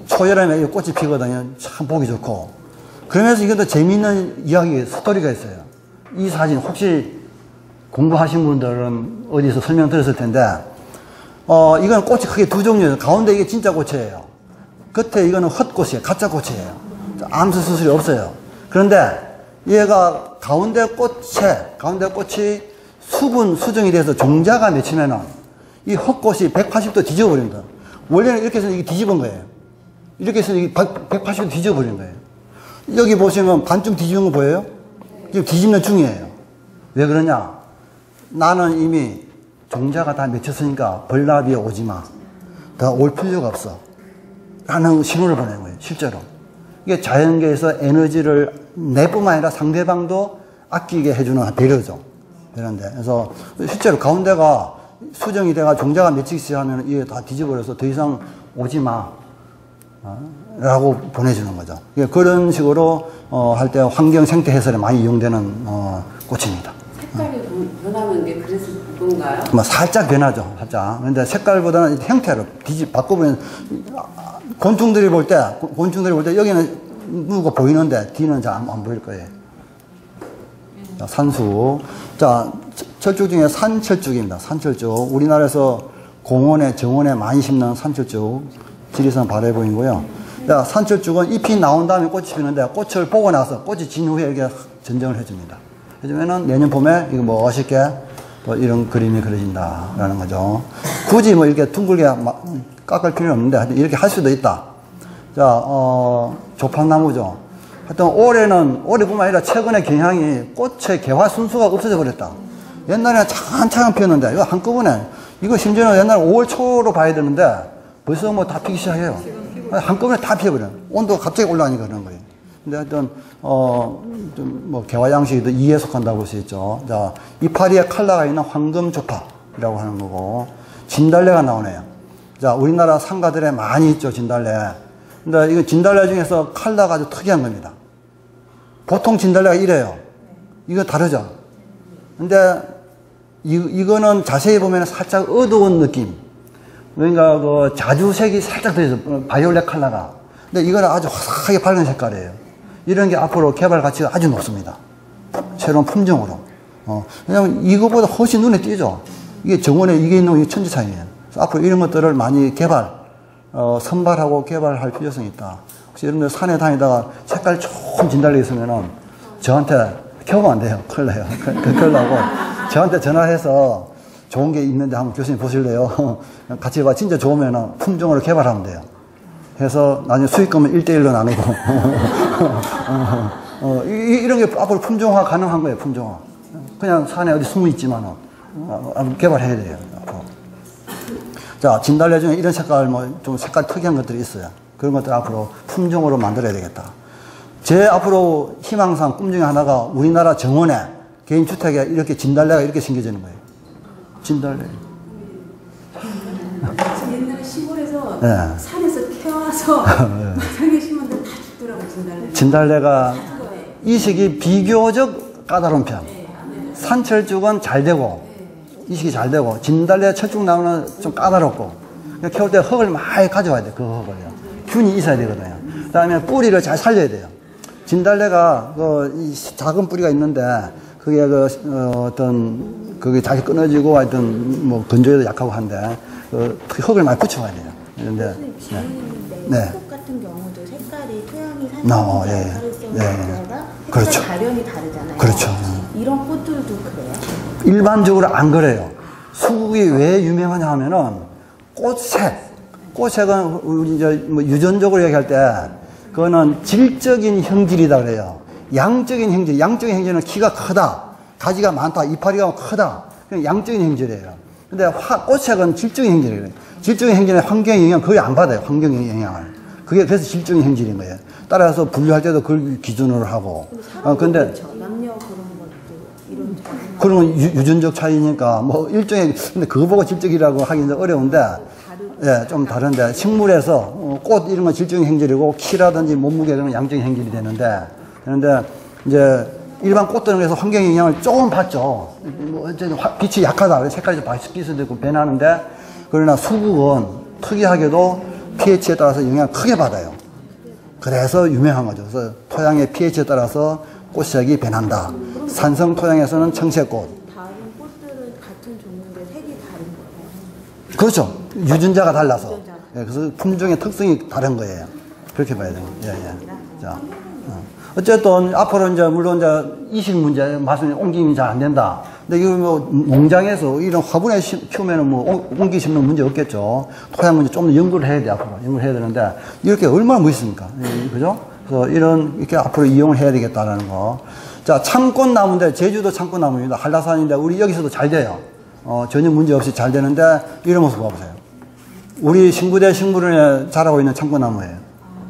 초여름에 꽃이 피거든요. 참 보기 좋고. 그러면서 이것도 재미있는 이야기, 스토리가 있어요. 이 사진, 혹시 공부하신 분들은 어디서 설명 들었을 텐데, 이건 꽃이 크게 두 종류예요. 가운데 이게 진짜 꽃이에요. 겉에 이거는 헛꽃이에요. 가짜 꽃이에요. 암수 수술이 없어요. 그런데 얘가 가운데 꽃이 수정이 돼서 종자가 맺히면은 이 헛꽃이 180도 뒤집어버립니다. 원래는 이렇게 해서 이게 뒤집은 거예요. 이렇게 해서 이게 180도 뒤집어버린 거예요. 여기 보시면 반쯤 뒤집은 거 보여요? 지금 뒤집는 중이에요. 왜 그러냐? 나는 이미 종자가 다 맺혔으니까 벌나비에 오지 마. 더 올 필요가 없어. 라는 신호를 보내는 거예요. 실제로. 이게 자연계에서 에너지를 내뿐만 아니라 상대방도 아끼게 해주는 배려죠. 배려인데. 그래서 실제로 가운데가 수정이 돼가 종자가 맺히기 시작하면 이게 다 뒤집어져서 더 이상 오지 마. 라고 보내주는 거죠. 그런 식으로 할 때 환경 생태 해설에 많이 이용되는 꽃입니다. 색깔이 변하는 게 그래서 그건가요? 뭐 살짝 변하죠, 살짝. 근데 색깔보다는 형태로 바꿔보면 곤충들이 볼 때 여기는 누가 보이는데 뒤는 잘 안 보일 거예요. 자, 산수. 자, 철쭉 중에 산철쭉입니다. 산철쭉. 우리나라에서 공원에, 정원에 많이 심는 산철쭉. 지리산 바래 보이고요. 자, 산철쭉은 잎이 나온 다음에 꽃이 피는데 꽃을 보고 나서 꽃이 진 후에 이렇게 전정을 해줍니다. 해주면은 내년 봄에 이거 멋있게 또 이런 그림이 그려진다라는 거죠. 굳이 뭐 이렇게 둥글게 깎을 필요는 없는데 이렇게 할 수도 있다. 자, 조팝나무죠. 하여튼 올해뿐만 아니라 최근의 경향이 꽃의 개화 순수가 없어져 버렸다. 옛날에는 차근차근 피었는데 이거 한꺼번에 이거 심지어는 옛날에 5월 초로 봐야 되는데 벌써 뭐 다 피기 시작해요. 한꺼번에 다 피어버려요. 온도가 갑자기 올라가니까 그런 거예요. 근데 하여튼, 뭐, 개화 양식이 이에 속한다고 볼 수 있죠. 자, 이파리에 칼라가 있는 황금조팝이라고 하는 거고, 진달래가 나오네요. 자, 우리나라 상가들에 많이 있죠, 진달래. 근데 이거 진달래 중에서 칼라가 아주 특이한 겁니다. 보통 진달래가 이래요. 이거 다르죠? 근데, 이거는 자세히 보면 살짝 어두운 느낌. 그러니까 그 자주색이 살짝 들어있어. 바이올렛 컬러가. 근데 이거는 아주 화사하게 밝은 색깔이에요. 이런 게 앞으로 개발 가치가 아주 높습니다. 새로운 품종으로. 왜냐면 이거보다 훨씬 눈에 띄죠. 이게 정원에 이게 있는 게 천지차이예요. 그래서 앞으로 이런 것들을 많이 선발하고 개발할 필요성이 있다. 혹시 이런 데 산에 다니다가 색깔 좋은 진달래 있으면은 저한테 켜면 안 돼요. 큰일 나요. 큰일 나고. 저한테 전화해서 좋은 게 있는데 한번 교수님 보실래요? 같이 봐. 진짜 좋으면 품종으로 개발하면 돼요. 해서 나중에 수익금은 1대1로 나누고. 이런 게 앞으로 품종화 가능한 거예요, 품종화. 그냥 산에 어디 숨어 있지만은, 개발해야 돼요, 앞으로. 자, 진달래 중에 이런 색깔, 좀 색깔 특이한 것들이 있어요. 그런 것들 앞으로 품종으로 만들어야 되겠다. 제 앞으로 희망상 꿈 중에 하나가 우리나라 정원에, 개인주택에 이렇게 진달래가 이렇게 생겨지는 거예요. 진달래. 옛날에 시골에서 네. 산에서 캐와서 마당에 심었는데 다 죽더라고 진달래. 진달래가 이 시기 비교적 까다로운 편. 산철쭉은 잘 되고 이 시기 잘 되고 진달래 철쭉 나무는 좀 까다롭고 캐올 때 흙을 많이 가져와야 돼. 그 흙을요. 균이 있어야 되거든요. 그다음에 뿌리를 잘 살려야 돼요. 진달래가 이 작은 뿌리가 있는데 그게 그게 다시 끊어지고 하여튼 뭐 건조에도 약하고 한데 흙을 많이 붙여가야 돼요. 그런데 네. 숲 같은 경우도 색깔이 토양이 산성이 가을성이가 그렇죠. 발현이 다르잖아요. 그렇죠. 이런 꽃들도 그래요? 일반적으로 안 그래요. 수국이 왜 유명하냐 하면은 꽃색은 우리 이제 뭐 유전적으로 얘기할 때 그거는 질적인 형질이다 그래요. 양적인 형질은 키가 크다, 가지가 많다, 이파리가 크다. 그냥 양적인 형질이에요. 근데 꽃색은 질적인 형질이에요. 질적인 형질은 환경 영향 거의 안 받아요. 환경 영향을. 그게 그래서 질적인 형질인 거예요. 따라서 분류할 때도 그걸 기준으로 하고. 근데 남녀 그런 것도 이런 그런 건 유전적 차이니까 뭐 일종의 근데 그거 보고 질적이라고 하기는 어려운데 예, 좀 다른데 식물에서 꽃 이런 건 질적인 형질이고 키라든지 몸무게 이런 건 양적인 형질이 되는데 이제 일반 꽃들은 그래서 환경 영향을 조금 받죠. 뭐 빛이 약하다. 색깔이 좀 비슷하고 변하는데 그러나 수국은 특이하게도 pH에 따라서 영향을 크게 받아요. 그래서 유명한 거죠. 그래서 토양의 pH에 따라서 꽃색이 변한다. 산성 토양에서는 청색꽃. 다른 꽃들은 같은 종류인데 색이 다른 거예요? 그렇죠. 유전자가 달라서. 예, 그래서 품종의 특성이 다른 거예요. 그렇게 봐야 돼요. 예. 자, 어쨌든 앞으로 이제 물론 이제 이식 문제, 맛은 옮김이 잘 안 된다. 근데 이거 뭐 농장에서 이런 화분에 키우면은 뭐 옮기 심는 문제 없겠죠. 토양 문제 좀 더 연구를 해야 돼 앞으로 연구를 해야 되는데 이렇게 얼마나 멋있습니까? 그죠? 그래서 이렇게 앞으로 이용을 해야 되겠다라는 거. 자, 참꽃나무인데 제주도 참꽃나무입니다. 한라산인데 우리 여기서도 잘 돼요. 전혀 문제 없이 잘 되는데 이런 모습 봐보세요. 우리 신구대 식물원에 자라고 있는 참꽃나무예요.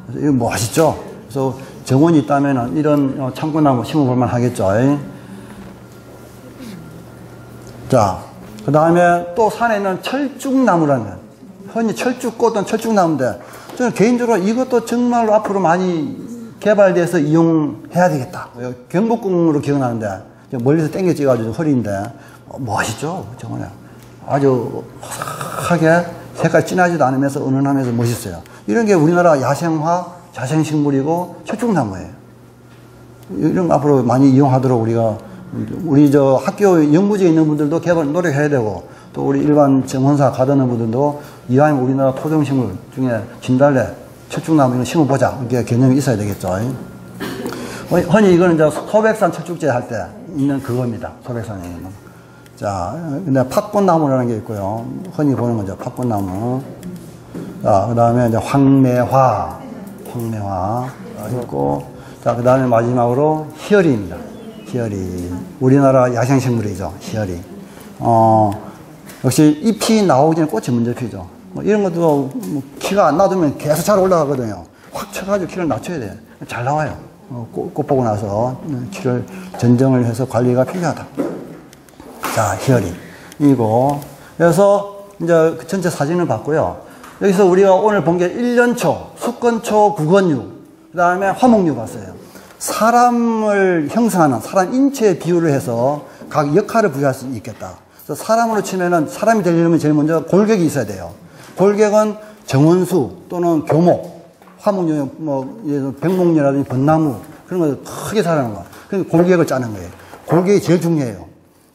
그래서 이거 뭐 멋있죠? 그래서 정원이 있다면 이런 참꽃나무 심어볼만 하겠죠. 자, 그 다음에 또 산에 있는 철쭉나무라는 거예요. 흔히 철쭉꽃은 철쭉나무인데 저는 개인적으로 이것도 정말로 앞으로 많이 개발돼서 이용해야 되겠다. 경복궁으로 기억나는데 멀리서 땡겨 찍어가지고 허리인데 멋있죠. 정말 아주 화사하게 색깔 진하지도 않으면서 은은하면서 멋있어요. 이런 게 우리나라 야생화 자생식물이고 철쭉나무예요. 이런 거 앞으로 많이 이용하도록 우리 저 학교 연구지에 있는 분들도 개발 노력해야 되고, 또 우리 일반 정원사 가드너 분들도 이왕이면 우리나라 토종식물 중에 진달래, 철쭉나무 이런 심어보자. 이게 개념이 있어야 되겠죠. 흔히 이거는 이제 소백산 철쭉제 할 때 있는 그겁니다. 소백산에 있는. 자, 근데 팥꽃나무라는 게 있고요. 흔히 보는 거죠. 팥꽃나무. 자, 그 다음에 이제 황매화 있고, 자, 그 다음에 마지막으로 희열이입니다. 희열이. 우리나라 야생식물이죠. 희열이. 역시 잎이 나오기 전에 꽃이 먼저 피죠. 이런 것도 키가 안 놔두면 계속 잘 올라가거든요. 확 쳐가지고 키를 낮춰야 돼요. 잘 나와요. 꽃 보고 나서 키를 전정을 해서 관리가 필요하다. 자, 희열이. 이거. 그래서 이제 그 전체 사진을 봤고요. 여기서 우리가 오늘 본 게 1년초, 숙건초, 구건류, 그 다음에 화목류 봤어요. 사람을 형성하는, 사람 인체에 비유를 해서 각 역할을 부여할 수 있겠다. 그래서 사람으로 치면은, 사람이 되려면 제일 먼저 골격이 있어야 돼요. 골격은 정원수 또는 교목, 화목류, 백목류라든지 벚나무, 그런 거 크게 자라는 거. 그러니까 골격을 짜는 거예요. 골격이 제일 중요해요.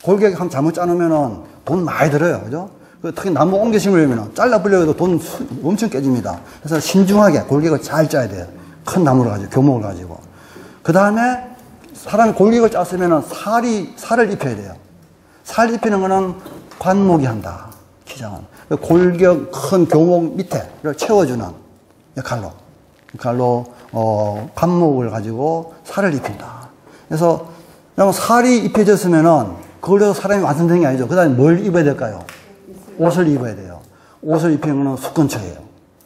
골격 한번 잘못 짜놓으면은 돈 많이 들어요. 그죠? 특히 나무 옮겨 심으려면 잘라버려도 해도 돈 엄청 깨집니다. 그래서 신중하게 골격을 잘 짜야 돼요. 큰 나무를 가지고, 교목을 가지고. 그 다음에 사람이 골격을 짰으면 살을 입혀야 돼요. 살 입히는 거는 관목이 한다. 기장은. 골격 큰 교목 밑에 채워주는 역할로 관목을 가지고 살을 입힌다. 그래서 살이 입혀졌으면은 그걸로 사람이 완성된 게 아니죠. 그 다음에 뭘 입어야 될까요? 옷을 입어야 돼요. 옷을 입히는 건 숙건초예요.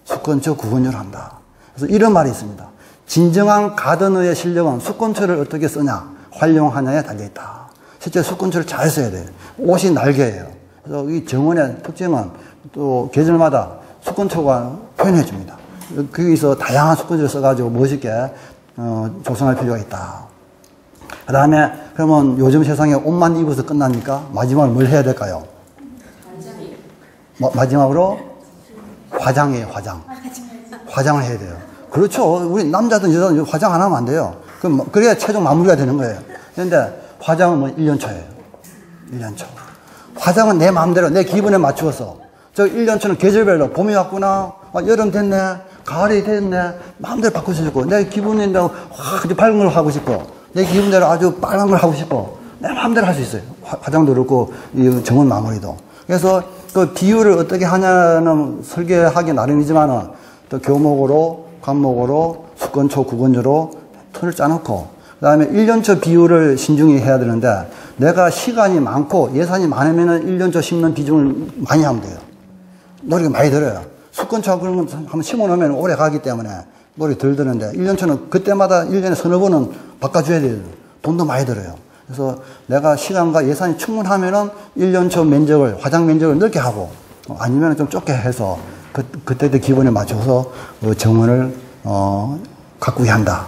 숙건초, 구건류를 한다. 그래서 이런 말이 있습니다. 진정한 가드너의 실력은 숙건초를 어떻게 쓰냐, 활용하냐에 달려있다. 실제 숙건초를 잘 써야 돼요. 옷이 날개예요. 그래서 이 정원의 특징은 또 계절마다 숙건초가 표현해 줍니다. 거기서 다양한 숙건초를 써가지고 멋있게 조성할 필요가 있다. 그 다음에 그러면 요즘 세상에 옷만 입어서 끝납니까? 마지막으로 뭘 해야 될까요? 마지막으로 화장이에요. 화장을 해야 돼요. 그렇죠. 우리 남자든 여자든 화장 안 하면 안 돼요. 그래야 최종 마무리가 되는 거예요. 그런데 화장은 뭐 1년초예요. 1년초. 화장은 내 마음대로, 내 기분에 맞추어서. 저 1년초는 계절별로, 봄이 왔구나, 여름 됐네, 가을이 됐네, 마음대로 바꿀 수 있고, 내 기분이 아주 밝은 걸 하고 싶어. 내 기분대로 아주 빨간 걸 하고 싶어. 내 마음대로 할 수 있어요. 화장도 그렇고, 이 정원 마무리도. 그래서 그 비율을 어떻게 하냐는 설계하기 나름이지만은 또 교목으로, 관목으로, 숙건초, 구건류로 틀을 짜놓고, 그 다음에 1년초 비율을 신중히 해야 되는데, 내가 시간이 많고 예산이 많으면은 1년초 심는 비중을 많이 하면 돼요. 노력이 많이 들어요. 숙건초하고 그런 건 한번 심어 놓으면 오래 가기 때문에 노력이 덜 드는데, 1년초는 그때마다 1년에 서너 번은 바꿔줘야 돼요. 돈도 많이 들어요. 그래서 내가 시간과 예산이 충분하면은 1년초 면적을, 화장 면적을 넓게 하고, 아니면 좀 좁게 해서 그때 기분에 맞춰서 정원을 가꾸게 한다.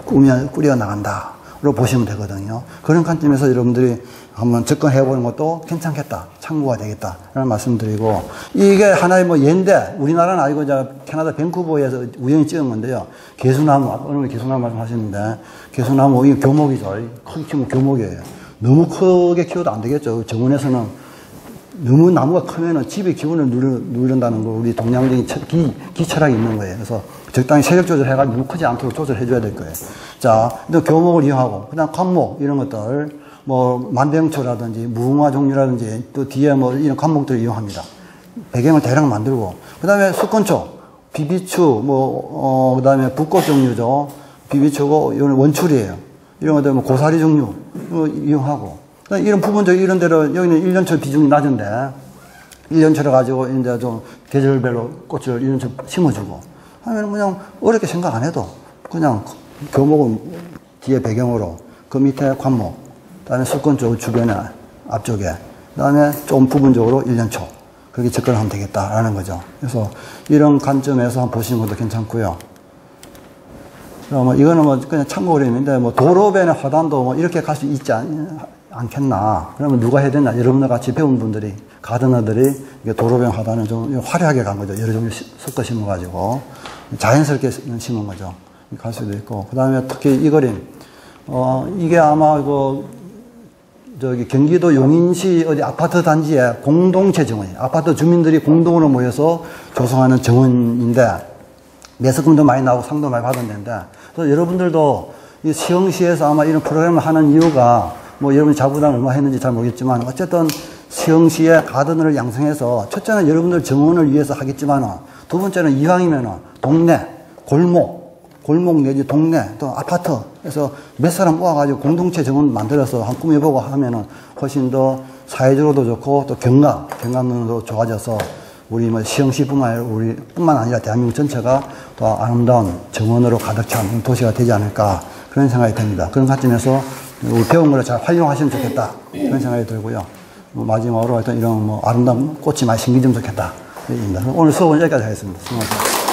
꾸려 나간다로 보시면 되거든요. 그런 관점에서 여러분들이 한번 접근해보는 것도 괜찮겠다, 참고가 되겠다 라는 말씀드리고, 이게 하나의 예인데, 우리나라는 아니고 이제 캐나다 밴쿠버에서 우연히 찍은 건데요. 개수나무, 오늘 개수나무 말씀하셨는데, 개수나무 이게 교목이죠. 크게 키우면 교목이에요. 너무 크게 키워도 안 되겠죠. 정원에서는 너무 나무가 크면은 집의 기운을 누른다는 거, 우리 동양적인 기철학이 있는 거예요. 그래서 적당히 세력 조절해가지고 너무 크지 않도록 조절해줘야 될 거예요. 자, 또 교목을 이용하고, 그 다음 관목, 이런 것들, 만병초라든지, 무궁화 종류라든지, 또 뒤에 이런 관목들을 이용합니다. 배경을 대략 만들고, 그 다음에 숙건초, 비비추, 그 다음에 붓꽃 종류죠. 비비추고, 이건 원출이에요. 이런 것들, 고사리 종류, 이용하고, 이런 부분적 이런 데로, 여기는 1년초 비중이 낮은데, 1년초를 가지고 이제 좀 계절별로 꽃을 1년초 심어주고, 하면 그냥 어렵게 생각 안 해도 그냥 교목은 뒤에 배경으로, 그 밑에 관목, 그 다음에 숙건초 주변에 앞쪽에, 그 다음에 좀 부분적으로 1년초, 그렇게 접근을 하면 되겠다라는 거죠. 그래서 이런 관점에서 한번 보시는 것도 괜찮고요. 뭐 이거는 뭐 그냥 참고 그림인데 뭐 도로변의 화단도 뭐 이렇게 갈 수 있지 않겠나. 그러면 누가 해야 되나. 여러분들 같이 배운 분들이, 가드너들이 도로변 화단을 좀 화려하게 간 거죠. 여러 종류 섞어 심어가지고 자연스럽게 심은 거죠. 갈 수도 있고. 그 다음에 특히 이 그림, 이게 아마 저기 경기도 용인시 어디 아파트 단지의 공동체 정원이에요. 아파트 주민들이 공동으로 모여서 조성하는 정원인데, 매석금도 많이 나오고 상도 많이 받았는데, 그래서 여러분들도 이 시흥시에서 아마 이런 프로그램을 하는 이유가, 뭐 여러분이 자부담 얼마 했는지 잘 모르겠지만, 어쨌든 시흥시의 가드너를 양성해서, 첫째는 여러분들 정원을 위해서 하겠지만, 두 번째는 이왕이면은 동네, 골목 내지 동네, 또 아파트에서 몇 사람 모아가지고 공동체 정원 만들어서 한 꾸며보고 하면은 훨씬 더 사회적으로도 좋고, 또 경감도 좋아져서, 우리 뭐 시흥시뿐만 아니라 대한민국 전체가 더 아름다운 정원으로 가득 찬 도시가 되지 않을까, 그런 생각이 듭니다. 그런 관점에서 우리 배운 거를 잘 활용하시면 좋겠다, 그런 생각이 들고요. 마지막으로 하여튼 이런 뭐 아름다운 꽃이 많이 심기면 좋겠다. 오늘 수업은 여기까지 하겠습니다. 수고하셨습니다.